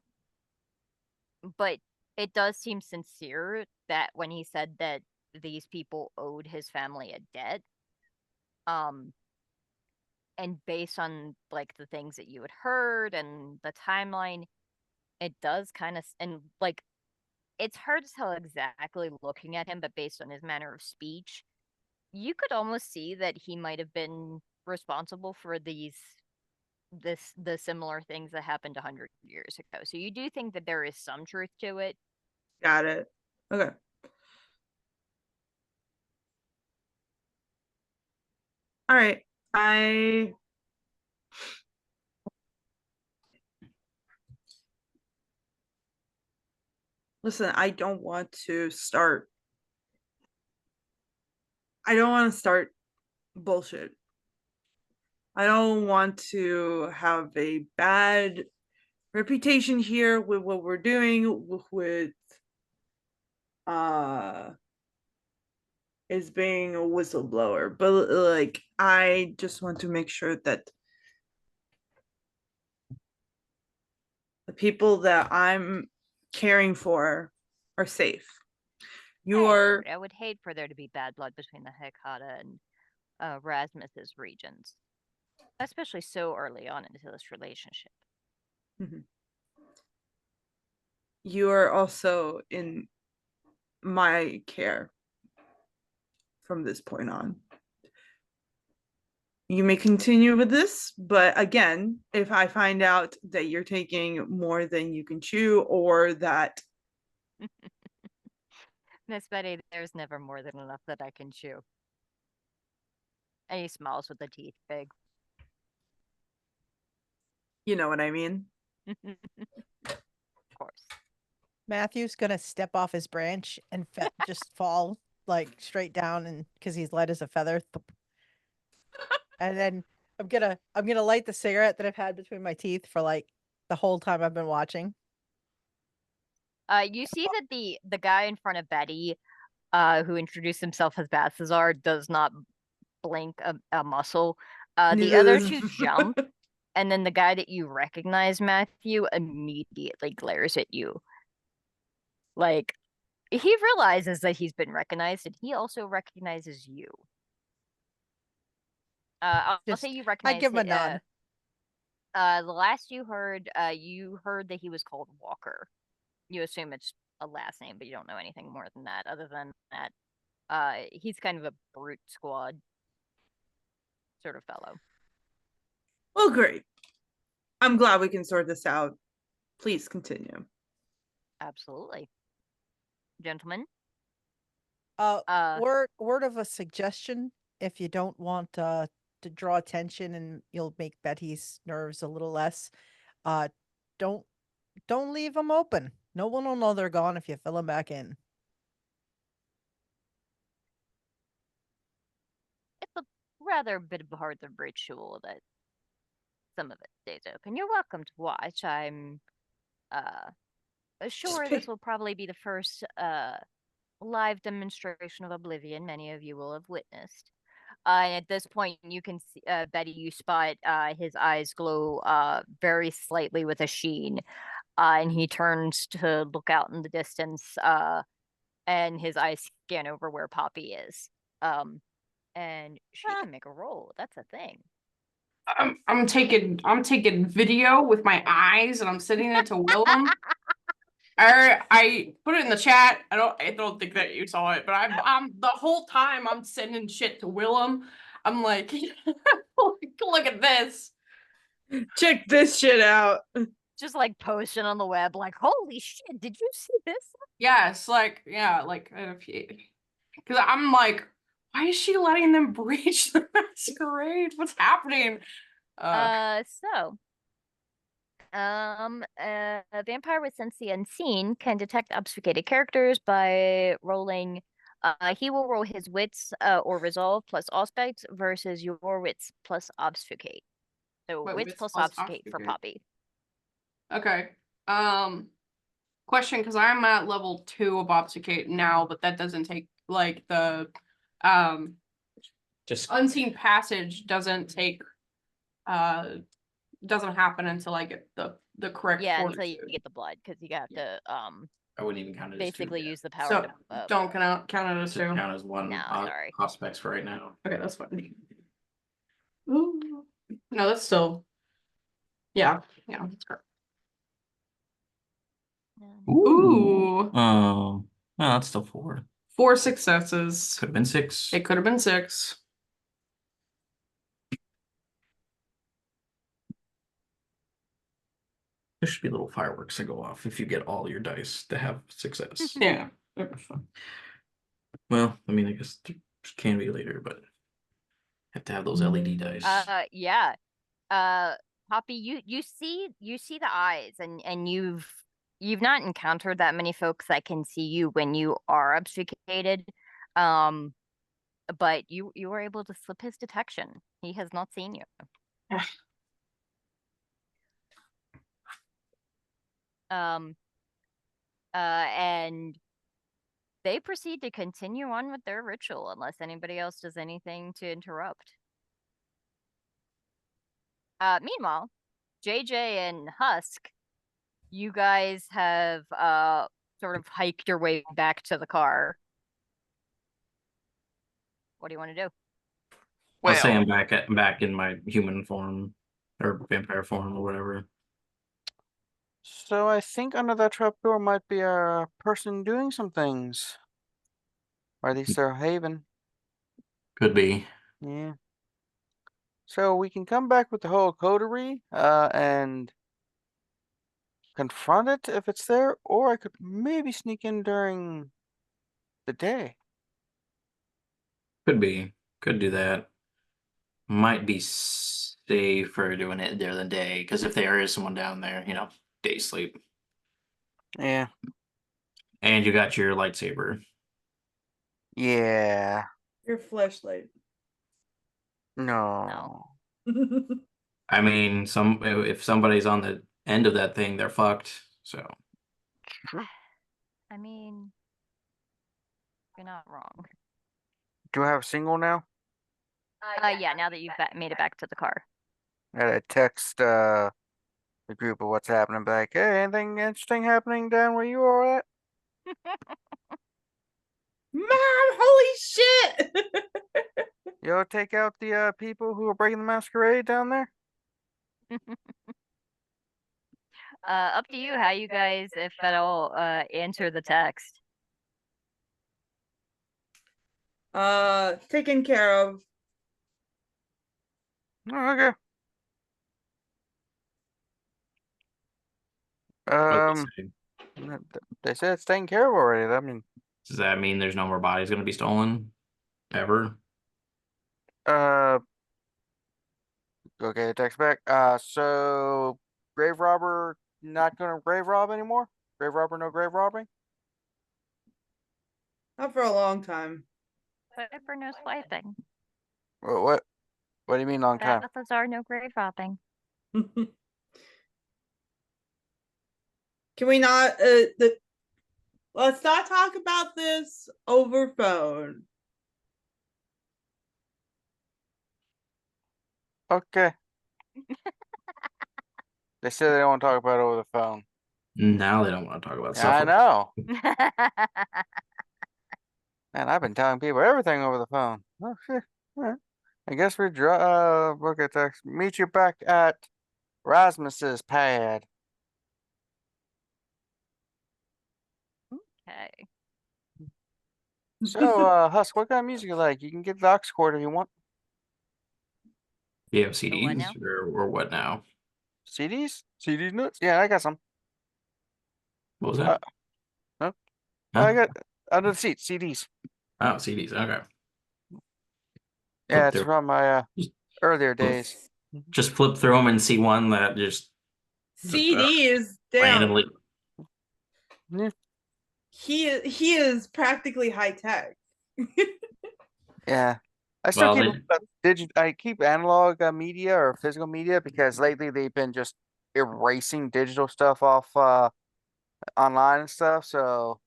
B: But it does seem sincere that when he said that these people owed his family a debt, And based on like the things that you had heard and the timeline, it does kind of, and like it's hard to tell exactly looking at him, but based on his manner of speech, you could almost see that he might have been responsible for the similar things that happened 100 years ago. So you do think that there is some truth to it.
H: Got it. Okay. All right. Listen, I don't want to start bullshit. I don't want to have a bad reputation here with what we're doing with is being a whistleblower, but like I just want to make sure that the people that I'm caring for are safe.
B: I would hate for there to be bad blood between the Hecata and Rasmus's regents, especially so early on into this relationship.
H: Mm-hmm. You are also in my care from this point on. You may continue with this, but again, if I find out that you're taking more than you can chew, or that
B: Miss Betty, there's never more than enough that I can chew. And he smiles with the teeth big.
H: You know what I mean?
B: Of course.
F: Matthew's gonna step off his branch and just fall like straight down, and because he's light as a feather. And then I'm gonna light the cigarette that I've had between my teeth for like the whole time I've been watching.
B: You see that the guy in front of Betty, who introduced himself as Balthazar, does not blink a muscle. The other two jump, and then the guy that you recognize, Matthew, immediately glares at you. Like, he realizes that he's been recognized, and he also recognizes you. I'll say you recognize.
F: I give him a nod.
B: The last you heard that he was called Walker. You assume it's a last name, but you don't know anything more than that. Other than that, he's kind of a brute squad sort of fellow.
H: Well, great. I'm glad we can sort this out. Please continue.
B: Absolutely. Gentlemen.
F: Word of a suggestion, if you don't want to draw attention and you'll make Betty's nerves a little less, don't leave them open. No one will know they're gone if you fill them back in.
B: It's a rather bit of a hard ritual that some of it stays open. You're welcome to watch. I'm sure this will probably be the first live demonstration of oblivion many of you will have witnessed. And at this point, you can see, Betty, you spot his eyes glow very slightly with a sheen. And he turns to look out in the distance, and his eyes scan over where Poppy is. And she can make a roll. That's a thing.
C: I'm taking video with my eyes, and I'm sending it to Willem. I put it in the chat. I don't think that you saw it, but I'm the whole time I'm sending shit to Willem. I'm like, look at this.
H: Check this shit out.
B: Just like posting on the web, like, holy shit, did you see this?
C: Yes, because I'm like, why is she letting them breach the masquerade? What's happening?
B: A vampire with sense the unseen can detect obfuscated characters by rolling. He will roll his wits or resolve plus auspex versus your wits plus obfuscate. So wits plus obfuscate for Poppy.
C: Okay. Question, because I'm at level 2 of obfuscate now, but that doesn't take like the
D: just
C: unseen passage doesn't happen until I get the correct
B: until you get the blood, because you have to
D: I wouldn't even count it
B: basically
D: as 2
B: use the power.
C: So don't count it as 2.
D: count as 1
B: No, sorry.
D: prospects for right now.
C: Okay, that's fine. Ooh. No, that's still. Yeah, that's correct. Ooh.
D: Oh, that's still 4.
C: 4 successes.
D: Could have been 6.
C: It could have been 6.
D: There should be little fireworks that go off if you get all your dice to have success.
C: Yeah.
D: Well, I mean, I guess there can be later, but have to have those LED dice.
B: Yeah. Poppy, you see the eyes, and you've not encountered that many folks that can see you when you are obfuscated. But you were able to slip his detection. He has not seen you. And they proceed to continue on with their ritual unless anybody else does anything to interrupt. Meanwhile, JJ and Husk, you guys have sort of hiked your way back to the car. What do you want to do?
D: I'll say I'm back in my human form or vampire form or whatever.
A: So I think under that trapdoor might be a person doing some things. Or at least their haven.
D: Could be.
A: Yeah. So we can come back with the whole coterie, and confront it if it's there, or I could maybe sneak in during the day.
D: Could be. Could do that. Might be safer doing it during the day, because if there is someone down there, day sleep.
A: Yeah.
D: And you got your lightsaber.
A: Yeah.
H: Your flashlight.
A: No.
D: I mean, if somebody's on the end of that thing, they're fucked. So.
B: I mean, you're not wrong.
A: Do I have a single now?
B: Yeah, now that you've made it back to the car.
A: I gotta text the group of what's happening. Be like, hey, anything interesting happening down where you are at?
H: Mom, holy shit!
A: You'll take out the people who are breaking the masquerade down there?
B: Up to you how you guys, if at all, answer the text.
H: Taken care of.
A: Oh, okay. They said it's taken care of already. I mean,
D: does that mean there's no more bodies going to be stolen ever?
A: Okay, text back. So grave robber not gonna grave rob anymore? Grave robber, no grave robbing?
H: Not for a long time.
B: Whatever, no swiping.
A: What do you mean long time?
B: Balthazar, no grave robbing.
H: Can we not let's not talk about this over phone.
A: Okay. They said they don't want to talk about it over the phone.
D: Now they don't want to talk about stuff.
A: I know. Man, I've been telling people everything over the phone. Oh shit. All right. I guess we look at text. Meet you back at Rasmus's pad.
B: Okay.
A: So, Husk, what kind of music you like? You can get the aux cord if you want.
D: You have
B: what
D: CDs
B: now?
D: or what now?
A: CDs? CDs nuts? Yeah, I got some.
D: What was that?
A: Huh?
D: Huh?
A: I got under the seat, CDs.
D: Oh, CDs. Okay.
A: Yeah,
D: Flip
A: it's
D: through.
A: from my earlier days.
D: Just flip through them and see one that just
H: CD is down.
D: randomly.
A: Yeah.
H: He is practically high tech.
A: Yeah. I still
D: Well,
A: I keep analog media or physical media because lately they've been just erasing digital stuff off online and stuff. So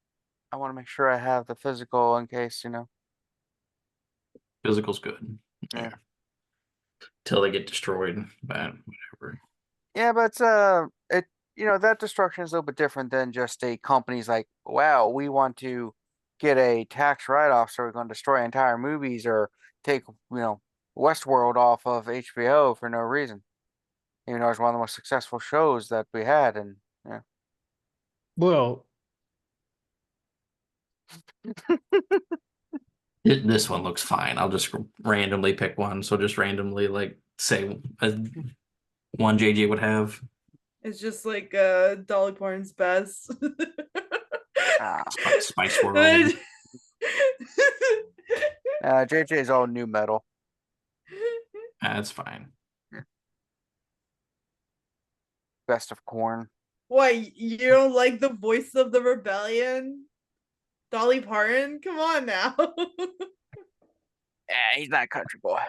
A: I want to make sure I have the physical in case,
D: physical's good.
A: Yeah.
D: Till they get destroyed, but whatever.
A: Yeah, but that destruction is a little bit different than just a company's like, wow, we want to get a tax write-off, so we're going to destroy entire movies or take, Westworld off of HBO for no reason. Even though it's one of the most successful shows that we had, and yeah.
E: Well,
D: This one looks fine. I'll just randomly pick one. So just randomly like say one JJ would have.
H: It's just like Dolly Parton's best.
D: Spice World.
A: JJ's all new metal.
D: That's fine.
A: Best of Corn.
H: What, you don't like the voice of the rebellion? Dolly Parton? Come on now.
A: Yeah, he's not a country boy.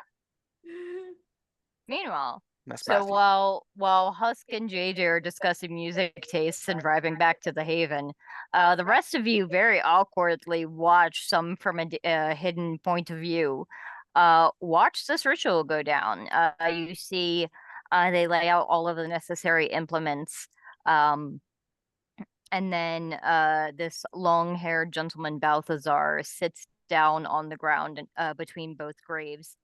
B: Meanwhile,
A: That's
B: so while Husk and JJ are discussing music tastes and driving back to the Haven, the rest of you very awkwardly watch some from a hidden point of view. Watch this ritual go down. You see, they lay out all of the necessary implements. And then this long-haired gentleman, Balthazar, sits down on the ground between both graves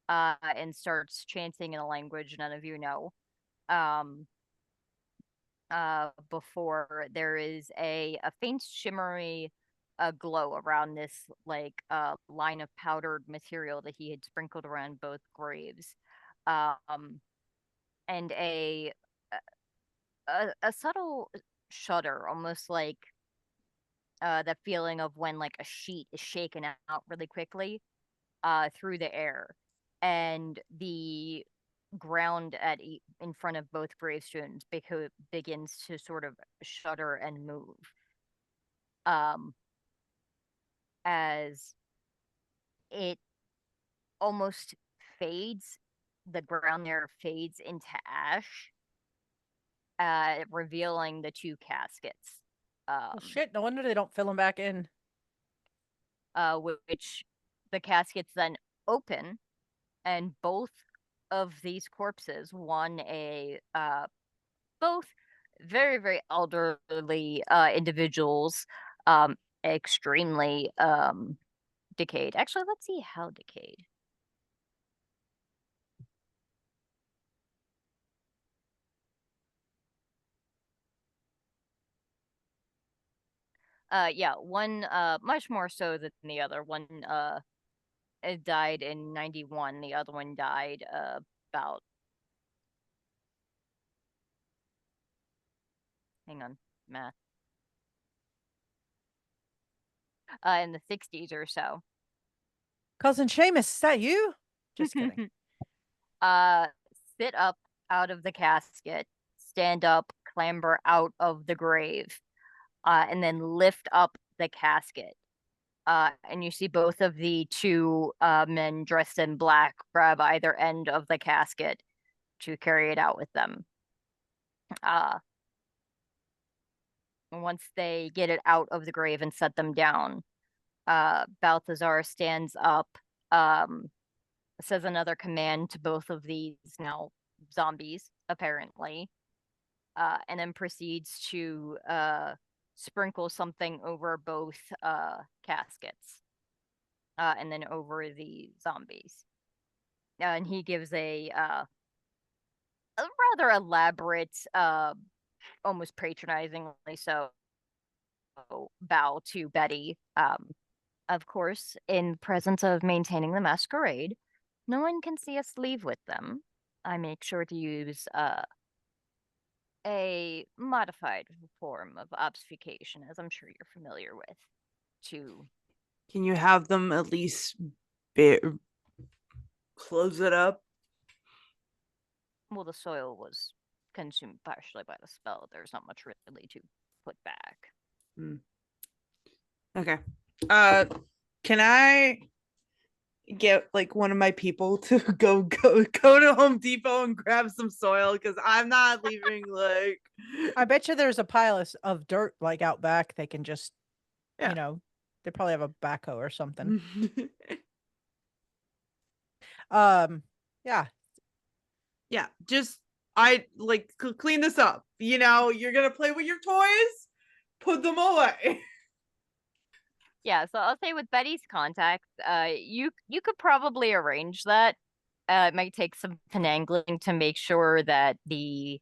B: and starts chanting in a language none of you know. Before there is a faint shimmery glow around this line of powdered material that he had sprinkled around both graves. And a subtle shudder, almost like that feeling of when like a sheet is shaken out really quickly through the air, and the ground in front of both gravestones begins to sort of shudder and move as it almost fades. The ground there fades into ash, revealing the two caskets.
F: Well, shit, no wonder they don't fill them back in.
B: Which the caskets then open, and both of these corpses, both very, very elderly individuals, extremely decayed. Actually, let's see how decayed. Yeah, one much more so than the other. One it died in 91. The other one died about, hang on, math. In the 60s or so.
F: Cousin Seamus, is that you? Just kidding.
B: Sit up out of the casket, stand up, clamber out of the grave, and then lift up the casket. And you see both of the two men dressed in black grab either end of the casket to carry it out with them. Once they get it out of the grave and set them down, Balthazar stands up, says another command to both of these now zombies, apparently, and then proceeds to sprinkle something over both caskets, and then over the zombies. And he gives a rather elaborate, almost patronizingly so, bow to Betty. Of course, in presence of maintaining the masquerade, no one can see us leave with them. I make sure to use a modified form of obfuscation, as I'm sure you're familiar with, to...
H: Can you have them at least close it up?
B: Well, the soil was consumed partially by the spell. There's not much really to put back.
H: Okay. Can I get like one of my people to go to Home Depot and grab some soil, because I'm not leaving. Like,
F: I bet you there's a pile of dirt like out back. They can just,
H: yeah.
F: They probably have a backhoe or something.
H: Yeah, just I like clean this up. You're gonna play with your toys, put them away.
B: Yeah, so I'll say with Betty's contacts, you could probably arrange that. it might take some finagling to make sure that the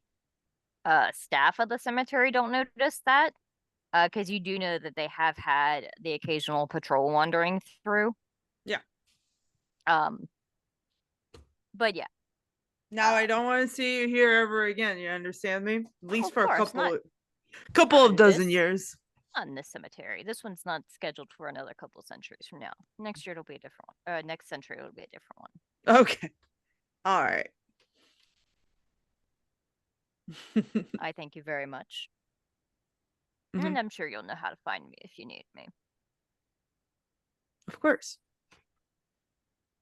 B: staff of the cemetery don't notice that. Because you do know that they have had the occasional patrol wandering through.
H: Yeah.
B: But yeah.
H: Now I don't want to see you here ever again. You understand me? At least
B: Of
H: for a
B: course,
H: couple
B: not
H: of dozen
B: this-
H: years.
B: Not in this cemetery. This one's not scheduled for another couple centuries from now. Next year it'll be a different one. Next century it'll be a different one.
H: Okay. All right.
B: I thank you very much.
H: Mhm.
B: And I'm sure you'll know how to find me if you need me.
H: Of course.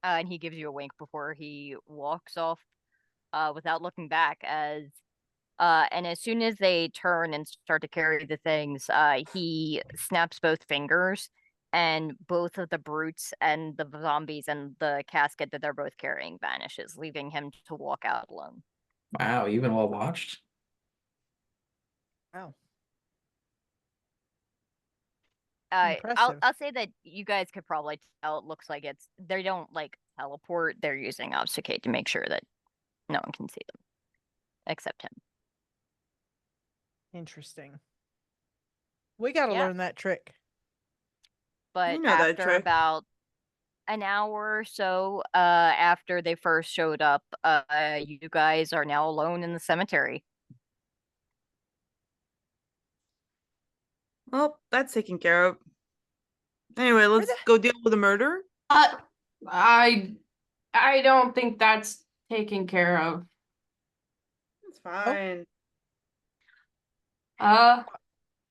B: And he gives you a wink before he walks off without looking back and as soon as they turn and start to carry the things, he snaps both fingers and both of the brutes and the zombies and the casket that they're both carrying vanishes, leaving him to walk out alone.
D: Wow, you've been well watched.
F: Wow.
B: I'll
F: Impressive.
B: say that you guys could probably tell it looks like they don't like teleport, they're using obfuscate to make sure that no one can see them. Except him.
F: Interesting. We gotta
B: Yeah.
F: learn that trick.
B: But
H: know that
B: after
H: trick.
B: about an hour or so after they first showed up, you guys are now alone in the cemetery.
H: Well, that's taken care of. Anyway, let's go deal with the murder.
C: I don't think that's taken care of.
H: It's fine.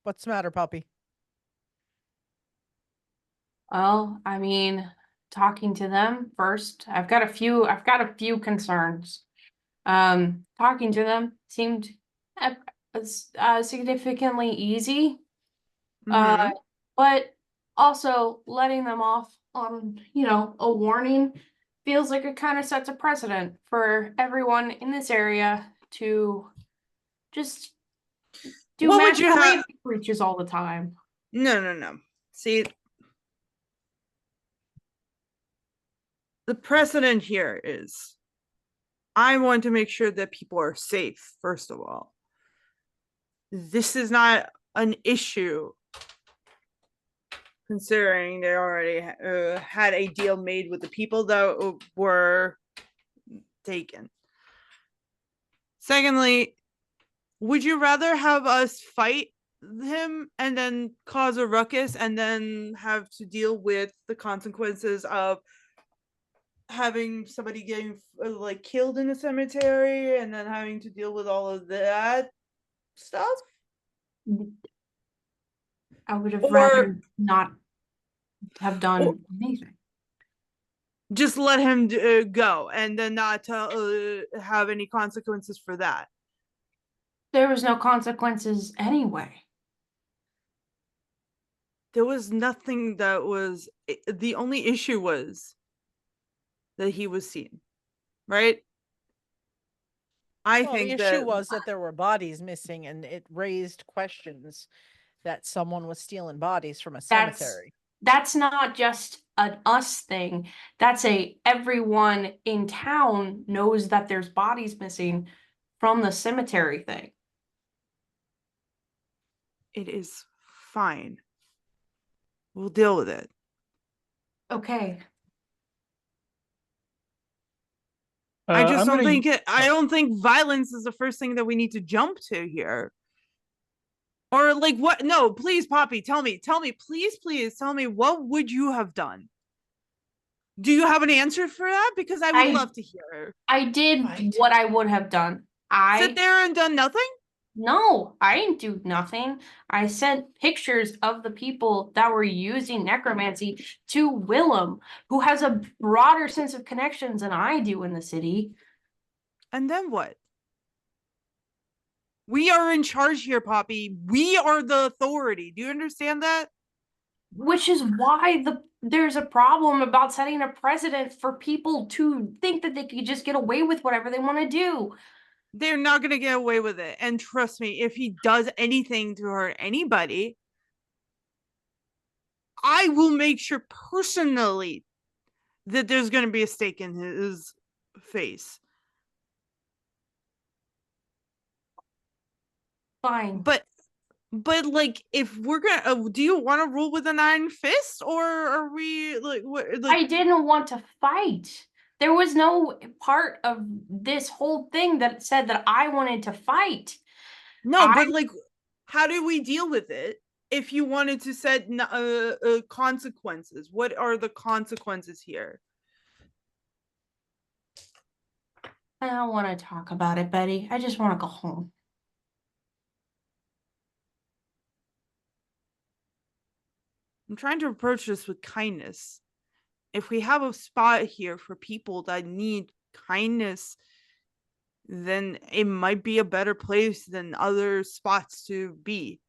F: What's the matter, puppy?
G: Well, I mean, talking to them first, I've got a few concerns. Talking to them seemed significantly easy.
H: Mhm.
G: But also letting them off on, a warning feels like it kind of sets a precedent for everyone in this area to just do
H: What would
G: massive
H: you have-
G: grave breaches all the time.
H: No. See, the precedent here is I want to make sure that people are safe, first of all. This is not an issue considering they already had a deal made with the people that were taken. Secondly, would you rather have us fight him and then cause a ruckus and then have to deal with the consequences of having somebody getting killed in a cemetery and then having to deal with all of that stuff?
G: I would have
H: Or-
G: rather not have done anything.
H: Just let him go and then not have any consequences for that.
G: There was no consequences anyway.
H: There was nothing that was the only issue was that he was seen, right? I
F: Well,
H: think
F: the
H: that
F: issue was that there were bodies missing, and it raised questions that someone was stealing bodies from a cemetery.
G: That's not just an us thing. That's everyone in town knows that there's bodies missing from the cemetery thing.
H: it is fine. We'll deal with it.
G: Okay.
H: I just
E: I'm
H: don't
E: gonna-
H: think I don't think violence is the first thing that we need to jump to here. Or what? No, please, Poppy, tell me, please tell me, what would you have done? Do you have an answer for that? Because I would love to hear.
G: I did
F: Right.
G: what I would have done.
H: Sit there and done nothing?
G: No, I didn't do nothing. I sent pictures of the people that were using necromancy to Willem, who has a broader sense of connections than I do in the city.
H: And then what? We are in charge here, Poppy. We are the authority. Do you understand that?
G: Which is why there's a problem about setting a precedent for people to think that they could just get away with whatever they want to do.
H: They're not going to get away with it. And trust me, if he does anything to hurt anybody, I will make sure personally that there's going to be a stake in his face.
G: Fine.
H: But like, if we're gonna, do you want to rule with an iron fist, or are we like what? Like,
G: I didn't want to fight. There was no part of this whole thing that said that I wanted to fight.
H: no, but like, how do we deal with it? If you wanted to set consequences, what are the consequences here?
G: I don't want to talk about it, Betty. I just want to go home.
H: I'm trying to approach this with kindness. If we have a spot here for people that need kindness, then it might be a better place than other spots to be.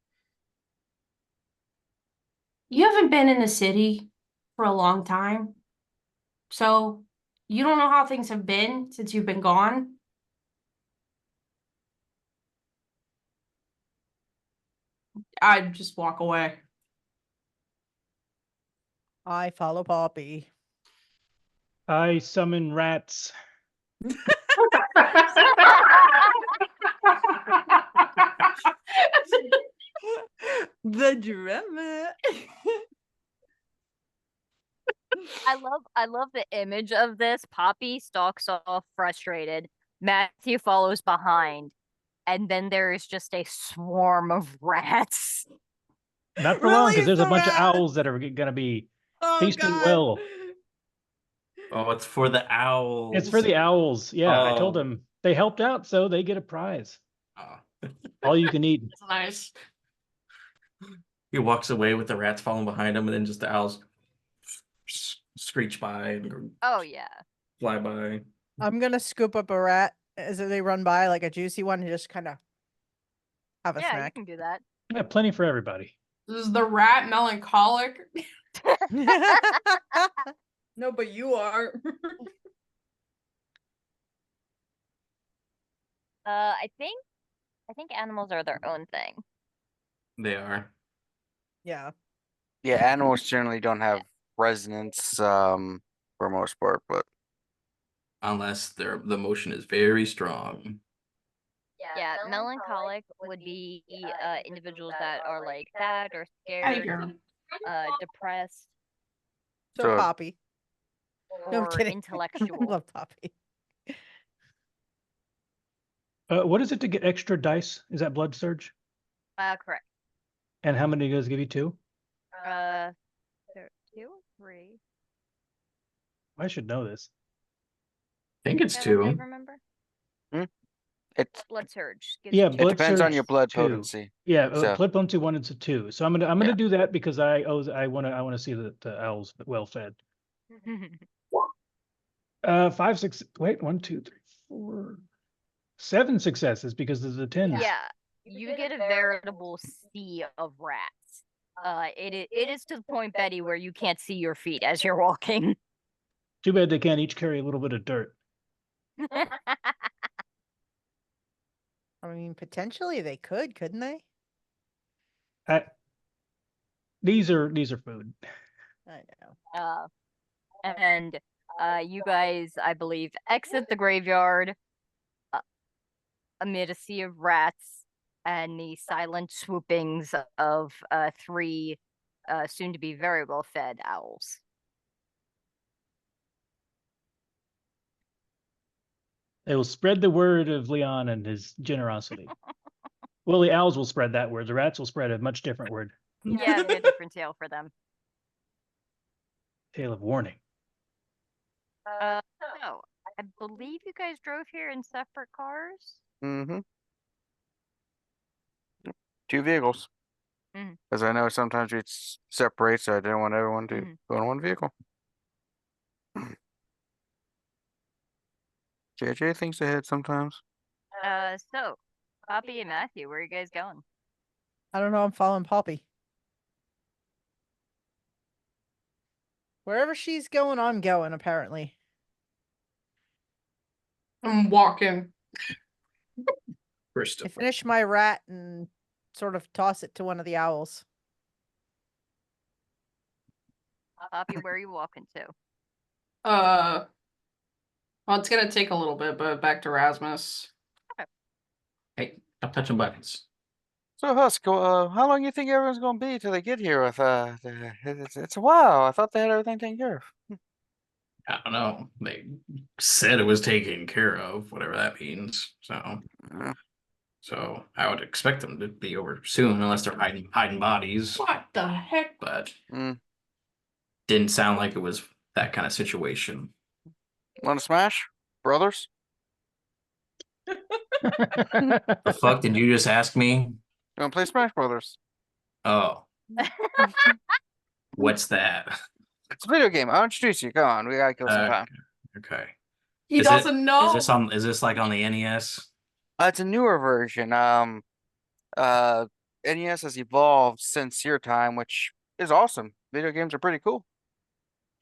G: You haven't been in the city for a long time, so you don't know how things have been since you've been gone. I'd just walk away.
F: I follow Poppy.
E: I summon rats.
H: The drama.
B: I love the image of this. Poppy stalks off frustrated. Matthew follows behind. And then there is just a swarm of rats.
E: Not for long, because
H: Release
E: there's a
H: the
E: bunch of
H: rat!
E: owls that are gonna be
H: Oh
E: feasting
H: god.
E: well.
D: Oh, it's for the owls.
E: It's for the owls. Yeah, I told
D: Oh.
E: them they helped out, so they get a prize.
D: Oh.
E: All you can eat.
C: That's nice.
D: He walks away with the rats following behind him, and then just the owls screech by and
B: Oh yeah.
D: fly by.
F: I'm gonna scoop up a rat as they run by, like a juicy one, and just kind of have a
B: Yeah, you
F: snack.
B: can do that.
E: Yeah, plenty for everybody.
C: Is the rat melancholic?
H: No, but you are.
B: I think animals are their own thing.
D: They are.
F: Yeah.
A: Yeah, animals generally don't have resonance, for most part, but
D: Unless the motion is very strong.
B: Yeah, melancholic would be individuals that are like sad or
C: I
B: scared,
C: hear.
B: depressed,
F: So
A: So-
F: Poppy. No, I'm
B: or
F: kidding.
B: intellectual.
F: Love Poppy.
E: What is it to get extra dice? Is that blood surge?
B: Correct.
E: And how many does it give you? 2?
B: There, 2 or 3.
E: I should know this.
D: I think it's
B: Kevin, do you
D: 2.
B: remember?
A: it's
B: Blood surge. gives
E: Yeah,
B: you
A: it
E: blood
A: depends on
E: surge
A: your blood
E: 2.
A: potency.
E: Yeah,
A: So-
E: blood potency 1 and 2. So I'm gonna
A: Yeah.
E: do that because I want to see the owls well fed. 5, 6. Wait, 1, 2, 3, 4, 7 successes because there's a 10.
B: Yeah, you get a veritable sea of rats. It is to the point, Betty, where you can't see your feet as you're walking.
E: Too bad they can't each carry a little bit of dirt.
F: I mean, potentially they could, couldn't they?
E: These are food.
F: I know.
B: And you guys, I believe, exit the graveyard amid a sea of rats and the silent swoopings of 3 soon to be very well fed owls.
E: They will spread the word of Leon and his generosity. Well, the owls will spread that word. The rats will spread a much different word.
B: Yeah, they have a different tale for them.
E: Tale of warning.
B: So, I believe you guys drove here in separate cars?
A: Mm-hmm. 2 vehicles.
B: Mhm.
A: Because I know sometimes we'd separate, so I didn't want everyone to
B: Mhm.
A: go in one vehicle. JJ thinks ahead sometimes.
B: So, Poppy and Matthew, where are you guys going?
F: I don't know. I'm following Poppy. Wherever she's going, I'm going, apparently.
C: I'm walking.
D: First
F: I
D: of all.
F: finish my rat and sort of toss it to one of the owls.
B: Poppy, where are you walking to?
C: Well, it's gonna take a little bit, but back to Rasmus.
D: Hey, stop touching buttons.
A: So Husk, how long do you think everyone's gonna be till they get here with it's a while. I thought they had everything taken care of.
D: I don't know. They said it was taken care of, whatever that means. So I would expect them to be over soon, unless they're hiding bodies.
C: What the heck?
D: But didn't sound like it was that kind of situation.
A: Want to smash, brothers?
D: The fuck did you just ask me?
A: You want to play Smash Brothers?
D: Oh, what's that?
A: It's a video game. I'll introduce you. Go on, we gotta kill some time.
D: Okay.
C: He doesn't know.
D: Is this like on the NES?
A: It's a newer version. NES has evolved since your time, which is awesome. Video games are pretty cool.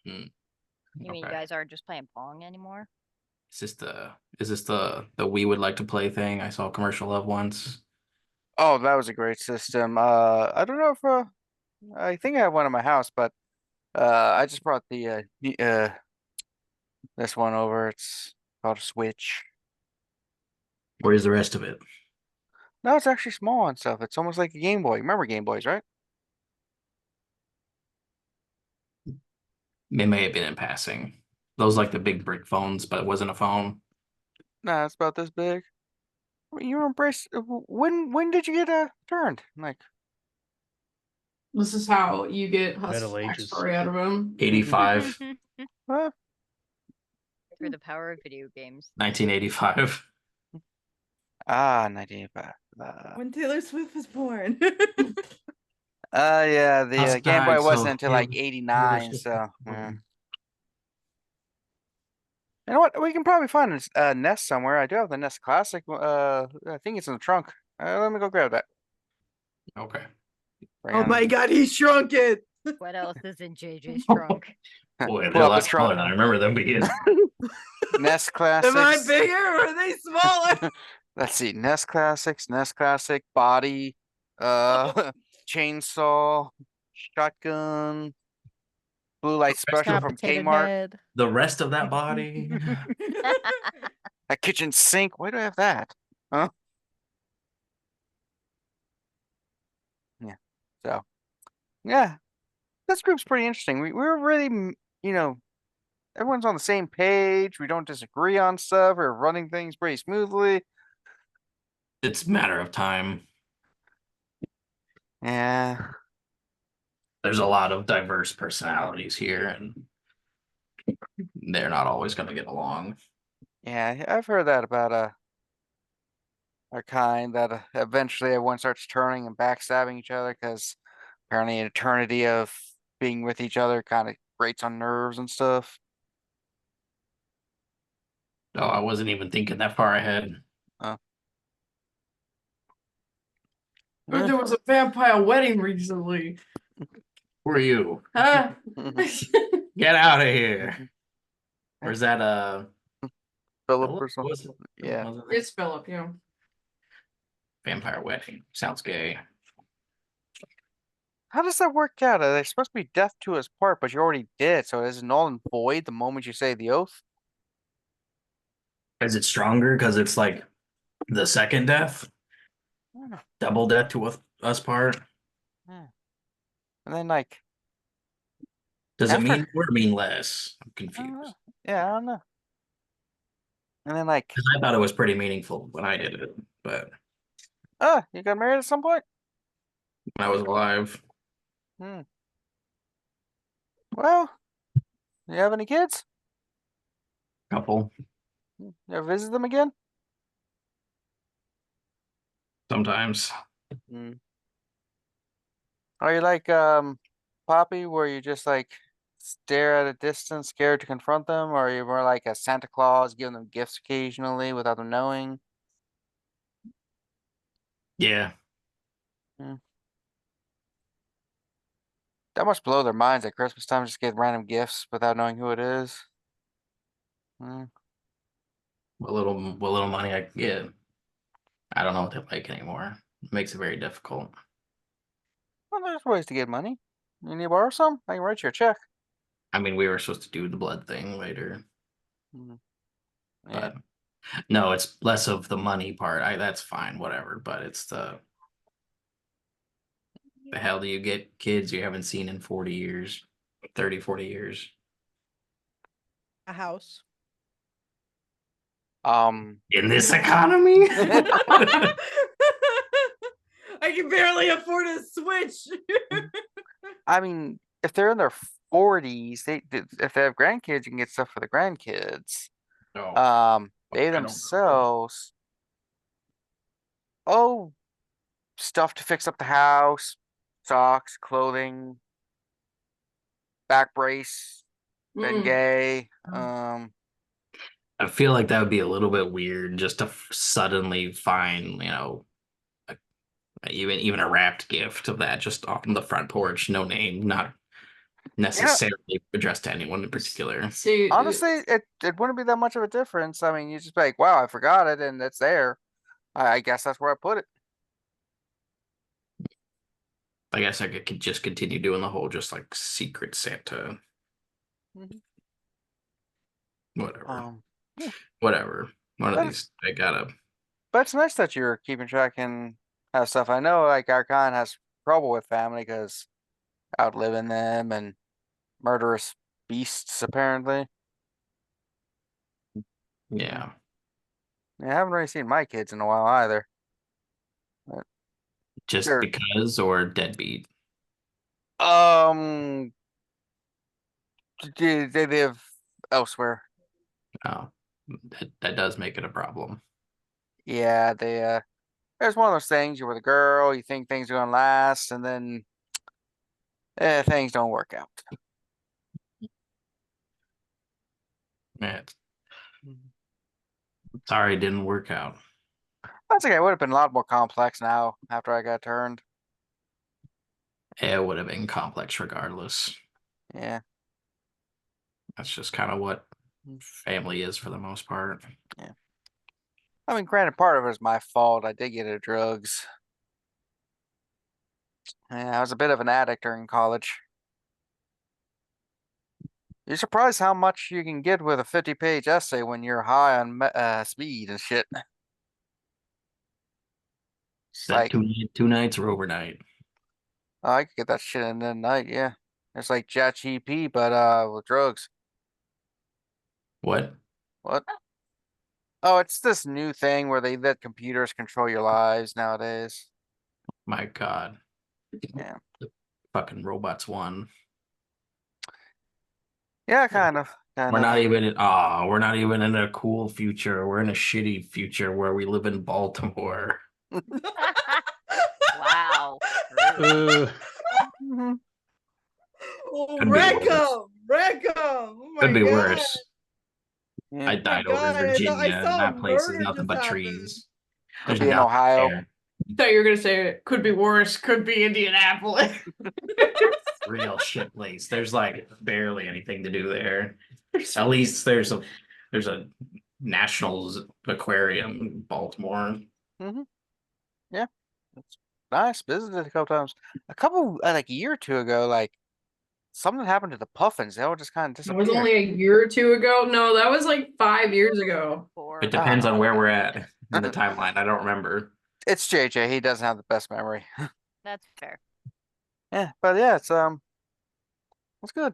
B: You mean you guys aren't just playing Pong anymore?
D: Is this the we would like to play thing I saw a commercial of once?
A: Oh, that was a great system. I don't know if I think I have one in my house, but I just brought the this one over. It's called a Switch.
D: Where's the rest of it?
A: No, it's actually small and stuff. It's almost like a Game Boy. Remember Game Boys, right?
D: It may have been in passing. Those like the big brick phones, but it wasn't a phone.
A: Nah, it's about this big. You embrace. When did you get turned? Like,
C: This is how you get
E: Middle
C: Husk's
E: Ages.
C: backstory out of him.
D: 85,
A: huh?
B: For the power of video games.
D: 1985.
A: Ah, 1985.
H: When Taylor Swift was born.
A: Yeah, the
D: Husk
A: Game Boy
D: died,
A: wasn't
D: so
A: until like
D: Taylor
A: 89,
D: Swift
A: so
D: was
A: yeah.
D: born.
A: You know what? We can probably find a Nest somewhere. I do have the Nest Classic. I think it's in the trunk. Let me go grab that.
D: Okay.
H: Oh my god, he shrunk it.
B: What else is in JJ's trunk?
D: Boy,
A: Pull
D: they're a
A: out the
D: lot
A: trunk.
D: smaller than I remember them being.
A: Nest
H: Am I
A: Classics.
H: bigger or are they smaller?
A: Let's see. Nest Classics, Nest Classic, body, chainsaw, shotgun, blue light special from
F: Decapitated
A: Kmart,
F: head.
D: The rest of that body.
A: a kitchen sink. Why do I have that? Huh? Yeah. So, yeah, this group's pretty interesting. We're really, everyone's on the same page. We don't disagree on stuff. We're running things pretty smoothly.
D: It's a matter of time.
A: Yeah.
D: There's a lot of diverse personalities here, and they're not always going to get along.
A: Yeah, I've heard that about our kind, that eventually everyone starts turning and backstabbing each other because apparently an eternity of being with each other kind of grates on nerves and stuff.
D: Oh, I wasn't even thinking that far ahead.
C: Or there was a vampire wedding recently.
D: Who are you?
C: Huh?
D: Get out of here. Where's that
A: Philip
D: Philip?
A: or something.
D: Was it?
A: Yeah.
D: Was it?
C: It's Philip, yeah.
D: Vampire wedding. Sounds gay.
A: How does that work out? Are they supposed to be death to his part, but you already did, so is it null and void the moment you say the oath?
D: Is it stronger because it's like the second death?
A: I don't know.
D: Double death to us part?
A: Yeah. And then like
D: Does it
A: After-
D: mean more or mean less? I'm
A: I don't know.
D: confused.
A: Yeah, I don't know. And then like,
D: Because I thought it was pretty meaningful when I did it, but
A: you got married at some point?
D: when I was alive,
A: Well, you have any kids?
D: couple,
A: You ever visit them again?
D: sometimes.
A: Are you like Poppy, where you just like stare at a distance, scared to confront them, or are you more like a Santa Claus, giving them gifts occasionally without them knowing?
D: Yeah.
A: That must blow their minds at Christmas time, just get random gifts without knowing who it is.
D: What little money I get. I don't know what they like anymore. It makes it very difficult.
A: Well, there's ways to get money. You need to borrow some? I can write you a check.
D: I mean, we were supposed to do the blood thing later.
A: Yeah.
D: But no, it's less of the money part. That's fine, whatever. But it's the hell do you get kids you haven't seen in 40 years, 30, 40 years?
F: A house.
D: In this economy?
H: I can barely afford a Switch.
A: I mean, if they're in their 40s, if they have grandkids, you can get stuff for the grandkids.
D: Oh,
A: They
D: I don't know.
A: themselves, stuff to fix up the house, socks, clothing, back brace, been gay.
D: I feel like that would be a little bit weird just to suddenly find, even a wrapped gift of that just on the front porch, no name, not necessarily addressed to anyone in particular.
C: See,
A: Honestly, it wouldn't be that much of a difference. I mean, you just be like, wow, I forgot it, and it's there. I guess that's where I put it.
D: I guess I could just continue doing the whole just like secret Santa. Whatever.
A: Yeah.
D: Whatever. One of these, I gotta.
A: But it's nice that you're keeping track and have stuff. I know, like, our kind has trouble with family because outliving them and murderous beasts, apparently.
D: Yeah.
A: I haven't really seen my kids in a while either. But
D: Just
A: they're-
D: because or deadbeat?
A: They live elsewhere.
D: Oh, that does make it a problem.
A: Yeah, there's one of those things, you're with a girl, you think things are gonna last, and then things don't work out.
D: Man, sorry it didn't work out.
A: That's okay. It would have been a lot more complex now after I got turned.
D: It would have been complex regardless.
A: Yeah.
D: That's just kind of what family is for the most part.
A: Yeah. I mean, granted, part of it was my fault. I did get into drugs. Yeah, I was a bit of an addict during college. You're surprised how much you can get with a 50-page essay when you're high on speed and shit. It's
D: That
A: like,
D: two nights or overnight?
A: oh, I could get that shit in the night, yeah. It's like ChatGPT, but with drugs.
D: What?
A: What? Oh, it's this new thing where they let computers control your lives nowadays.
D: My God.
A: Yeah.
D: The fucking robots won.
A: Yeah, kind of.
D: We're not even in a cool future. We're in a shitty future where we live in Baltimore.
B: Wow.
A: Mhm.
H: Oh,
D: Could be
H: Rackham! Rackham! Oh my
D: Could be
H: God.
D: worse.
A: Yeah.
D: I
H: Oh my
D: died over in
H: God, I
D: Virginia, and
H: saw a
D: that place is
H: murder
D: nothing
H: just
D: but
H: happen.
D: trees. There's
A: Be in
D: nothing
A: Ohio.
D: there.
C: I thought you were gonna say it could be worse, could be Indianapolis.
D: Real shit place. There's like barely anything to do there. At least there's a national aquarium in Baltimore.
A: Yeah. It's nice. Visited a couple times. Like a year or two ago, like something happened to the puffins. They all just kind of
C: That was
A: disappeared.
C: only a year or two ago. No, that was like 5 years ago.
D: It depends on where we're at in the timeline. I don't remember.
A: It's JJ. He doesn't have the best memory.
B: That's fair.
A: Yeah, but yeah, it's good.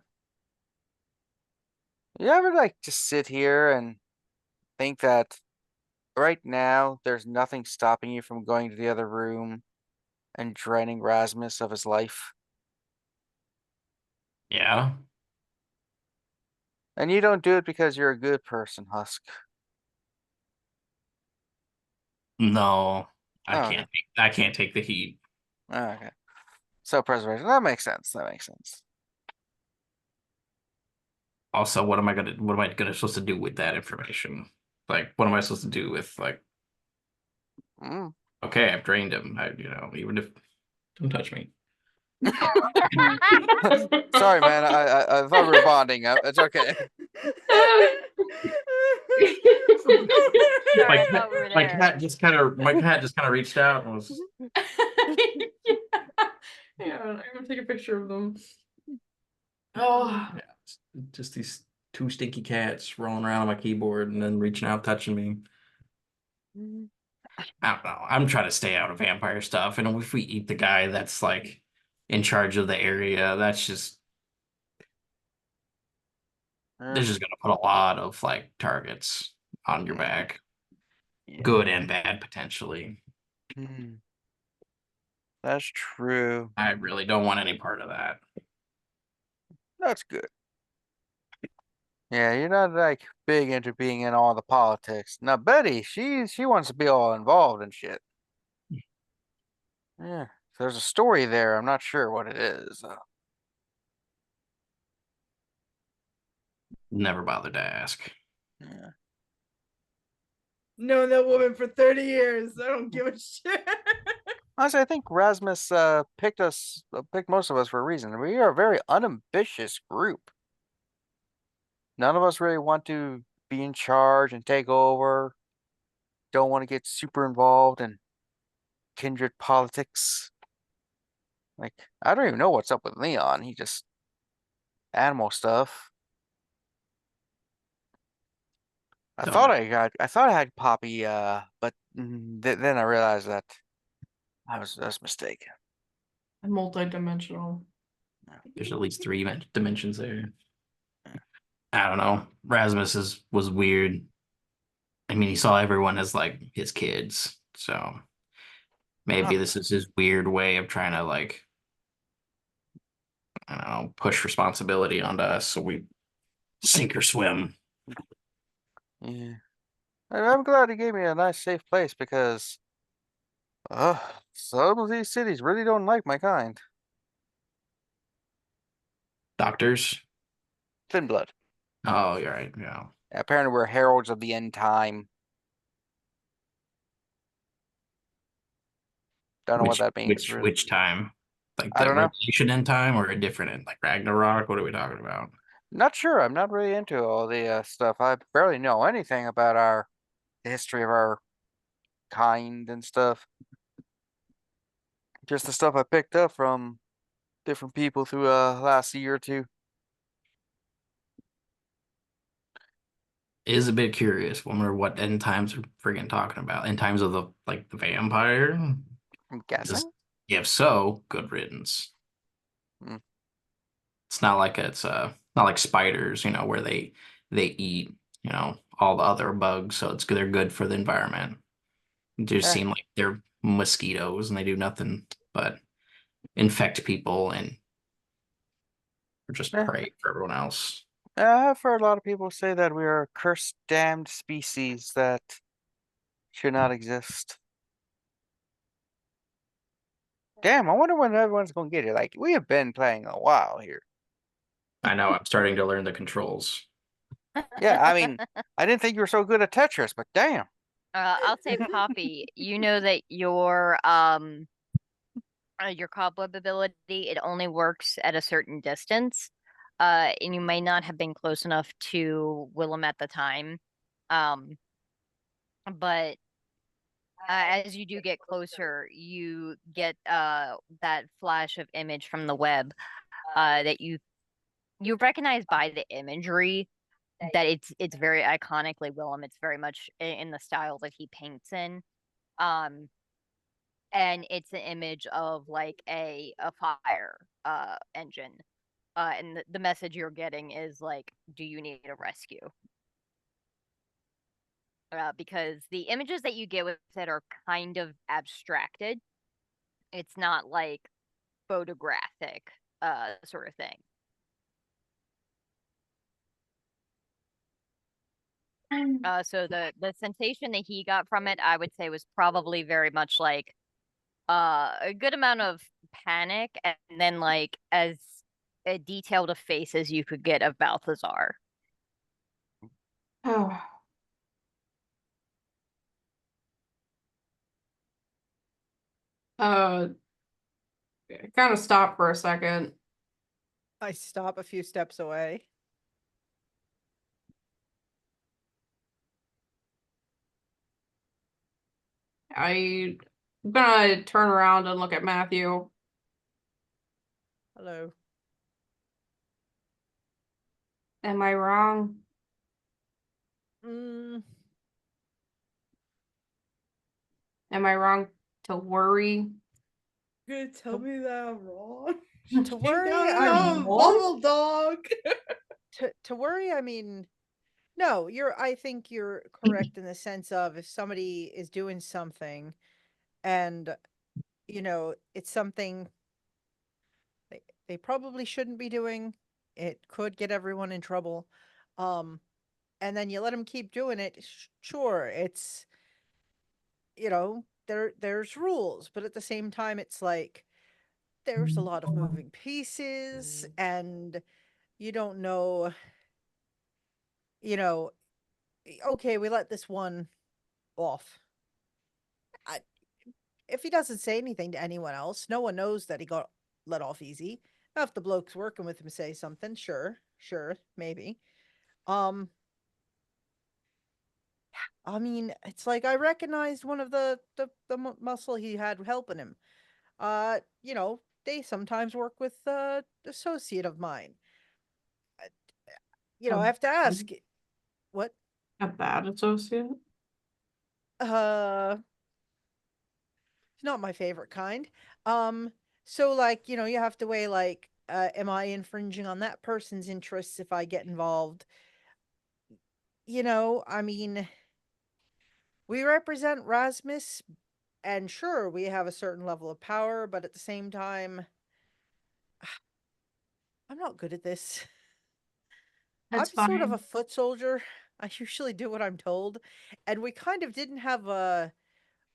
A: You ever like just sit here and think that right now there's nothing stopping you from going to the other room and draining Rasmus of his life?
D: Yeah.
A: And you don't do it because you're a good person, Husk.
D: No, I
A: Oh,
D: can't. I can't take the heat.
A: okay. So preservation. That makes sense. That makes sense.
D: Also, what am I supposed to do with that information? Like, what am I supposed to do with like?
A: Mm.
D: Okay, I've drained him. Even if don't touch me.
A: Sorry, man. I thought we were bonding. It's okay.
D: My cat just kind of reached out and was.
C: Yeah, I'm gonna take a picture of them. Oh,
D: Yeah, just these two stinky cats rolling around on my keyboard and then reaching out, touching me. I don't know. I'm trying to stay out of vampire stuff. And if we eat the guy that's like in charge of the area, that's just This is gonna put a lot of like targets on your back.
A: Yeah.
D: Good and bad potentially.
A: That's true.
D: I really don't want any part of that.
A: That's good. Yeah, you're not like big into being in all the politics. Now Betty, she wants to be all involved and shit. Yeah, there's a story there. I'm not sure what it is.
D: Never bothered to ask.
A: Yeah.
H: Known that woman for 30 years. I don't give a shit.
A: Honestly, I think Rasmus picked most of us for a reason. We are a very unambitious group. None of us really want to be in charge and take over. Don't want to get super involved in kindred politics. Like, I don't even know what's up with Leon. He just animal stuff. I thought I had Poppy, but then I realized that I was mistaken.
C: Multi-dimensional.
D: There's at least 3 dimensions there. I don't know. Rasmus was weird. I mean, he saw everyone as like his kids, so maybe this is his weird way of trying to like, I don't know, push responsibility onto us so we sink or swim.
A: Yeah. I'm glad he gave me a nice safe place because some of these cities really don't like my kind.
D: Doctors?
A: Thin blood.
D: Oh, you're right. Yeah.
A: Apparently we're heralds of the end time. Don't know what that means. Really.
D: Which time? Like
A: I
D: the
A: don't know.
D: Revelation end time or a different end, like Ragnarok? What are we talking about?
A: Not sure. I'm not really into all the stuff. I barely know anything about the history of our kind and stuff. Just the stuff I picked up from different people through last year or two.
D: Is a bit curious. Wonder what end times are friggin' talking about. End times of the vampire?
A: I'm guessing.
D: If so, good riddance.
A: Hmm.
D: It's not like not like spiders, where they eat, all the other bugs, so they're good for the environment. They just seem like they're mosquitoes and they do nothing but infect people and just prey for everyone else.
A: I've heard a lot of people say that we are a cursed, damned species that should not exist. Damn, I wonder when everyone's gonna get it. Like, we have been playing a while here.
D: I know, I'm starting to learn the controls.
A: Yeah, I mean, I didn't think you were so good at Tetris, but damn.
B: I'll say Poppy, you know that your cobweb ability, it only works at a certain distance. And you may not have been close enough to Willem at the time. But as you do get closer, you get that flash of image from the web that you recognize by the imagery that it's very iconically Willem. It's very much in the style that he paints in. And it's an image of like a fire engine. And the message you're getting is like, do you need a rescue? Because the images that you get with it are kind of abstracted. It's not like photographic sort of thing. So the sensation that he got from it, I would say, was probably very much like a good amount of panic, and then like as detailed a face as you could get of Balthazar.
C: Oh. Kind of stop for a second.
F: I stop a few steps away.
C: I'm gonna turn around and look at Matthew.
F: Hello.
G: Am I wrong?
F: Mm,
G: Am I wrong to worry?
H: You're gonna tell me that I'm wrong?
F: to worry,
H: No,
F: I
H: no,
F: mean,
H: bubble dog.
F: to worry, I mean, no, I think you're correct in the sense of if somebody is doing something and, it's something they probably shouldn't be doing, it could get everyone in trouble. Um, and then you let them keep doing it. Sure, it's, there's rules, but at the same time, it's like there's a lot of moving pieces and you don't know, you know, okay, we let this one off. If he doesn't say anything to anyone else, no one knows that he got let off easy. Now, if the bloke's working with him say something, sure, maybe. Um, I mean, it's like I recognized one of the muscle he had helping him. They sometimes work with associate of mine. I have to ask, what?
G: A bad associate?
F: It's not my favorite kind. So like, you have to weigh like, am I infringing on that person's interests if I get involved? I mean, we represent Rasmus, and sure, we have a certain level of power, but at the same time, I'm not good at this.
G: That's
F: I'm sort of a
G: fine.
F: foot soldier. I usually do what I'm told, and we kind of didn't have a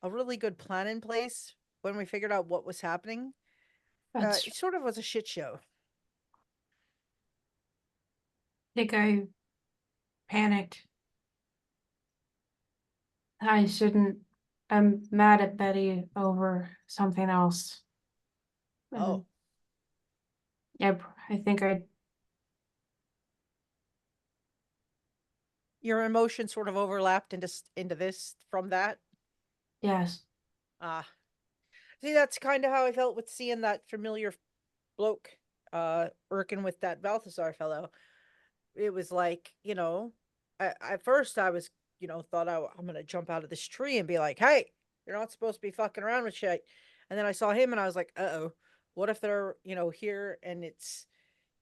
F: really good plan in place when we figured out what was happening.
G: That's
F: It sort of was a shit show.
G: I think I panicked. I shouldn't. I'm mad at Betty over something else.
F: Oh.
G: Yep, I think I.
F: Your emotions sort of overlapped into this from that.
G: Yes.
F: Ah, see, that's kind of how I felt with seeing that familiar bloke, working with that Balthazar fellow. It was like, at first I was, thought I'm gonna jump out of this tree and be like, "Hey, you're not supposed to be fucking around with shit." And then I saw him and I was like, "Uh-oh, what if they're, here and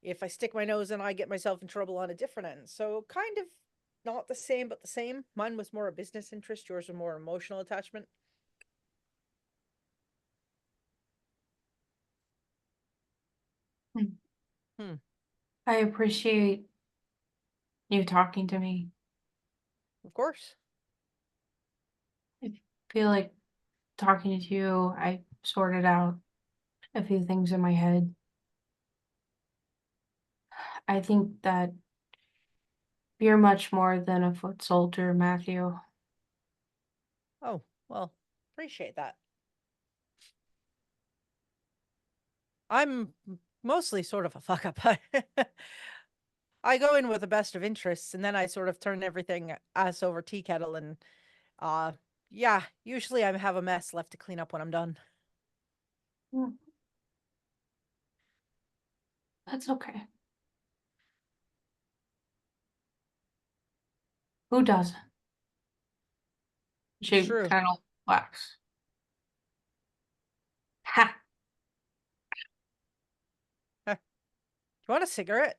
F: if I stick my nose in, I get myself in trouble on a different end." So kind of not the same, but the same. Mine was more a business interest. Yours was more emotional attachment. Hmm.
G: I appreciate you talking to me.
F: Of course.
G: I feel like talking to you, I sorted out a few things in my head. I think that you're much more than a foot soldier, Matthew.
F: Oh, well, appreciate that. I'm mostly sort of a fuck up. I go in with the best of interests and then I sort of turn everything ass over tea kettle and yeah, usually I have a mess left to clean up when I'm done.
G: That's okay. Who doesn't?
F: It's
G: She
F: true.
G: kind of laughs. Ha!
F: Do you want a cigarette?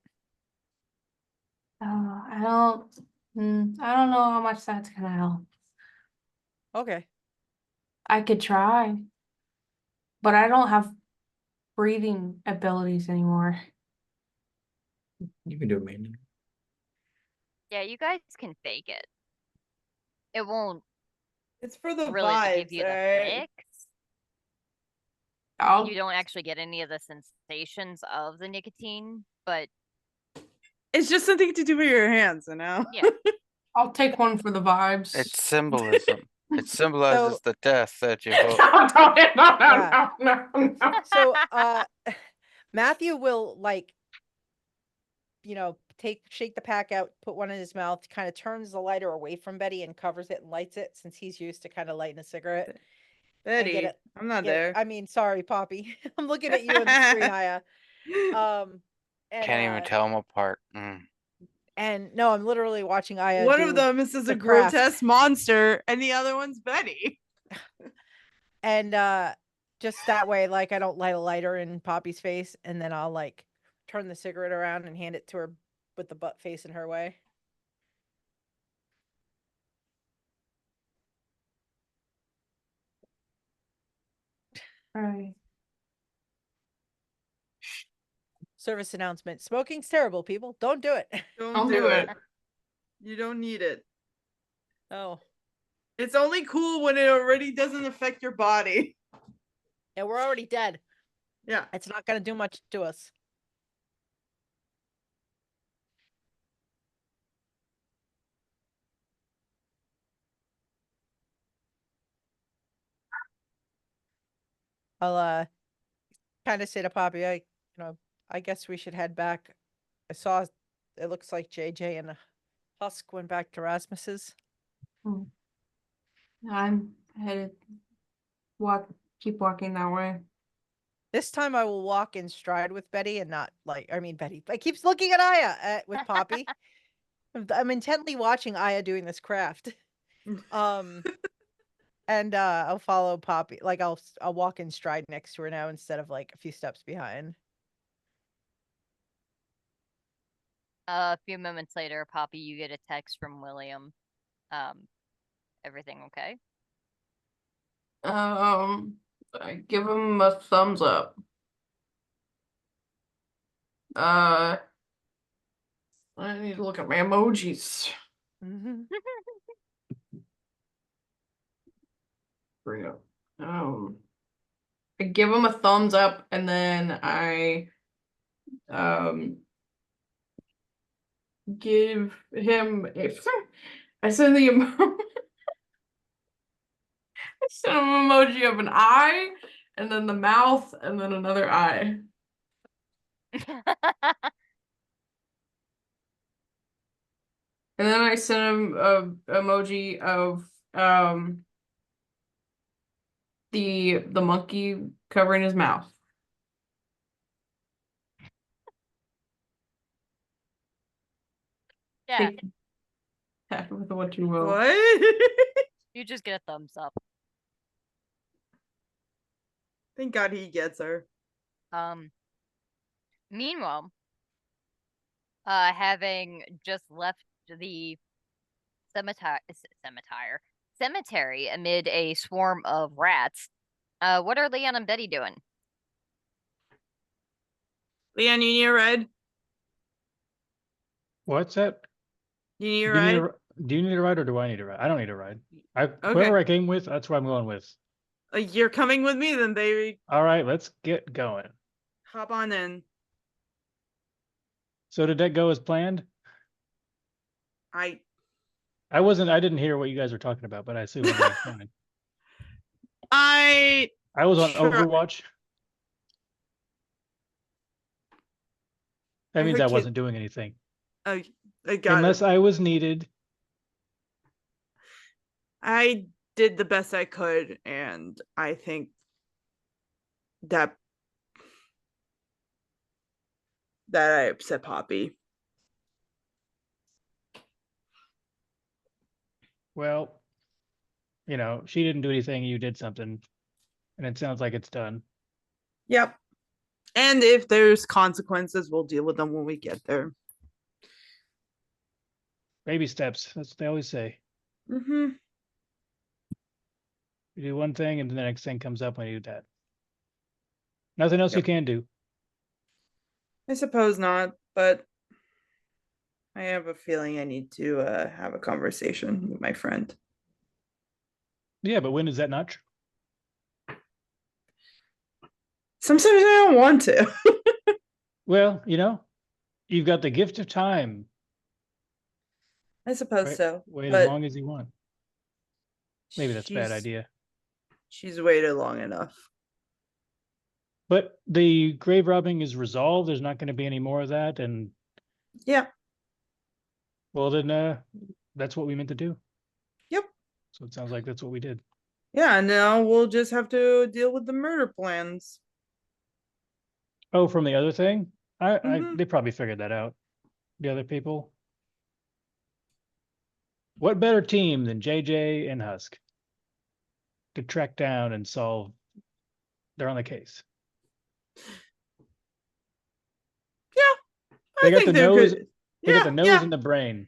G: I don't. I don't know how much that's gonna help.
F: Okay.
G: I could try, but I don't have breathing abilities anymore.
D: You can do it manually.
B: Yeah, you guys can fake it. It won't
H: It's for the
B: really give
H: vibes,
B: you the
H: alright?
B: fix.
G: I'll
B: You don't actually get any of the sensations of the nicotine, but
H: It's just something to do with your hands, you know?
B: yeah.
G: I'll take one for the vibes.
A: It's symbolism. It symbolizes
F: So-
A: the death that you hope.
F: Yeah.
G: No.
F: So Matthew will like, shake the pack out, put one in his mouth, kind of turns the lighter away from Betty and covers it and lights it since he's used to kind of lighting a cigarette. And get
H: Betty,
F: it.
H: I'm not there.
F: I mean, sorry, Poppy. I'm looking at you on the screen, Aya. And
A: Can't even tell them apart. Mm.
F: And no, I'm literally watching Aya
H: One
F: do
H: of them is a
F: the craft.
H: grotesque monster, and the other one's Betty.
F: And just that way, like, I don't light a lighter in Poppy's face, and then I'll like turn the cigarette around and hand it to her with the butt facing her way.
G: All right.
F: Service announcement. Smoking's terrible, people. Don't do it.
H: Don't do it. You don't need it.
F: Oh.
H: It's only cool when it already doesn't affect your body.
F: Yeah, we're already dead.
H: Yeah.
F: It's not going to do much to us. I'll kind of say to Poppy, I guess we should head back. I saw it looks like JJ and Husk went back to Rasmus's.
C: I'm headed. Keep walking that way.
F: This time I will walk in stride with Betty and not Betty. I keep looking at Aya with Poppy. I'm intently watching Aya doing this craft. And I'll follow Poppy. Like I'll walk in stride next to her now instead of like a few steps behind.
B: A few moments later, Poppy, you get a text from William. Everything okay?
C: I give him a thumbs up. I need to look at my emojis. Bring up. I give him a thumbs up, and then I give him a. I send the I send him an emoji of an eye, and then the mouth, and then another eye. And then I sent him a emoji of the monkey covering his mouth.
B: Yeah.
C: Take with what you will.
H: What?
B: You just get a thumbs up.
H: Thank God he gets her.
B: Meanwhile, having just left the cemetery amid a swarm of rats, what are Leon and Betty doing?
H: Leon, you need a ride?
E: What's that?
H: You need a ride?
E: Do you need a ride or do I need a ride? I don't need a ride.
H: Okay.
E: Whoever I came with, that's what I'm going with.
H: You're coming with me then, baby.
E: All right, let's get going.
H: Hop on in.
E: So did that go as planned?
H: I
E: didn't hear what you guys were talking about, but I assume it was fine.
H: I
E: was on
H: Sure.
E: Overwatch. That means
H: heard
E: I
H: kid-
E: wasn't doing anything.
H: I got
E: Unless
H: it.
E: I was needed.
H: I did the best I could, and I think that I upset Poppy.
E: Well, she didn't do anything, you did something. And it sounds like it's done.
H: Yep. And if there's consequences, we'll deal with them when we get there.
E: Baby steps. That's what they always say.
H: Mm-hmm.
E: You do one thing and the next thing comes up when you do that. Nothing else you can do.
H: I suppose not, but I have a feeling I need to have a conversation with my friend.
E: Yeah, but when is that not true?
H: Sometimes I don't want to.
E: Well, you've got the gift of time.
H: I suppose so.
E: Wait
H: but
E: as long as you want. Maybe that's a bad idea.
H: She's waited long enough.
E: But the grave robbing is resolved. There's not going to be any more of that. And
H: yeah.
E: Well, then that's what we meant to do.
H: Yep.
E: So it sounds like that's what we did.
H: Yeah, now we'll just have to deal with the murder plans.
E: Oh, from the other thing? They probably figured that out. The other people. What better team than JJ and Husk to track down and solve? They're on the case. They
H: I
E: got
H: think
E: the
H: they're
E: nose.
H: good.
E: They got the nose
H: Yeah.
E: and the brain.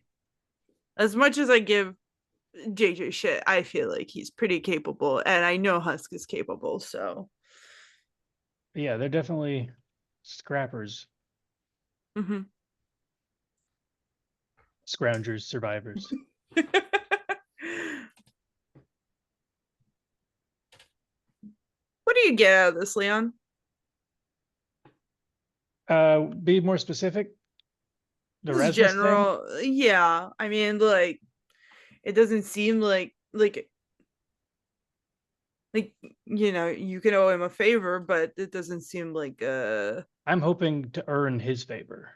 H: As much as I give JJ shit, I feel like he's pretty capable, and I know Husk is capable, so.
E: Yeah, they're definitely scrappers,
H: Mm-hmm.
E: scroungers, survivors.
H: What do you get out of this, Leon?
E: Be more specific. The
H: This
E: Rasmus thing?
H: general, yeah. I mean, like, it doesn't seem like you can owe him a favor, but it doesn't seem like
E: I'm hoping to earn his favor.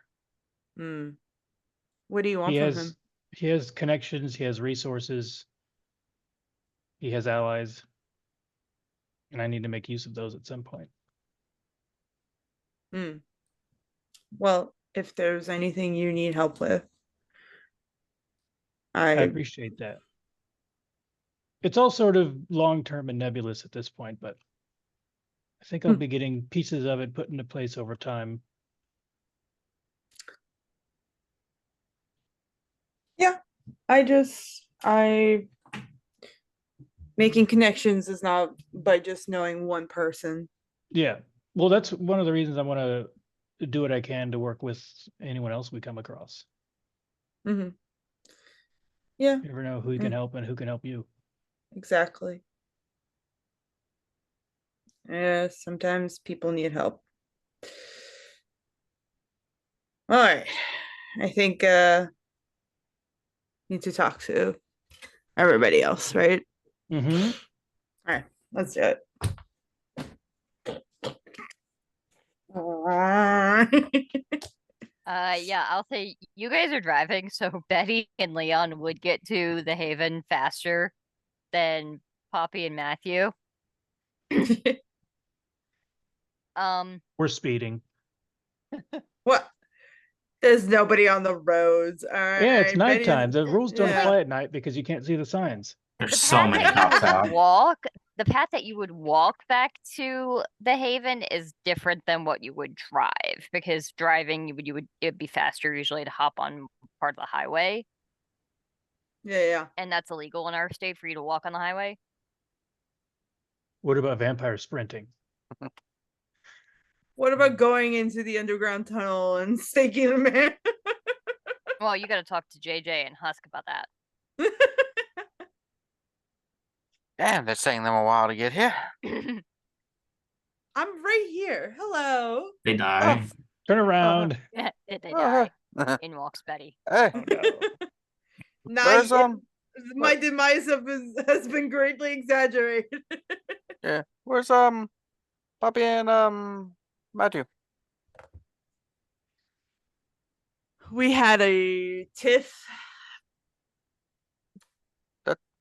H: What do you want from him?
E: He has connections, he has resources, he has allies, and I need to make use of those at some point.
H: Well, if there's anything you need help with,
E: I appreciate that. It's all sort of long-term and nebulous at this point, but I think I'll be getting pieces of it put into place over time.
H: Yeah, I making connections is not by just knowing one person.
E: Yeah. Well, that's one of the reasons I want to do what I can to work with anyone else we come across.
H: Yeah.
E: You never know who you can help and who can help you.
H: Exactly. Yeah, sometimes people need help. All right. I think need to talk to everybody else, right?
E: Mm-hmm.
H: All right, let's do it.
B: Yeah, I'll say you guys are driving, so Betty and Leon would get to the Haven faster than Poppy and Matthew.
E: We're speeding.
H: What? There's nobody on the roads. All right.
E: Yeah, it's nighttime.
H: Betty's-
E: The rules don't
H: yeah.
E: apply at night because you can't see the signs.
D: There's so many cops out.
B: The path that you would walk back to the Haven is different than what you would drive, because driving it'd be faster usually to hop on part of the highway,
H: Yeah.
B: and that's illegal in our state for you to walk on the highway.
E: What about vampire sprinting?
H: What about going into the underground tunnel and staking a man?
B: Well, you got to talk to JJ and Husk about that.
A: Damn, that's taking them a while to get here.
H: I'm right here. Hello.
D: They die.
E: Turn around.
B: Did they die? In walks Betty.
A: Hey,
E: Oh, no.
H: Not
A: where's
H: yet. My demise has been greatly exaggerated.
A: yeah, where's Poppy and Matthew?
H: We had a tiff.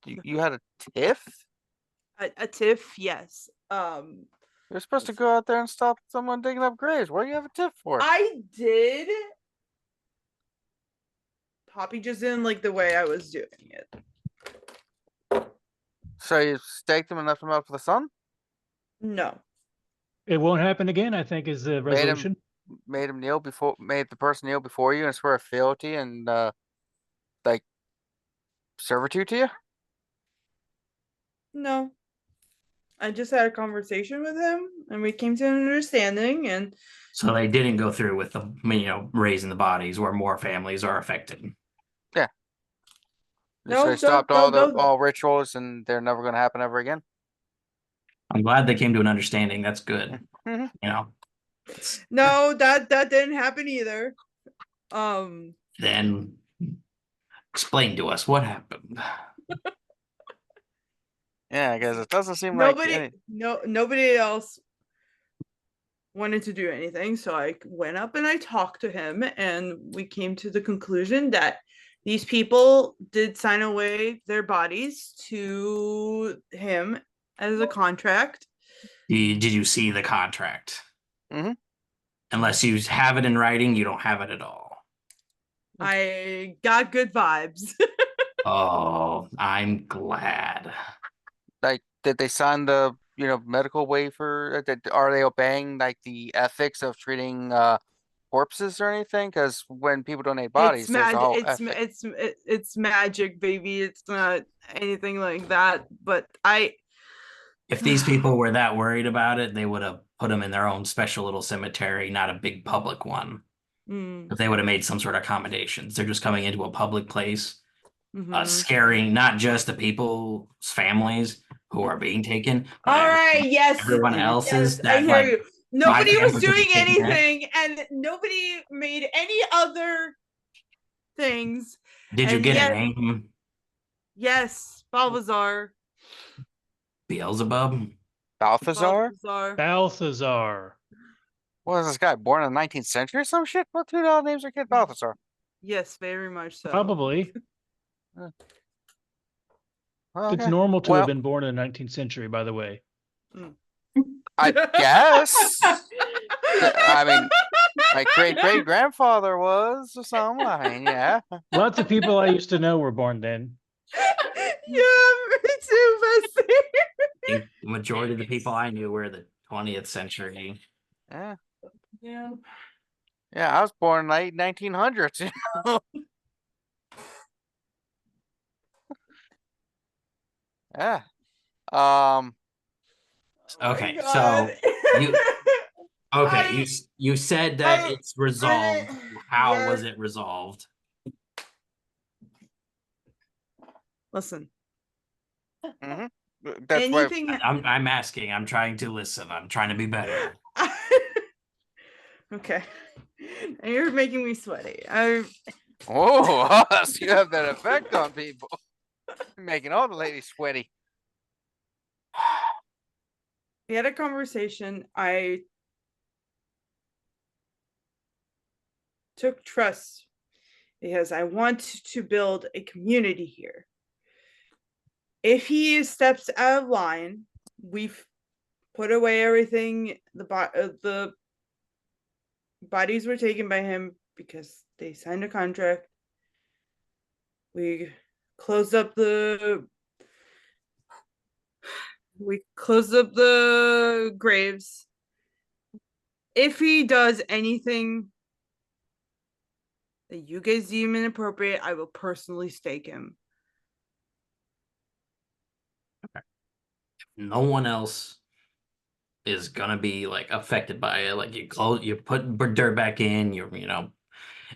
A: You had a tiff?
H: A tiff, yes.
A: You're supposed to go out there and stop someone digging up graves. What do you have a tiff for?
H: I did. Poppy just didn't like the way I was doing it.
A: So you staked him and left him out for the sun?
H: No.
E: It won't happen again, I think, is the resolution.
A: Made the person kneel before you and swear fealty and like servitude to you?
H: No. I just had a conversation with him and we came to an understanding, and
D: So they didn't go through with the raising the bodies where more families are affected.
A: Yeah.
H: No,
A: So they stopped all
H: no.
A: rituals and they're never gonna happen ever again.
D: I'm glad they came to an understanding. That's good.
A: Mhm.
D: You know.
H: No, that didn't happen either.
D: Then explain to us what happened.
A: Yeah, because it doesn't seem
H: nobody else wanted to do anything, so I went up and I talked to him, and we came to the conclusion that these people did sign away their bodies to him as a contract.
D: Did you see the contract?
A: Mm-hmm.
D: Unless you have it in writing, you don't have it at all.
H: I got good vibes.
D: Oh, I'm glad.
A: Like, did they sign the, medical waiver? Are they obeying like the ethics of treating corpses or anything? Because when people donate bodies, there's a whole ethic.
H: It's magic, baby. It's not anything like that. But
D: If these people were that worried about it, they would have put them in their own special little cemetery, not a big public one. If they would have made some sort of accommodations. They're just coming into a public place, scaring not just the people's families who are being taken, but
H: all right, yes,
D: everyone else's.
H: yes, I hear
D: like,
H: you. Nobody was
D: family could be
H: doing
D: taken in.
H: anything, and nobody made any other things.
D: Did you
H: And
D: get
H: yet-
D: a name?
H: Yes, Balthazar.
D: Beelzebub?
A: Balthazar?
E: Balthazar.
A: What was this guy born in the 19th century or some shit? What two names are kid Balthazar?
H: Yes, very much so.
E: Probably.
A: Okay.
E: It's normal to
A: Well,
E: have been born in the 19th century, by the way.
A: I guess. I mean, my great grandfather was or something. I mean, yeah.
E: Lots of people I used to know were born then.
H: Yeah, me too, Bessie.
D: I think the majority of the people I knew were the 20th century.
A: Yeah.
H: Yeah.
A: Yeah, I was born in the late 1900s. Yeah.
D: Okay,
H: Oh
D: so
H: God.
D: you said that it's resolved. How
H: yes.
D: was it resolved?
H: Listen.
A: Mm-hmm. That's why
H: Anything.
D: I'm asking. I'm trying to listen. I'm trying to be better.
H: Okay. And you're making me sweaty.
A: Oh, Husk, you have that effect on people. You're making all the ladies sweaty.
H: We had a conversation. I took trust because I want to build a community here. If he steps out of line, we've put away everything. The bodies were taken by him because they signed a contract. We closed up the graves. If he does anything that you guys deem inappropriate, I will personally stake him.
D: Okay. No one else is gonna be like affected by it. Like you put dirt back in,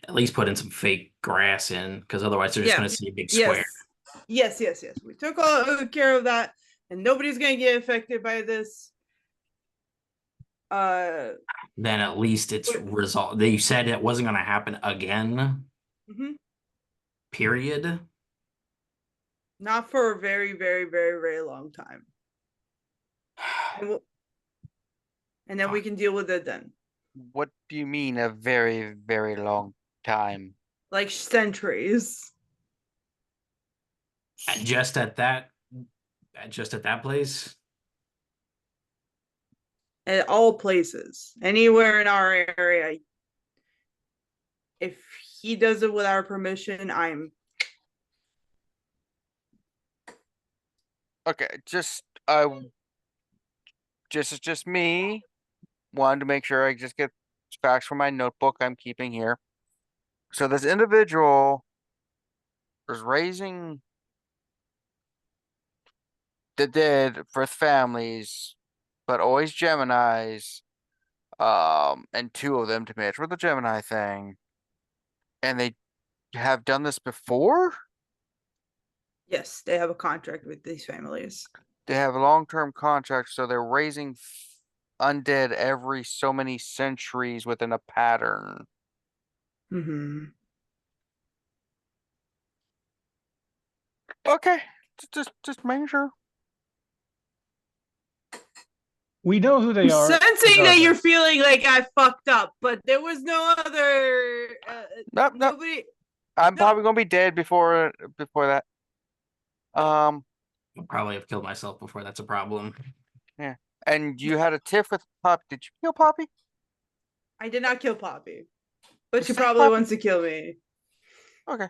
D: at least put in some fake grass in, because otherwise they're just gonna see a big square.
H: Yes. We took all care of that, and nobody's gonna get affected by this.
D: Then at least it's resolved. You said it wasn't gonna happen again. Period.
H: Not for a very, very, very, very long time. And then we can deal with it then.
A: What do you mean a very, very long time?
H: Like centuries.
D: Just at that place?
H: At all places. Anywhere in our area. If he does it with our permission,
A: Okay, just me. Wanted to make sure I just get facts from my notebook I'm keeping here. So this individual is raising the dead for families, but always Geminis. And two of them to match with the Gemini thing. And they have done this before?
H: yes, they have a contract with these families.
A: They have a long-term contract, so they're raising undead every so many centuries within a pattern. Okay, just making sure.
E: We know who they are.
H: Sensing that you're feeling like I fucked up, but there was no other.
A: Nope.
H: Nobody.
A: I'm probably gonna be dead before that.
D: I'll probably have killed myself before that's a problem.
A: Yeah. And you had a tiff with Poppy. Did you kill Poppy?
H: I did not kill Poppy, but she probably wants to kill me.
A: Okay.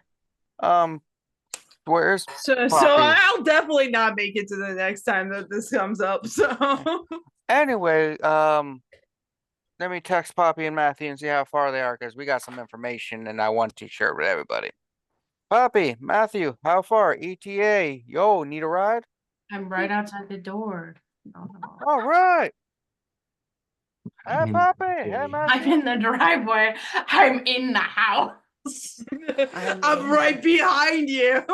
A: Where's
H: So
A: Poppy?
H: I'll definitely not make it to the next time that this comes up. So
A: Anyway, let me text Poppy and Matthew and see how far they are because we got some information and I want to share it with everybody. Poppy, Matthew, how far? ETA. Yo, need a ride?
G: I'm right outside the door. No.
A: All right. Hey,
D: I'm in
A: Poppy.
D: the
A: Hey,
D: driveway.
A: Matthew.
G: I'm in the driveway. I'm in the house.
H: I'm right behind you.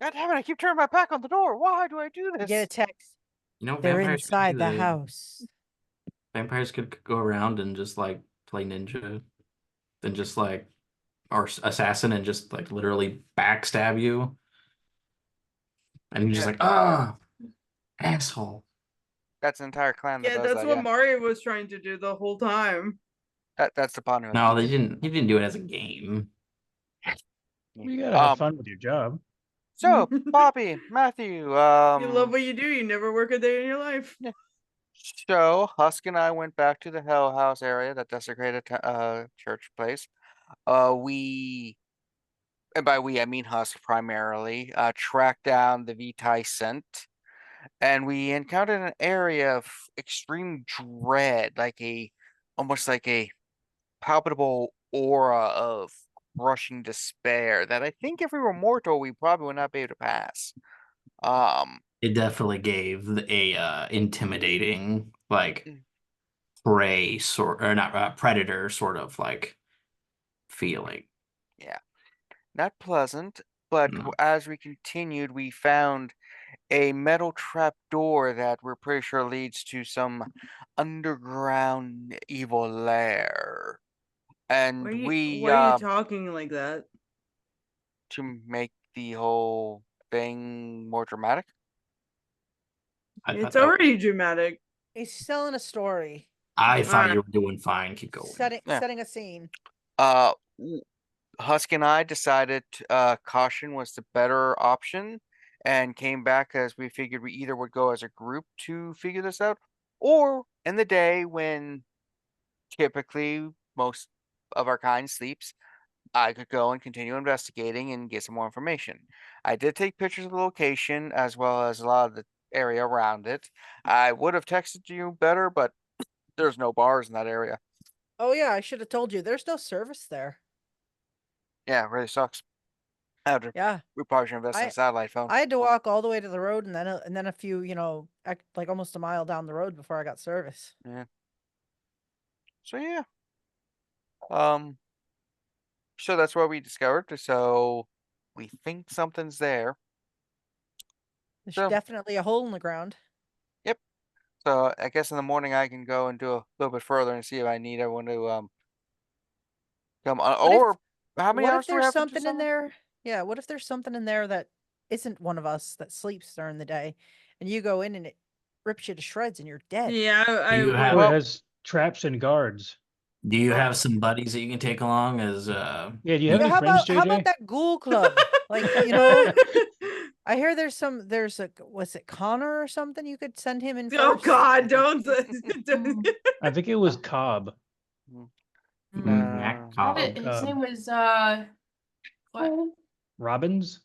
A: God damn it, I keep turning my back on the door. Why do I do this?
F: Get a text.
D: You know,
F: They're
D: vampires could
F: inside
D: do
F: the
D: that.
F: house.
D: Vampires could go around and just like play ninja, then just like or assassin and just like literally backstab you, and you're just like, ah, asshole.
A: That's an entire clan that
H: Yeah,
A: does
H: that's
A: that,
H: what
A: yeah.
H: Mario was trying to do the whole time.
A: That's the pun.
D: No, they didn't. He didn't do it as a game.
E: You gotta have fun with your job.
A: So, Poppy, Matthew,
H: You love what you do, you never work a day in your life.
A: so Husk and I went back to the Hell House area, that desecrated church place. We, and by we I mean Husk primarily, tracked down the Vitae scent, and we encountered an area of extreme dread, almost like a palpable aura of crushing despair that I think if we were mortal, we probably would not be able to pass.
D: It definitely gave a intimidating like prey sort or not predator sort of like feeling.
A: Yeah, not pleasant, but
D: No.
A: as we continued, we found a metal trap door that we're pretty sure leads to some underground evil lair. And
H: Why are you talking like that?
A: to make the whole thing more dramatic.
H: It's already dramatic.
F: He's telling a story.
D: I thought you were doing fine. Keep going.
F: Setting a scene.
A: Husk and I decided caution was the better option and came back as we figured we either would go as a group to figure this out or in the day when typically most of our kind sleeps, I could go and continue investigating and get some more information. I did take pictures of the location as well as a lot of the area around it. I would have texted you better, but there's no bars in that area.
F: Oh yeah, I should have told you. There's no service there.
A: Yeah, it really sucks.
F: Yeah.
A: We probably should invest in a satellite phone.
F: I had to walk all the way to the road and then a few, like almost a mile down the road before I got service.
A: Yeah. So yeah. So that's what we discovered. So we think something's there.
F: There's definitely a hole in the ground.
A: Yep. So I guess in the morning I can go and do a little bit further and see if I need everyone to come on. Or how many hours do we have to do
F: something in there? Yeah, what if there's something in there that isn't one of us that sleeps during the day, and you go in and it rips you to shreds and you're dead?
H: Yeah,
E: it has traps and guards.
D: Do you have some buddies that you can take along as
E: Yeah, do you have any friends, JJ?
F: How about that ghoul club? Like, I hear there's a was it Connor or something? You could send him in first.
H: Oh God, don't.
E: I think it was Cobb.
G: His name was what?
E: Robbins?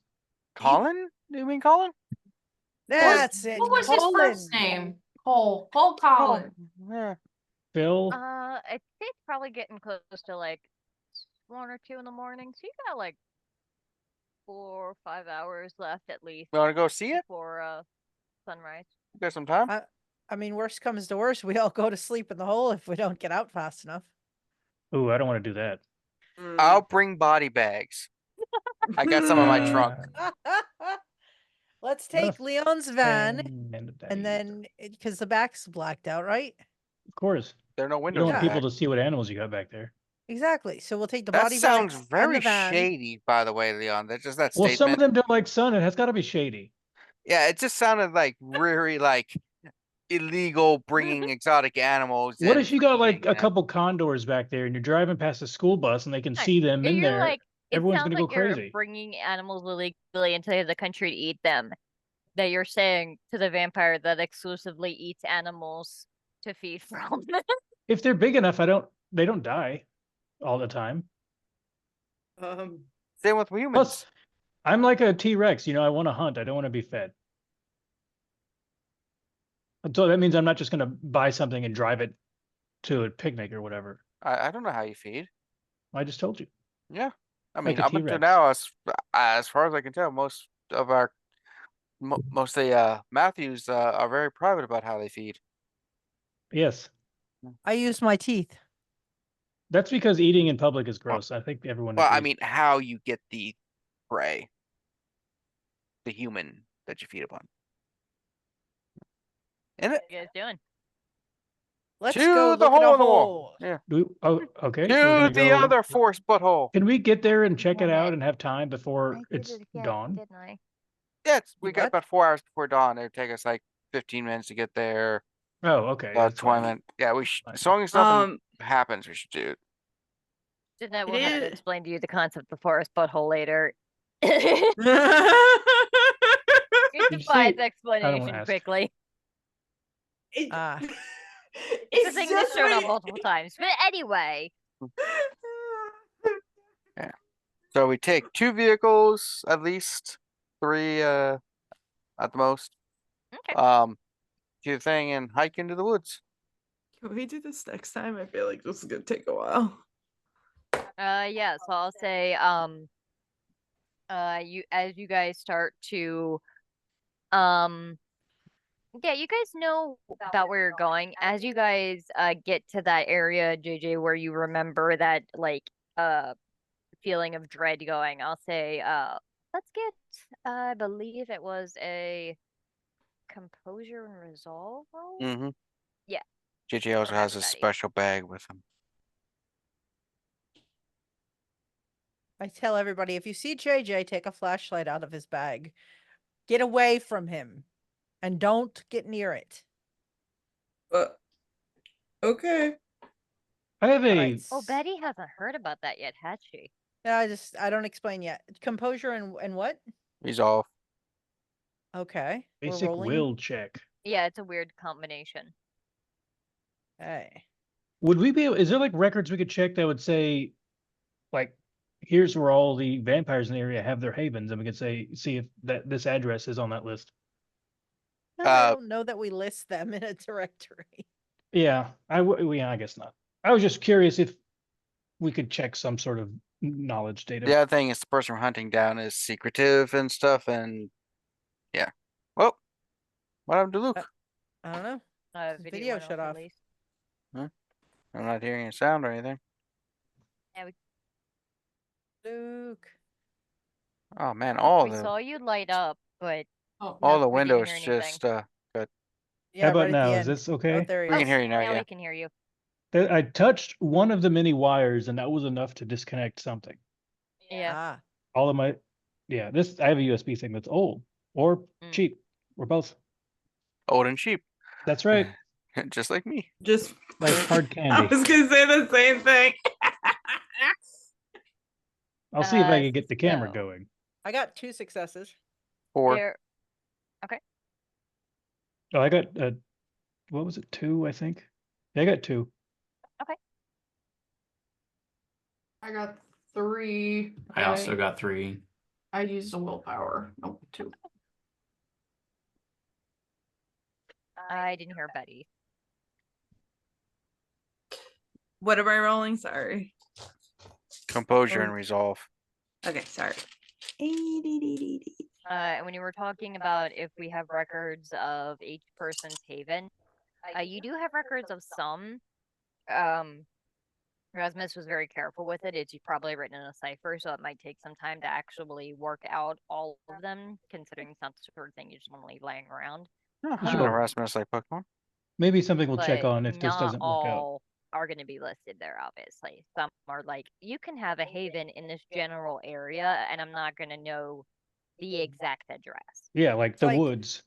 A: Colin? Do you mean Colin?
F: That's it.
G: What was his first name? Cole Collins.
A: Yeah.
E: Phil?
B: I think probably getting close to like 1 or 2 in the morning. So you got like 4 or 5 hours left at least.
A: You want to go see it?
B: Before sunrise.
A: You got some time?
F: I mean, worst comes to worst, we all go to sleep in the hole if we don't get out fast enough.
E: Ooh, I don't want to do that.
A: I'll bring body bags. I got some in my trunk.
F: Let's take Leon's van, and then because the back's blacked out, right?
E: Of course.
A: There are no
E: You
A: windows.
E: don't want people to see what animals you got back there.
F: Exactly. So we'll take the
A: That
F: body
A: sounds
F: bags
A: very
F: and the van.
A: shady, by the way, Leon. That's just that
E: Well,
A: statement.
E: some of them don't like sun. It has got to be shady.
A: Yeah, it just sounded like very like illegal bringing exotic animals.
E: What
A: and
E: if you got like
A: feeding
E: a
A: them.
E: couple condors back there and you're driving past a school bus and they can see them in
B: You're
E: there?
B: like,
E: Everyone's
B: sounds
E: gonna
B: like
E: go
B: you're
E: crazy.
B: bringing animals illegally into the country to eat them. That you're saying to the vampire that exclusively eats animals to feed from.
E: If they're big enough, they don't die all the time.
A: Same with humans.
E: I'm like a T-Rex, I want to hunt. I don't want to be fed. So that means I'm not just going to buy something and drive it to a picnic or whatever.
A: I don't know how you feed.
E: I just told you.
A: Yeah. I
E: Like
A: mean,
E: a
A: up until
E: T-Rex.
A: now, as far as I can tell, most of our mostly Matthews are very private about how they feed.
E: Yes.
F: I use my teeth.
E: That's because eating in public is gross. I think everyone
A: Well, I
E: agrees.
A: mean, how you get the prey, the human that you feed upon. In it
B: What you guys doing?
F: Let's
A: to
F: go
A: the
F: look at
A: hole
F: a
A: in the wall.
F: hole.
A: Yeah.
E: Oh, okay. We're
A: To
E: gonna
A: the
E: go.
A: other force butthole.
E: Can we get there and check it
B: Damn
E: out
B: it.
E: and have time before
B: I did
E: it's
B: it again,
E: dawn?
B: didn't I?
A: Yeah, we
F: You
A: got
F: what?
A: about 4 hours before dawn. It would take us like 15 minutes to get there.
E: Oh, okay.
A: About
E: That's
A: 20
E: fine.
A: minutes. Yeah,
E: Fine.
A: as long as nothing happens, we should do it.
B: Jeanette
H: It
B: will have to
H: is-
B: explain to you the concept of forest butthole later.
H: it
B: It
E: Did you
B: defies
E: say-
B: explanation
E: ask.
B: quickly.
F: Ah.
B: It's a thing that's shown up multiple times. But anyway,
A: So we take 2 vehicles, at least 3 at the most.
B: okay.
A: Do the thing and hike into the woods.
H: Can we do this next time? I feel like this is gonna take a while.
B: Yeah, so I'll say, as you guys start to, yeah, you guys know about where you're going. As you guys, get to that area, JJ, where you remember that, like, feeling of dread going, I'll say, let's get, I believe it was a composure and resolve roll?
A: Mm-hmm.
B: Yeah.
A: JJ also
B: Don't have
A: has a
B: that
A: special bag with him.
F: I tell everybody, if you see JJ take a flashlight out of his bag, get away from him and don't get near it.
H: Okay.
E: I have a.
F: Alright.
B: Oh, Betty hasn't heard about that yet, has she?
F: Yeah, I don't explain yet. Composure and what?
A: Resolve.
F: Okay. We're
E: Basic
F: rolling.
E: will check.
B: Yeah, it's a weird combination.
F: Hey.
E: Would we be able, is there like records we could check that would say, like, here's where all the vampires in the area have their havens, and we could see if this address is on that list.
F: No, I don't know that we list them in a directory.
E: Yeah, I guess not. I was just curious if we could check some sort of knowledge data.
A: The other thing is the person we're hunting down is secretive and stuff, and yeah. Well, what happened to Luke?
F: I don't know. His video
B: went
F: shut off.
B: release.
A: I'm not hearing a sound or anything.
F: Luke.
A: Oh man, all
B: We
A: the
B: saw you light up, but
C: Oh,
A: all the
B: we didn't
A: windows
B: hear anything.
A: just good.
F: Yeah,
E: How about
F: right at the
E: now? Is
F: end.
E: this
F: Oh,
E: okay?
F: there he
A: We can
F: is.
A: hear you now,
B: Now
A: yeah.
B: we can hear you.
E: I touched one of the many wires, and that was enough to disconnect something.
B: Yeah.
F: Ah.
E: All of my, yeah, I have a USB thing that's old or
B: Mm.
E: cheap or both.
A: Old and cheap.
E: That's right.
A: Just like me.
H: Just
E: Like hard
H: I
E: candy.
H: was gonna say the same thing.
E: I'll see if I
B: Uh,
E: can get the camera
B: so-
E: going.
F: I got 2 successes.
A: Or
B: There-
E: Oh, I got what was it? 2, I think. Yeah, I got 2.
C: I got 3.
D: I also got 3.
C: I used a willpower. Nope, 2.
B: I didn't hear Betty.
H: What am I rolling? Sorry.
A: composure and
H: Oh.
A: resolve.
H: Okay, sorry.
B: And when you were talking about if we have records of each person's haven, you do have records of some. Rasmus was very careful with it. It's probably written in a cipher, so it might take some time to actually work out all of them, considering it's not the sort of thing you just want to leave laying around.
A: Oh,
E: Sure.
A: sure. Erasmus like Pokemon.
E: Maybe something we'll check
B: But
E: on if this
B: not
E: doesn't work out.
B: all are going to be listed there, obviously. Some are like, you can have a haven in this general area, and I'm not going to know the exact address.
E: Yeah, like the
F: like-
E: woods.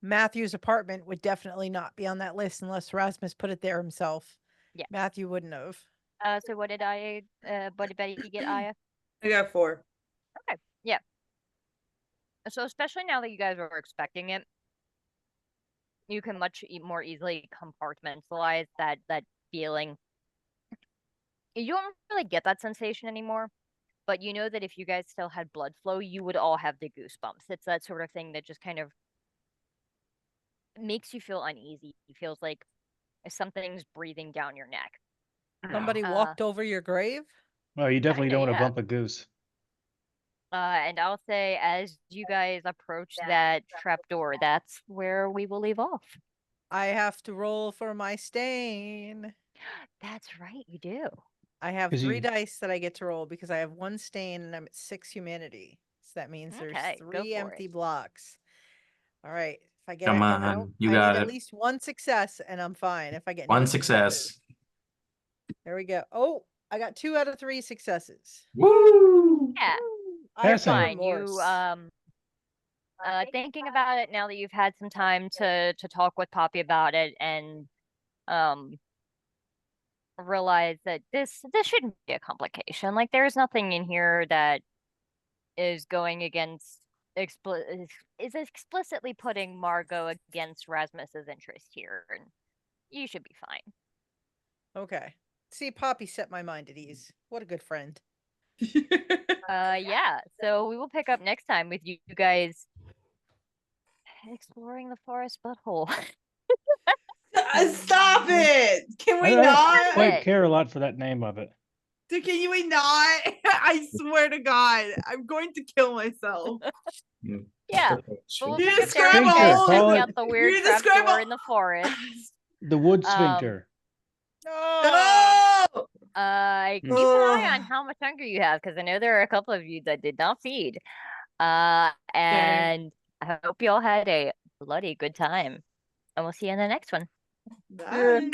F: Matthew's apartment would definitely not be on that list unless Rasmus put it there himself.
B: Yeah.
F: Matthew wouldn't have.
B: So what did Betty get, Aya?
H: I got 4.
B: So especially now that you guys are expecting it, you can much more easily compartmentalize that feeling. You don't really get that sensation anymore, but you know that if you guys still had blood flow, you would all have the goosebumps. It's that sort of thing that just kind of makes you feel uneasy. It feels like something's breathing down your neck.
F: Somebody walked over your grave?
E: Well, you definitely
B: Kinda,
E: don't want to
B: yeah.
E: bump a goose.
B: And I'll say, as you guys approach that trapdoor, that's where we will leave off.
F: I have to roll for my stain.
B: That's right, you do.
F: I have
E: 'Cause
F: 3
E: you-
F: dice that I get to roll because I have 1 stain and I'm at 6 humanity. So that means
B: Okay,
F: there's
B: go
F: 3
B: for
F: empty
B: it.
F: blocks. All right. If I get
D: Come
F: it,
D: on, you
F: I
D: got
F: need
D: it.
F: at least 1 success and I'm fine. If I get
D: One
F: no
D: success.
F: successes. There we go. Oh, I got 2 out of 3 successes.
D: Woo!
B: Yeah,
F: I
B: you're
F: have no
E: Fascinating.
B: fine. You
F: remorse.
B: thinking about it now that you've had some time to talk with Poppy about it and realize that this shouldn't be a complication. Like there's nothing in here that is going against is explicitly putting Margot against Rasmus's interest here, and you should be fine.
F: Okay. See, Poppy set my mind at ease. What a good friend.
B: Yeah. So we will pick up next time with you guys exploring the forest butthole.
H: Stop it! Can we
E: I don't
H: not?
E: quite
B: it.
E: care a lot for that name of it.
H: Can we not? I swear to God, I'm going to kill myself.
B: Yeah. But we'll
H: You
B: pick up there
H: describe
B: with you guys
E: Sphincter,
B: checking
E: call
B: out
E: it.
B: the weird
H: You describe
B: trapdoor
H: a-
B: in the forest.
E: The wood
B: Um,
E: sphincter.
F: Oh,
H: No!
B: Keep an eye on how much hunger you have, because I know there are a couple of you that did not feed. And I hope you all had a bloody good time. And we'll see you in the next one.
H: Bye.